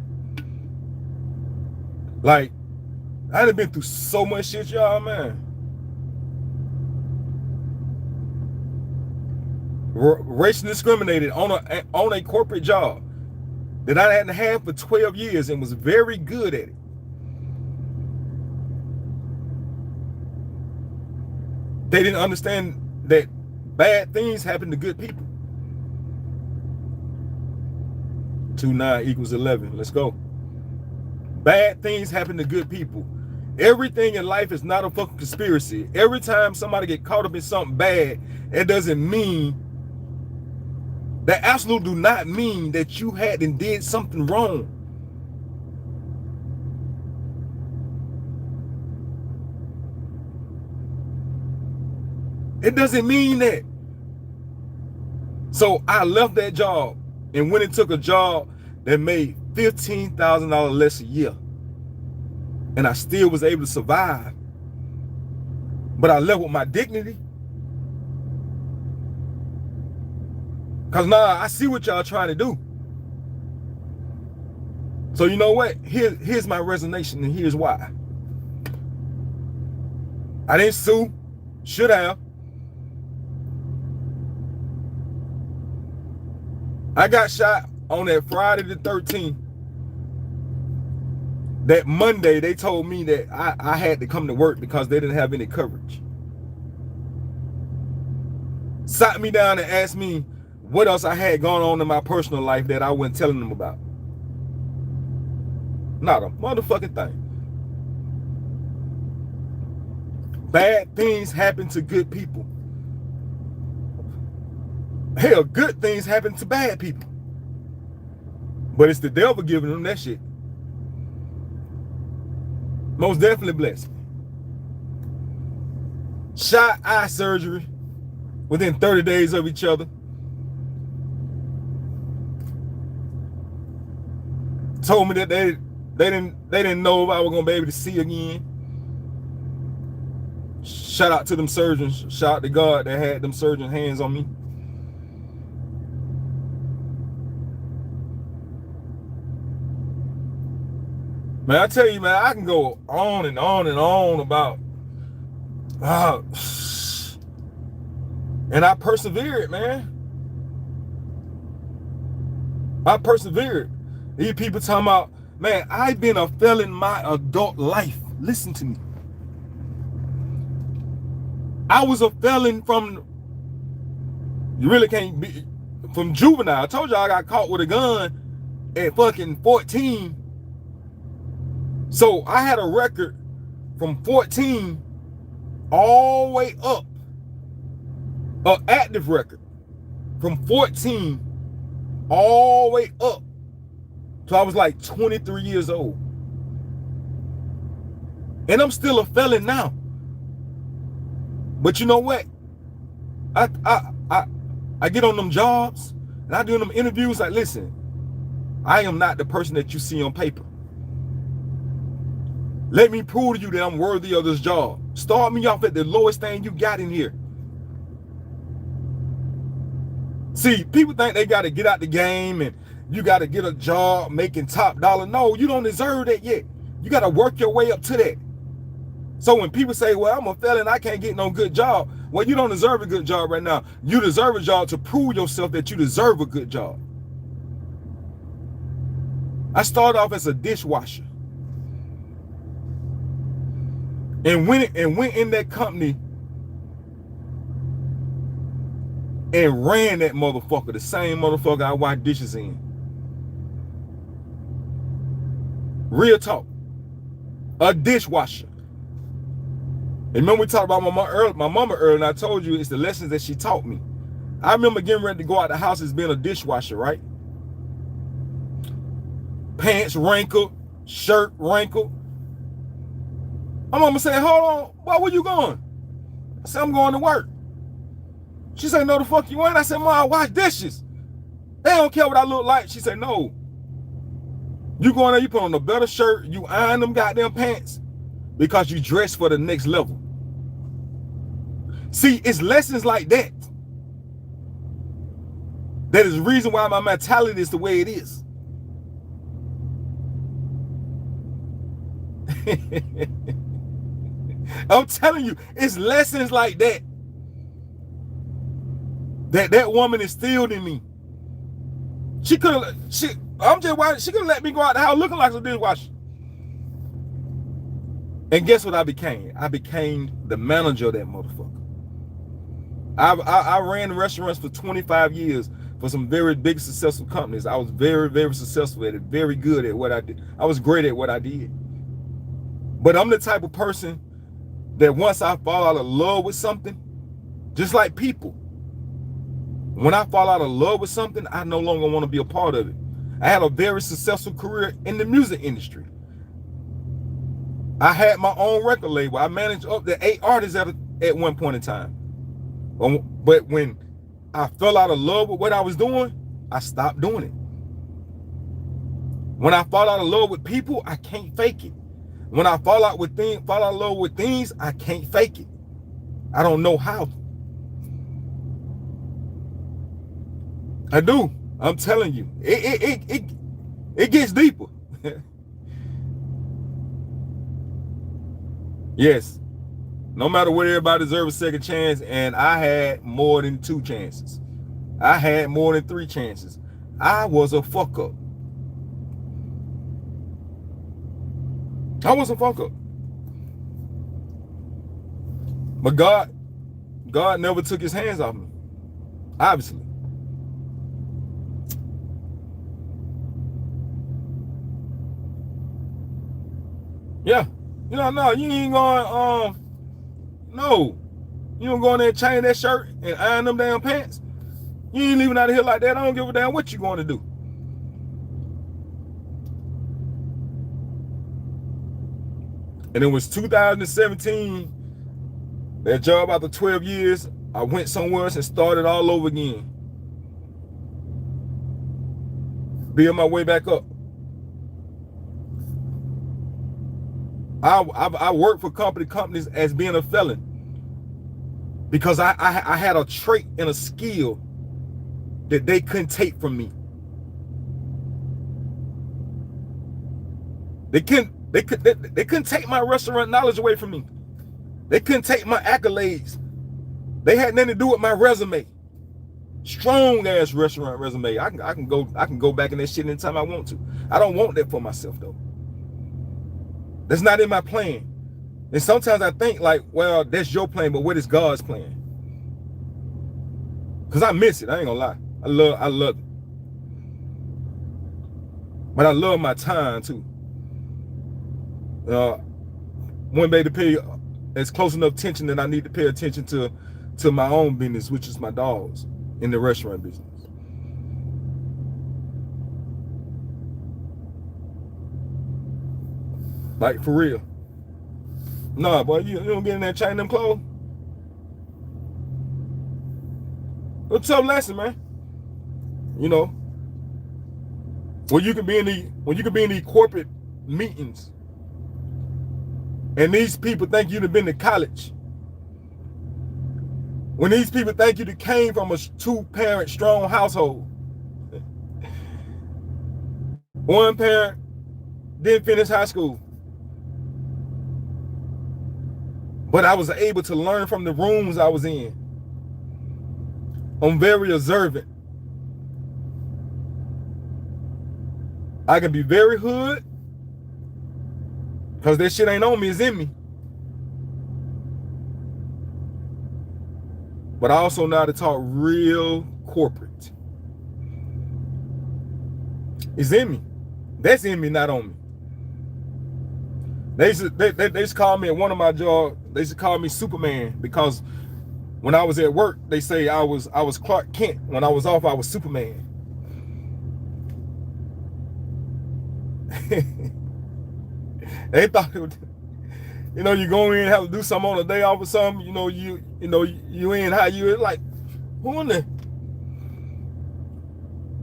Like, I done been through so much shit, y'all, man. Racially discriminated on a corporate job that I hadn't had for 12 years and was very good at it. They didn't understand that bad things happen to good people. 2 9 = 11. Let's go. Bad things happen to good people. Everything in life is not a fucking conspiracy. Every time somebody get caught up in something bad, it doesn't mean, that absolutely do not mean that you had and did something wrong. It doesn't mean that. So I left that job and went and took a job that made $15,000 less a year. And I still was able to survive. But I left with my dignity. Because now I see what y'all trying to do. So you know what? Here's my resignation, and here's why. I didn't sue. Should have. I got shot on that Friday the 13th. That Monday, they told me that I had to come to work because they didn't have any coverage. Sat me down and asked me what else I had going on in my personal life that I wasn't telling them about. Not a motherfucking thing. Bad things happen to good people. Hell, good things happen to bad people. But it's the devil giving them that shit. Most definitely blessed me. Shot, eye surgery within 30 days of each other. Told me that they didn't know if I was gonna be able to see again. Shout out to them surgeons. Shout out to God that had them surgeon hands on me. Man, I tell you, man, I can go on and on and on about, and I persevered, man. I persevered. These people talking about, man, I've been a felon my adult life. Listen to me. I was a felon from, you really can't be, from juvenile. I told you I got caught with a gun at fucking 14. So I had a record from 14 all the way up, an active record from 14 all the way up. So I was like 23 years old. And I'm still a felon now. But you know what? I get on them jobs and I do them interviews like, listen, I am not the person that you see on paper. Let me prove to you that I'm worthy of this job. Start me off at the lowest thing you got in here. See, people think they got to get out the game and you got to get a job making top dollar. No, you don't deserve that yet. You got to work your way up to that. So when people say, well, I'm a felon, I can't get no good job. Well, you don't deserve a good job right now. You deserve a job to prove yourself that you deserve a good job. I started off as a dishwasher. And went in that company and ran that motherfucker, the same motherfucker I washed dishes in. Real talk. A dishwasher. And remember we talked about my mama earlier, and I told you it's the lessons that she taught me. I remember getting ready to go out the house as being a dishwasher, right? Pants wrinkled, shirt wrinkled. My mama said, hold on, why were you going? I said, I'm going to work. She said, no, the fuck you ain't. I said, Mom, I wash dishes. They don't care what I look like. She said, no. You go in there, you put on a better shirt, you iron them goddamn pants because you dress for the next level. See, it's lessons like that that is the reason why my mentality is the way it is. I'm telling you, it's lessons like that that woman instilled in me. She could have let me go out the house looking like a dishwasher. And guess what I became? I became the manager of that motherfucker. I ran restaurants for 25 years for some very big successful companies. I was very, very successful at it, very good at what I did. I was great at what I did. But I'm the type of person that once I fall out of love with something, just like people, when I fall out of love with something, I no longer want to be a part of it. I had a very successful career in the music industry. I had my own record label. I managed up to 8 artists at one point in time. But when I fell out of love with what I was doing, I stopped doing it. When I fall out of love with people, I can't fake it. When I fall out of love with things, I can't fake it. I don't know how. I do. I'm telling you, it gets deeper. Yes. No matter what, everybody deserves a second chance, and I had more than 2 chances. I had more than 3 chances. I was a fuck up. I was a fuck up. But God never took his hands off me. Obviously. Yeah. You know, no, you ain't going, no. You don't go in there and change that shirt and iron them damn pants. You ain't leaving out of here like that. I don't give a damn what you going to do. And it was 2017, that job after 12 years, I went somewhere else and started all over again. Build my way back up. I worked for companies as being a felon because I had a trait and a skill that they couldn't take from me. They couldn't take my restaurant knowledge away from me. They couldn't take my accolades. They had nothing to do with my resume. Strong ass restaurant resume. I can go back in that shit anytime I want to. I don't want that for myself though. That's not in my plan. And sometimes I think like, well, that's your plan, but what is God's plan? Because I miss it. I ain't gonna lie. I love it. But I love my time too. One day to pay as close enough attention that I need to pay attention to my own business, which is my dogs in the restaurant business. Like for real. Nah, boy, you don't get in there changing them clothes. It's a tough lesson, man. You know, when you can be in the corporate meetings, and these people think you've been to college. When these people think you came from a 2-parent strong household. One parent didn't finish high school. But I was able to learn from the rooms I was in. I'm very observant. I can be very hood, because that shit ain't on me, it's in me. But I also know how to talk real corporate. It's in me. That's in me, not on me. They used to call me at one of my jobs, they used to call me Superman, because when I was at work, they say I was Clark Kent. When I was off, I was Superman. They thought it would, you know, you go in and have to do something on a day off or something, you know in how you like, who in there?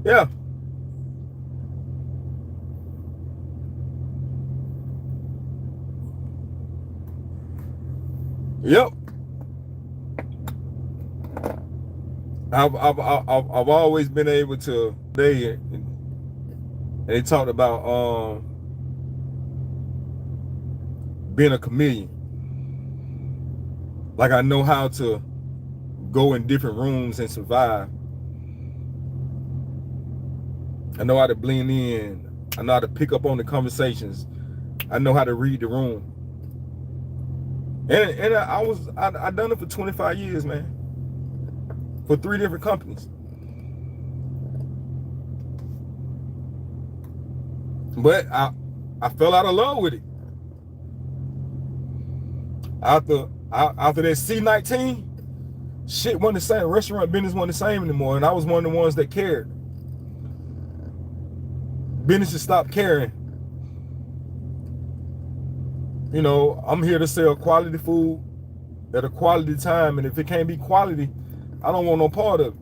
Yeah. Yep. I've always been able to. They talked about being a chameleon. Like, I know how to go in different rooms and survive. I know how to blend in. I know how to pick up on the conversations. I know how to read the room. And I done it for 25 years, man. For 3 different companies. But I fell out of love with it. After that C-19, shit wasn't the same. Restaurant business wasn't the same anymore. And I was one of the ones that cared. Businesses stopped caring. You know, I'm here to sell quality food at a quality time. And if it can't be quality, I don't want no part of it.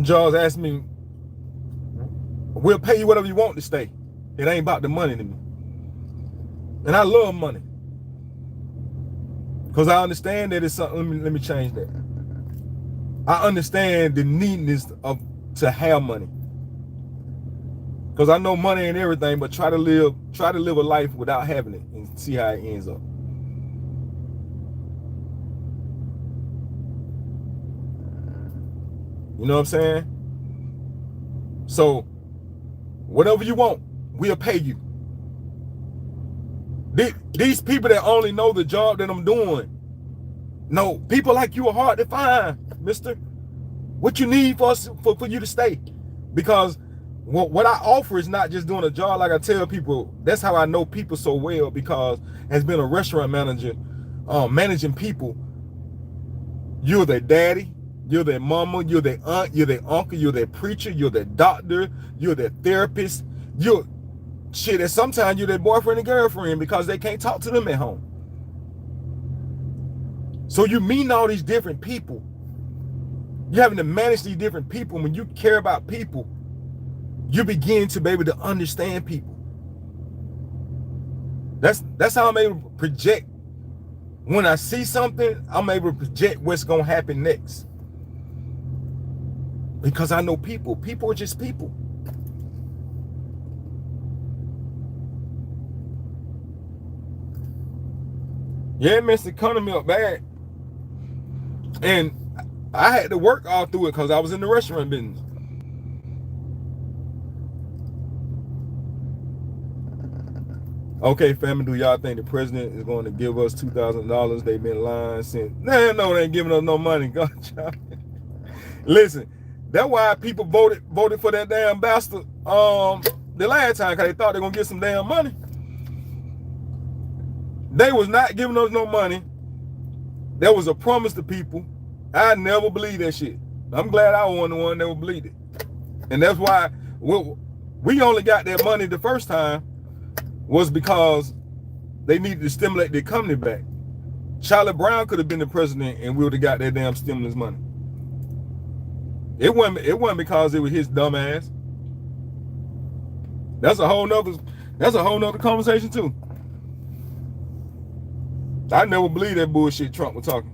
Jaws asked me, we'll pay you whatever you want to stay. It ain't about the money to me. And I love money. Because I understand that it's something, let me change that. I understand the needness to have money. Because I know money ain't everything, but try to live a life without having it and see how it ends up. You know what I'm saying? So, whatever you want, we'll pay you. These people that only know the job that I'm doing, no, people like you are hard to find, mister. What you need for you to stay. Because what I offer is not just doing a job. Like I tell people, that's how I know people so well, because as being a restaurant manager, managing people, you're their daddy, you're their mama, you're their aunt, you're their uncle, you're their preacher, you're their doctor, you're their therapist, you're shit, and sometimes you're their boyfriend and girlfriend because they can't talk to them at home. So you meet all these different people. You're having to manage these different people. When you care about people, you begin to be able to understand people. That's how I'm able to project. When I see something, I'm able to project what's going to happen next. Because I know people. People are just people. Yeah, messed the economy up bad. And I had to work all through it because I was in the restaurant business. Okay, family, do y'all think the president is going to give us $2,000? They've been lying since. Nah, no, they ain't giving us no money. God, listen, that's why people voted for that damn bastard the last time, because they thought they were going to get some damn money. They was not giving us no money. There was a promise to people. I never believed that shit. I'm glad I wasn't the one that would believe it. And that's why we only got that money the first time was because they needed to stimulate the economy back. Charlie Brown could have been the president and we would have got that damn stimulus money. It wasn't because it was his dumb ass. That's a whole nother conversation too. I never believed that bullshit Trump was talking.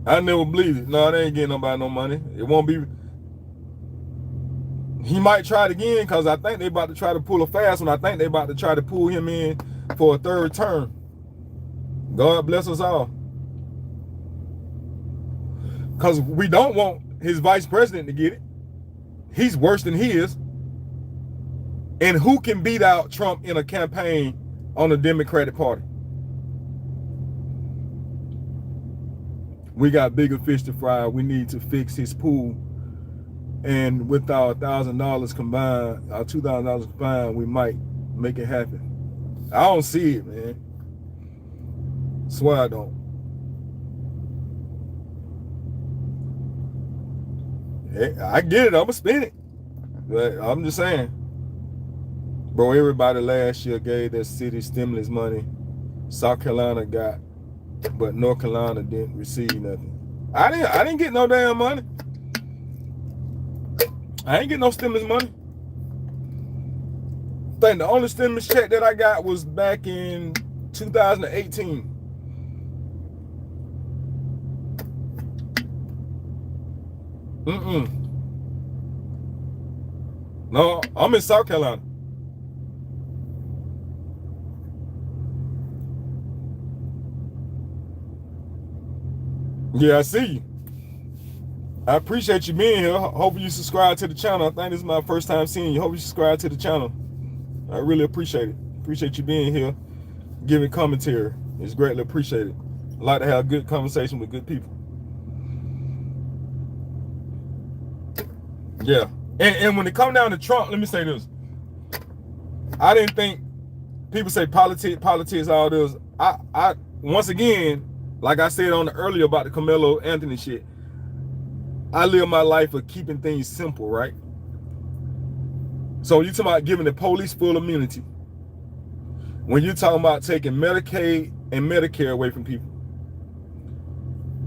I never believed it. No, they ain't getting nobody no money. It won't be. He might try it again because I think they about to try to pull a fast one. I think they about to try to pull him in for a third term. God bless us all. Because we don't want his vice president to get it. He's worse than he is. And who can beat out Trump in a campaign on the Democratic Party? We got bigger fish to fry. We need to fix his pool. And with our $1,000 combined, our $2,000 combined, we might make it happen. I don't see it, man. Swear I don't. I get it. I'm going to spend it. But I'm just saying. Bro, everybody last year gave their city stimulus money. South Carolina got, but North Carolina didn't receive nothing. I didn't get no damn money. I ain't get no stimulus money. I think the only stimulus check that I got was back in 2018. No, I'm in South Carolina. Yeah, I see you. I appreciate you being here. Hope you subscribe to the channel. I think this is my first time seeing you. Hope you subscribe to the channel. I really appreciate it. Appreciate you being here, giving commentary. It's greatly appreciated. I like to have a good conversation with good people. Yeah. And when it comes down to Trump, let me say this. I didn't think people say politics, all this. I once again, like I said on the earlier about the Carmelo Anthony shit, I live my life of keeping things simple, right? So you talking about giving the police full immunity. When you're talking about taking Medicaid and Medicare away from people.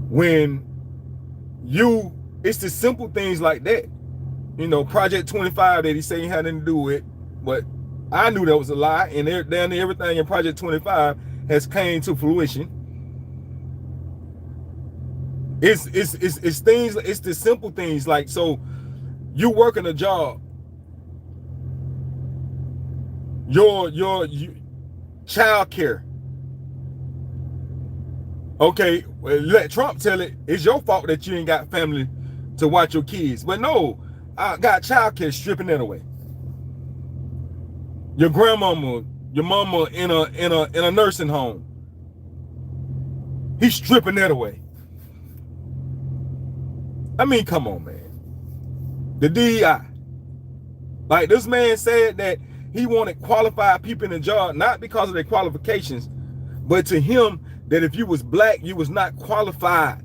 When it's the simple things like that. You know, Project 25 that he said he had nothing to do with, but I knew that was a lie, and down there everything in Project 25 has came to fruition. It's things, it's the simple things, like, so you working a job, your child care. Okay, well, let Trump tell it, it's your fault that you ain't got family to watch your kids. But no, I got child care, stripping that away. Your grandmama, your mama in a nursing home, he's stripping that away. I mean, come on, man. The DEI. Like, this man said that he wanted qualified people in the job, not because of their qualifications, but to him, that if you was black, you was not qualified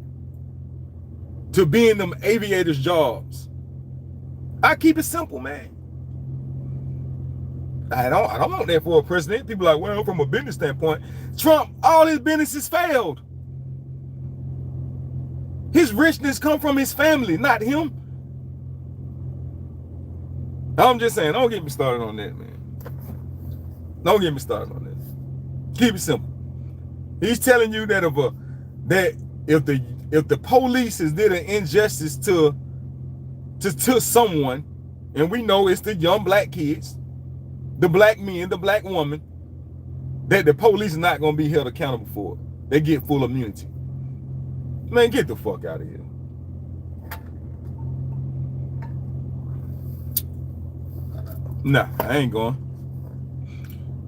to be in them aviators jobs. I keep it simple, man. I don't want that for a president. People are like, well, from a business standpoint, Trump, all his businesses failed. His richness come from his family, not him. I'm just saying, don't get me started on that, man. Don't get me started on that. Keep it simple. He's telling you that if the police has did an injustice to someone, and we know it's the young black kids, the black men, the black woman, that the police are not going to be held accountable for it. They get full immunity. Man, get the fuck out of here. Nah, I ain't going.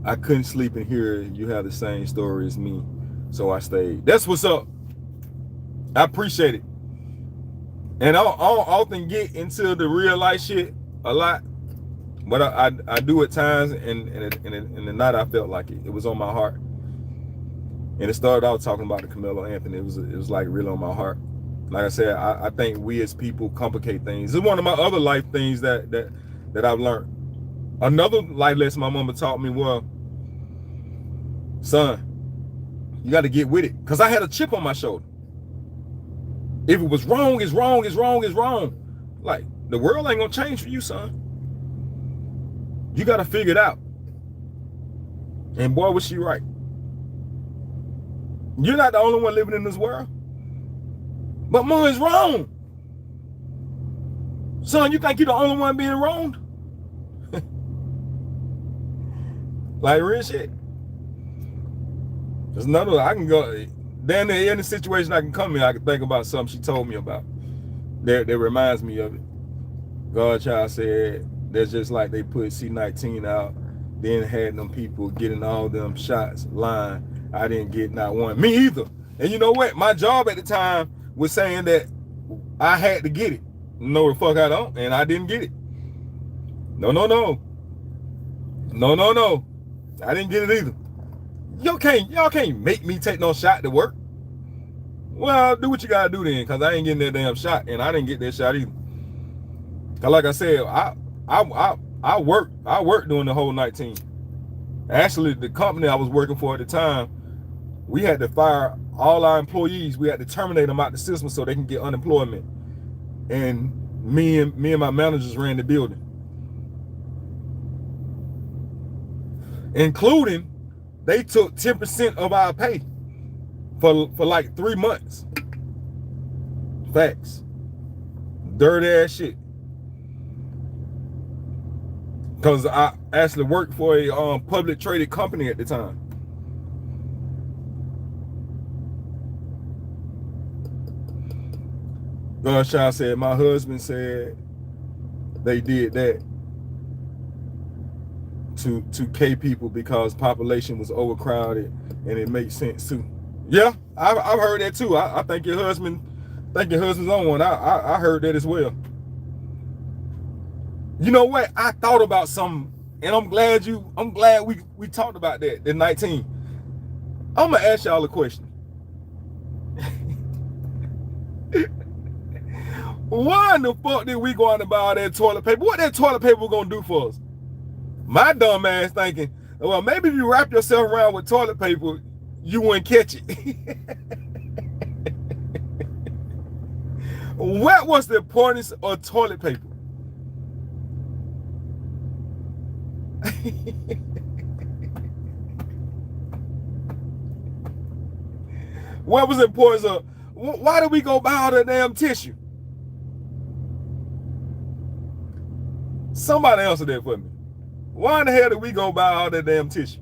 I couldn't sleep and hear you have the same story as me, so I stayed. That's what's up. I appreciate it. And I don't often get into the real life shit a lot, but I do at times, and the night I felt like it. It was on my heart. And it started out talking about the Carmelo Anthony. It was like really on my heart. Like I said, I think we as people complicate things. It's one of my other life things that I've learned. Another life lesson my mama taught me was, son, you got to get with it. Because I had a chip on my shoulder. If it was wrong, it's wrong, it's wrong, it's wrong. Like, the world ain't going to change for you, son. You got to figure it out. And boy, was she right. You're not the only one living in this world. But Mom is wrong. Son, you think you're the only one being wronged? Like real shit. There's another, I can go, then in any situation I can come in, I can think about something she told me about. That reminds me of it. Godchild said, that's just like they put C-19 out, then had them people getting all them shots lying. I didn't get not one. Me either. And you know what? My job at the time was saying that I had to get it. No, the fuck I don't. And I didn't get it. No. I didn't get it either. Y'all can't make me take no shot to work. Well, do what you gotta do then, because I ain't getting that damn shot, and I didn't get that shot either. Cause like I said, I worked during the whole 19. Actually, the company I was working for at the time, we had to fire all our employees. We had to terminate them out the system so they can get unemployment. And me and my managers ran the building, including they took 10% of our pay for like 3 months. Facts. Dirty ass shit. Because I actually worked for a public traded company at the time. Godchild said, my husband said they did that to K people because population was overcrowded, and it makes sense too. Yeah, I've heard that too. I think your husband's on one. I heard that as well. You know what? I thought about something, and I'm glad we talked about that in 19. I'm gonna ask y'all a question. Why in the fuck did we go out and buy all that toilet paper? What that toilet paper gonna do for us? My dumb ass thinking, well, maybe if you wrap yourself around with toilet paper, you wouldn't catch it. What was the importance of toilet paper? What was the importance of, why did we go buy all that damn tissue? Somebody answer that for me. Why in the hell did we go buy all that damn tissue?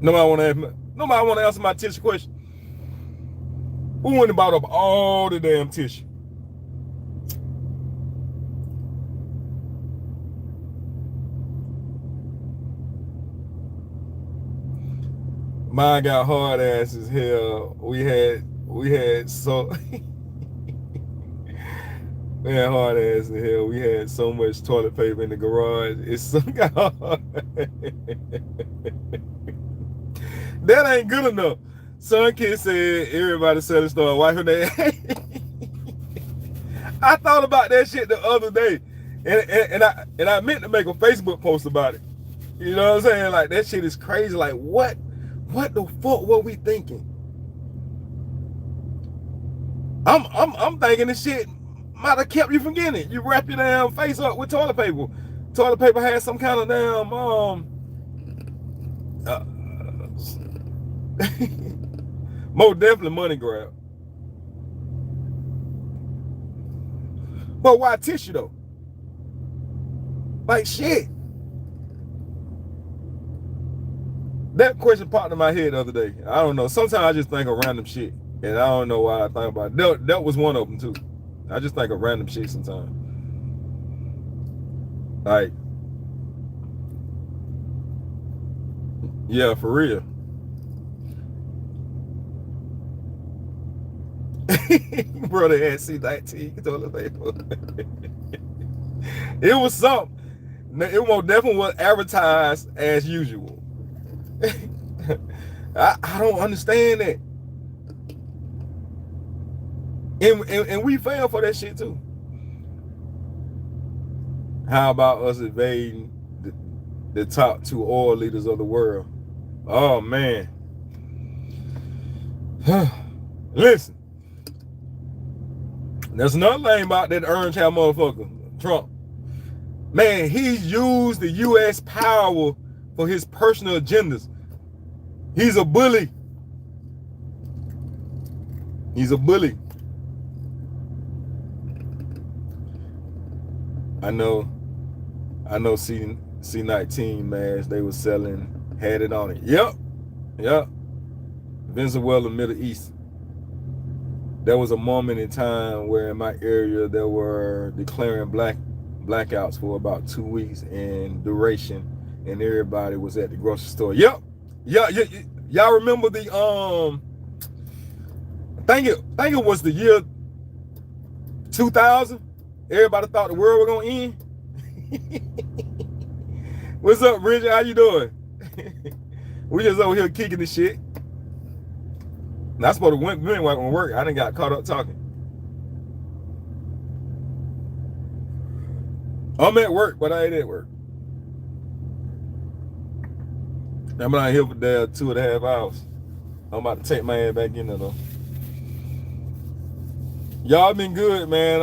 Nobody want to answer my tissue question. Who went and bought up all the damn tissue? Mine got hard ass as hell. We had so we had hard ass as hell. We had so much toilet paper in the garage. It's so hard. That ain't good enough. Son Kid said everybody said it started wiping their I thought about that shit the other day, and I meant to make a Facebook post about it. You know what I'm saying? Like, that shit is crazy. Like, what the fuck were we thinking? I'm thinking this shit might have kept you from getting it. You wrap your damn face up with toilet paper. Toilet paper has some kind of damn more definitely money grab. But why tissue though? Like shit. That question popped in my head the other day. I don't know. Sometimes I just think of random shit, and I don't know why I think about it. That was one of them too. I just think of random shit sometimes. Like, yeah, for real. Brother had C-19 toilet paper. It was something. It most definitely was advertised as usual. I don't understand that. And we fell for that shit too. How about us invading the top 2 oil leaders of the world? Oh man. Listen, There's another thing about that orange hair motherfucker, Trump. Man, he's used the U.S. power for his personal agendas. He's a bully. He's a bully. I know C19 masks they were selling, had it on it. Yep. Venezuela, Middle East. There was a moment in time where in my area they were declaring blackouts for about 2 weeks in duration, and everybody was at the grocery store. Yep. Y'all remember the I think it was the year 2000. Everybody thought the world was gonna end. What's up, Bridget? How you doing? We just over here kicking the shit. That's supposed to went on work. I done got caught up talking. I'm at work, but I ain't at work. I'm out here for 2.5 hours. I'm about to take my ass back in there though. Y'all been good, man.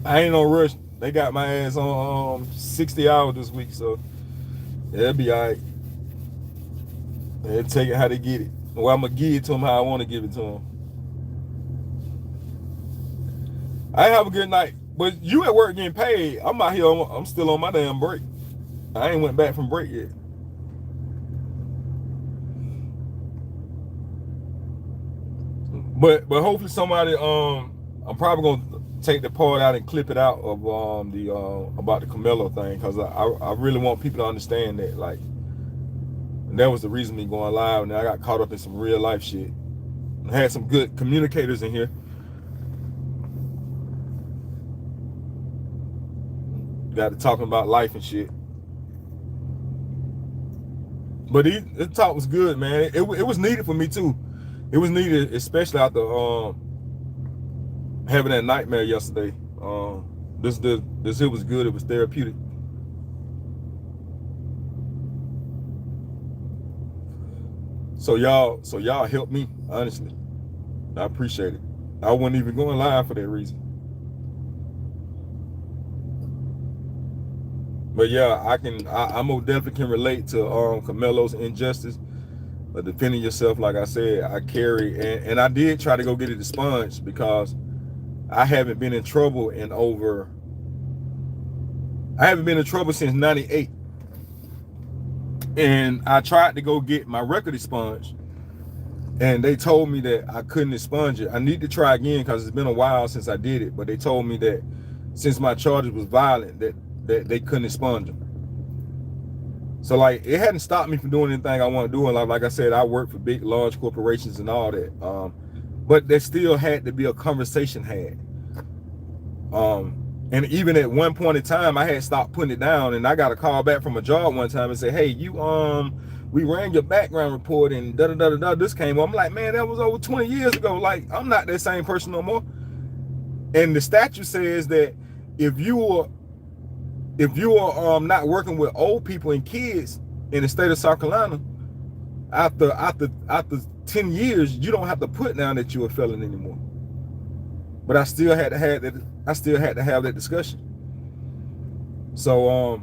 I ain't no rush. They got my ass on 60 hours this week, so it'll be all right. They'll take it how they get it. Well, I'm gonna give it to them how I want to give it to them. I have a good night, but you at work getting paid. I'm out here. I'm still on my damn break. I ain't went back from break yet. But hopefully somebody I'm probably gonna take the part out and clip it out of the about the Camelo thing, because I really want people to understand that, like, and that was the reason me going live, and I got caught up in some real life shit. I had some good communicators in here. Got to talking about life and shit. But the talk was good, man. It was needed for me too. It was needed, especially after having that nightmare yesterday. This it was good. It was therapeutic. So y'all helped me, honestly. I appreciate it. I wasn't even going live for that reason. But yeah, I most definitely can relate to Camelo's injustice. But defending yourself, like I said, I carry, and I did try to go get it expunged because I haven't been in trouble since '98. And I tried to go get my record expunged, and they told me that I couldn't expunge it. I need to try again because it's been a while since I did it, but they told me that since my charges was violent, that they couldn't expunge them. So like, it hadn't stopped me from doing anything I want to do. And like I said, I work for big, large corporations and all that. But there still had to be a conversation had. And even at one point in time, I had stopped putting it down, and I got a call back from a job one time and said, hey, we ran your background report and da-da-da-da-da, this came up. I'm like, man, that was over 20 years ago. Like, I'm not that same person no more. And the statute says that if you are not working with old people and kids in the state of South Carolina, after 10 years, you don't have to put down that you're a felon anymore. But I still had to have that discussion. So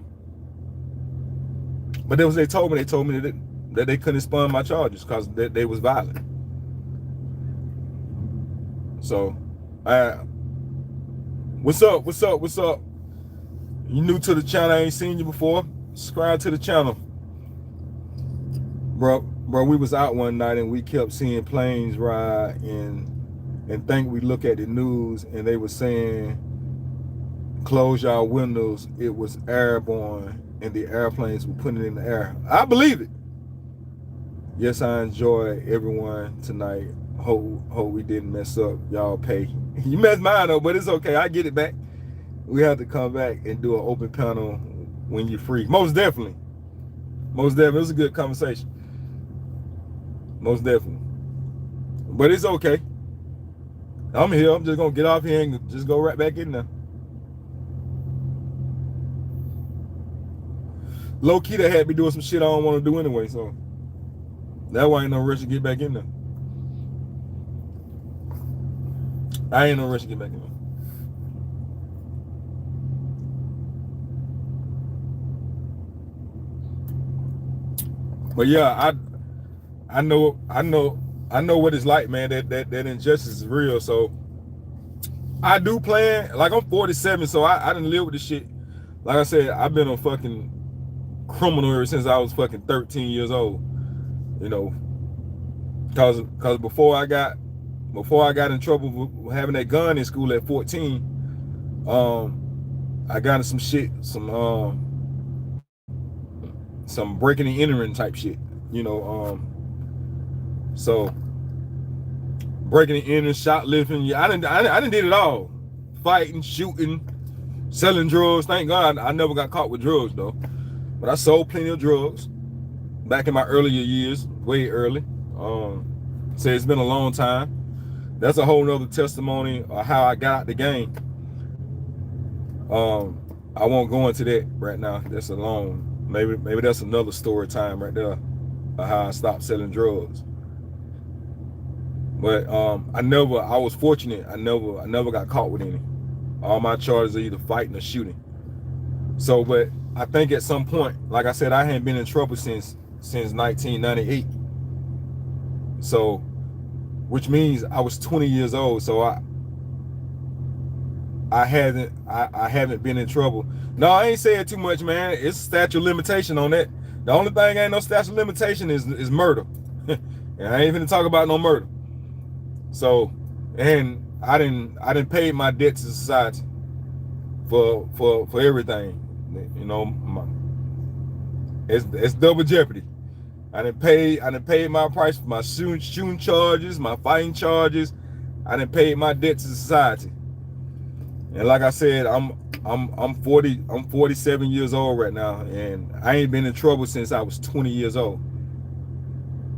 but that was they told me that they couldn't expunge my charges because they was violent. So what's up? You new to the channel, I ain't seen you before. Subscribe to the channel. Bro, we was out one night and we kept seeing planes ride, and think we look at the news and they were saying, close y'all windows. It was airborne and the airplanes were putting it in the air. I believe it. Yes, I enjoy everyone tonight. Hope we didn't mess up y'all pay. You messed mine up, but it's okay. I get it back. We have to come back and do an open panel when you're free. Most definitely. It was a good conversation. Most definitely. But it's okay. I'm here. I'm just going to get off here and just go right back in there. Low key, they had me doing some shit I don't want to do anyway, so that why ain't no rush to get back in there. I ain't no rush to get back in. But yeah, I know what it's like, man. That injustice is real. So I do plan. Like, I'm 47, so I didn't live with this shit. Like I said, I've been a fucking criminal ever since I was fucking 13 years old. You know, cause before I got in trouble with having that gun in school at 14, I got in some shit, some breaking and entering type shit. You know, so breaking and entering, shoplifting. Yeah, I didn't did it all. Fighting, shooting, selling drugs. Thank God I never got caught with drugs though. But I sold plenty of drugs back in my earlier years, way early. So it's been a long time. That's a whole nother testimony of how I got out the game. I won't go into that right now. That's a long, maybe that's another story time right there of how I stopped selling drugs. But I was fortunate. I never got caught with any. All my charges are either fighting or shooting. So, but I think at some point, like I said, I hadn't been in trouble since 1998. So, which means I was 20 years old. So I haven't been in trouble. No, I ain't saying too much, man. It's statute of limitation on that. The only thing ain't no statute of limitation is murder. And I ain't even talk about no murder. So, and I didn't pay my debt to society for everything. You know, it's double jeopardy. I didn't pay my price for my shooting charges, my fighting charges. I didn't pay my debt to society. And like I said, I'm 47 years old right now, and I ain't been in trouble since I was 20 years old.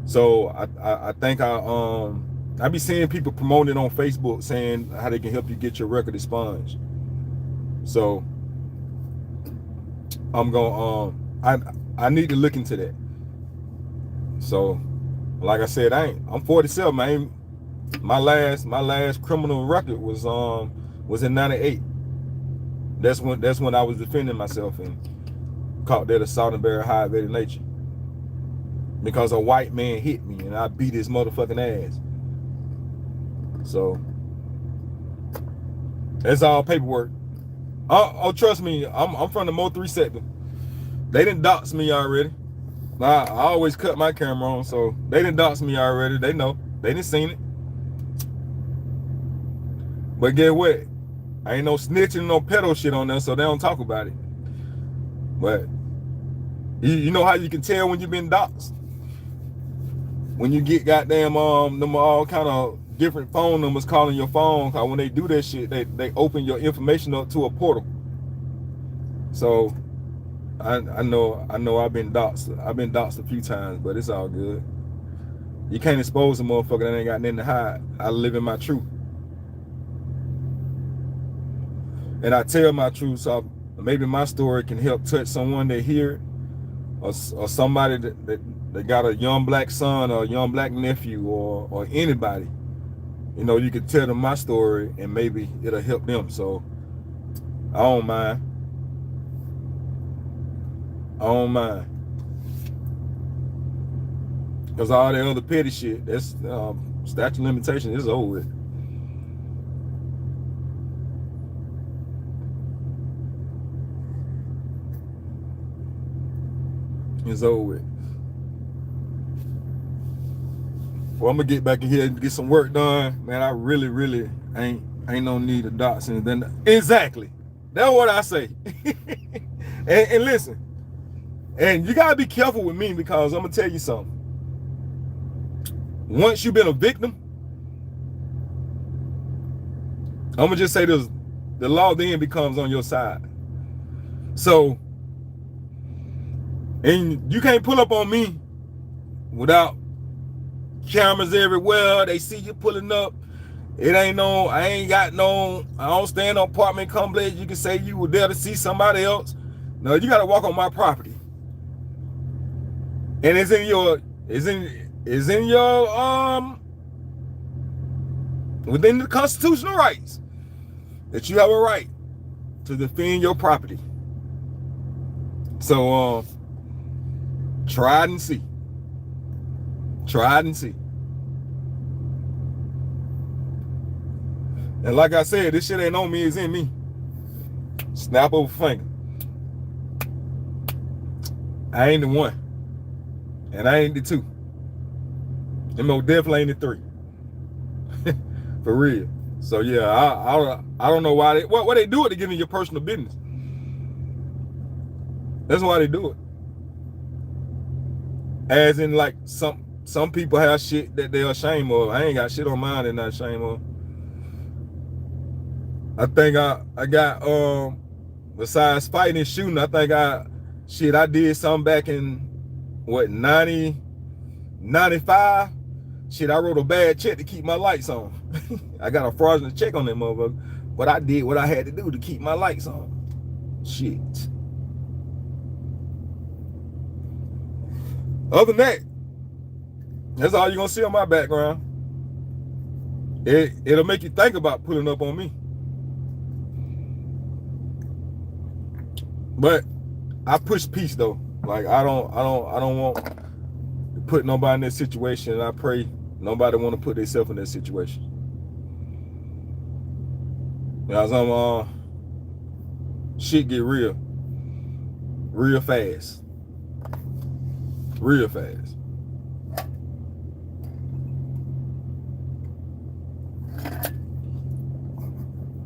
So I think I be seeing people promoting on Facebook saying how they can help you get your record expunged. So I'm going I need to look into that. So like I said, I'm 47. My last criminal record was in 98. That's when I was defending myself and caught that assault and battery high evading nature. Because a white man hit me and I beat his motherfucking ass. So it's all paperwork. Oh, trust me, I'm from the Mo 3 sector. They didn't dox me already. I always cut my camera on, so they didn't dox me already. They know. They didn't seen it. But get what? I ain't no snitching, no pedo shit on there, so they don't talk about it. But you know how you can tell when you've been doxed? When you get goddamn them all kind of different phone numbers calling your phone. Cause when they do that shit, they open your information up to a portal. So I know I've been doxed. I've been doxed a few times, but it's all good. You can't expose a motherfucker that ain't got nothing to hide. I live in my truth. And I tell my truth, so maybe my story can help touch someone that hear it, or somebody that got a young black son or a young black nephew or anybody. You know, you could tell them my story and maybe it'll help them. So I don't mind. Because all that other petty shit, that's statute of limitation is over with. It's over with. Well, I'm gonna get back in here and get some work done. Man, I really ain't no need of doxing. Then exactly. That's what I say. and listen, and you gotta be careful with me because I'm gonna tell you something. Once you've been a victim, I'm gonna just say this, the law then becomes on your side. So, and you can't pull up on me without cameras everywhere. They see you pulling up. It ain't no, I don't stay in no apartment complex. You can say you were there to see somebody else. No, you gotta walk on my property. And it's in your within the constitutional rights, that you have a right to defend your property. So try it and see. Try it and see. And like I said, this shit ain't on me, it's in me. Snap of a finger. I ain't the one. And I ain't the two. And most definitely ain't the three. For real. So yeah, I don't know why what they do it to get in your personal business. That's why they do it. As in, like, some people have shit that they're ashamed of. I ain't got shit on mine they're not ashamed of. I think I got besides fighting and shooting, I think I did something back in what 90, 95. Shit, I wrote a bad check to keep my lights on. I got a fraudulent check on that motherfucker, but I did what I had to do to keep my lights on. Shit. Other than that, that's all you're gonna see on my background. It'll make you think about pulling up on me. But I push peace though. Like I don't want to put nobody in that situation, and I pray nobody want to put themselves in that situation. Because shit get real fast. Real fast.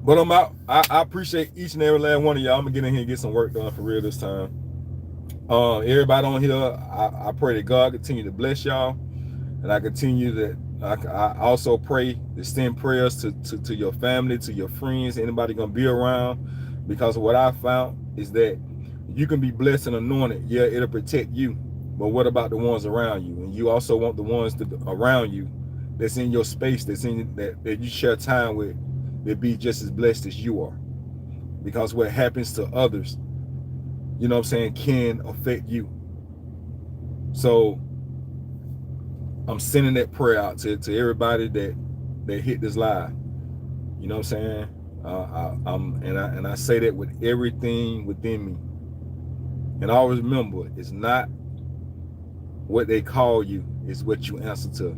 But I'm out. I appreciate each and every last one of y'all. I'm gonna get in here and get some work done for real this time. Everybody on here, I pray that God continue to bless y'all, and I continue that. I also pray to send prayers to your family, to your friends, anybody gonna be around, because what I found is that you can be blessed and anointed. Yeah, it'll protect you, but what about the ones around you? And you also want the ones around you that's in your space, that's in that you share time with, that be just as blessed as you are. Because what happens to others, you know what I'm saying, can affect you. So I'm sending that prayer out to everybody that hit this live. You know what I'm saying? I say that with everything within me. And always remember, it's not what they call you, it's what you answer to.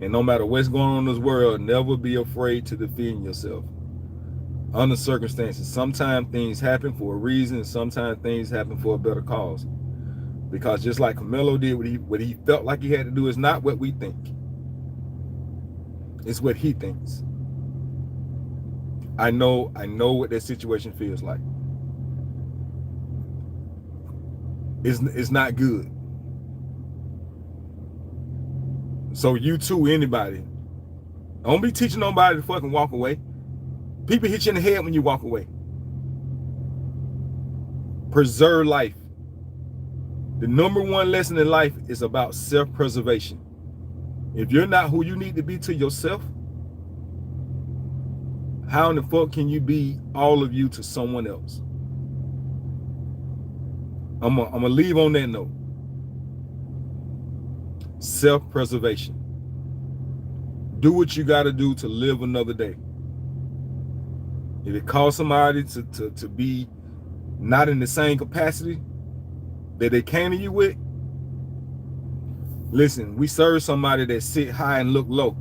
And no matter what's going on in this world, never be afraid to defend yourself. Under circumstances, sometimes things happen for a reason, and sometimes things happen for a better cause. Because just like Camilo did, what he felt like he had to do is not what we think. It's what he thinks. I know what that situation feels like. It's not good. So you too, anybody, don't be teaching nobody to fucking walk away. People hit you in the head when you walk away. Preserve life. The number one lesson in life is about self-preservation. If you're not who you need to be to yourself, how in the fuck can you be all of you to someone else? I'm gonna leave on that note. Self-preservation. Do what you got to do to live another day. If it costs somebody to be not in the same capacity that they came to you with, listen, we serve somebody that sit high and look low.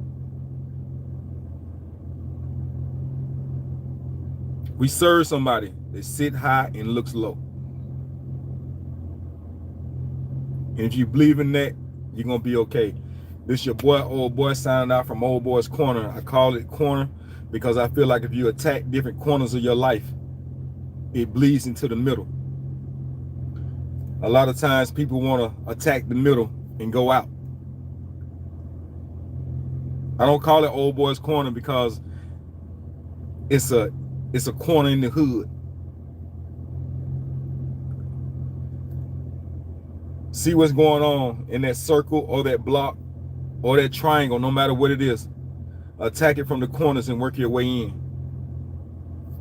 We serve somebody that sit high and looks low. And if you believe in that, you're going to be okay. This your boy, Old Boy, signing out from Old Boy's Corner. I call it corner because I feel like if you attack different corners of your life, it bleeds into the middle. A lot of times people want to attack the middle and go out. I don't call it Old Boy's Corner because it's a corner in the hood. See what's going on in that circle or that block or that triangle, no matter what it is. Attack it from the corners and work your way in.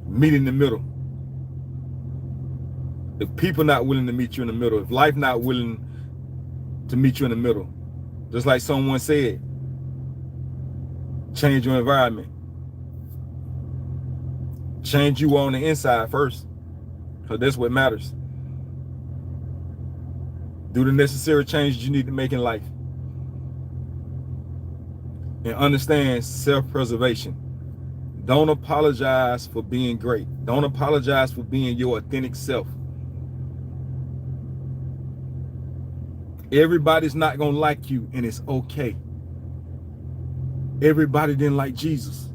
Meet in the middle. If people not willing to meet you in the middle, if life not willing to meet you in the middle, just like someone said, Change your environment. Change you on the inside first, because that's what matters. Do the necessary changes you need to make in life. And understand self-preservation. Don't apologize for being great. Don't apologize for being your authentic self. Everybody's not going to like you, and it's okay. Everybody didn't like Jesus.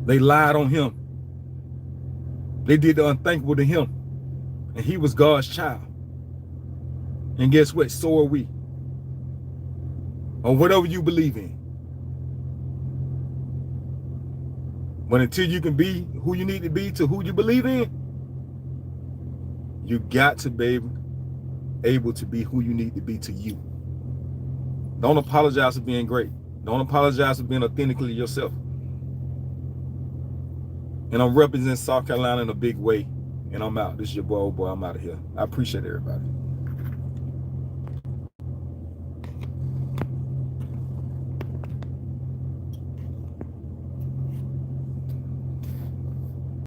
They lied on him. They did the unthinkable to him. And he was God's child. And guess what? So are we. Or whatever you believe in. But until you can be who you need to be to who you believe in, you got to be able to be who you need to be to you. Don't apologize for being great. Don't apologize for being authentically yourself. And I'm representing South Carolina in a big way. And I'm out. This is your boy, I'm out of here. I appreciate everybody.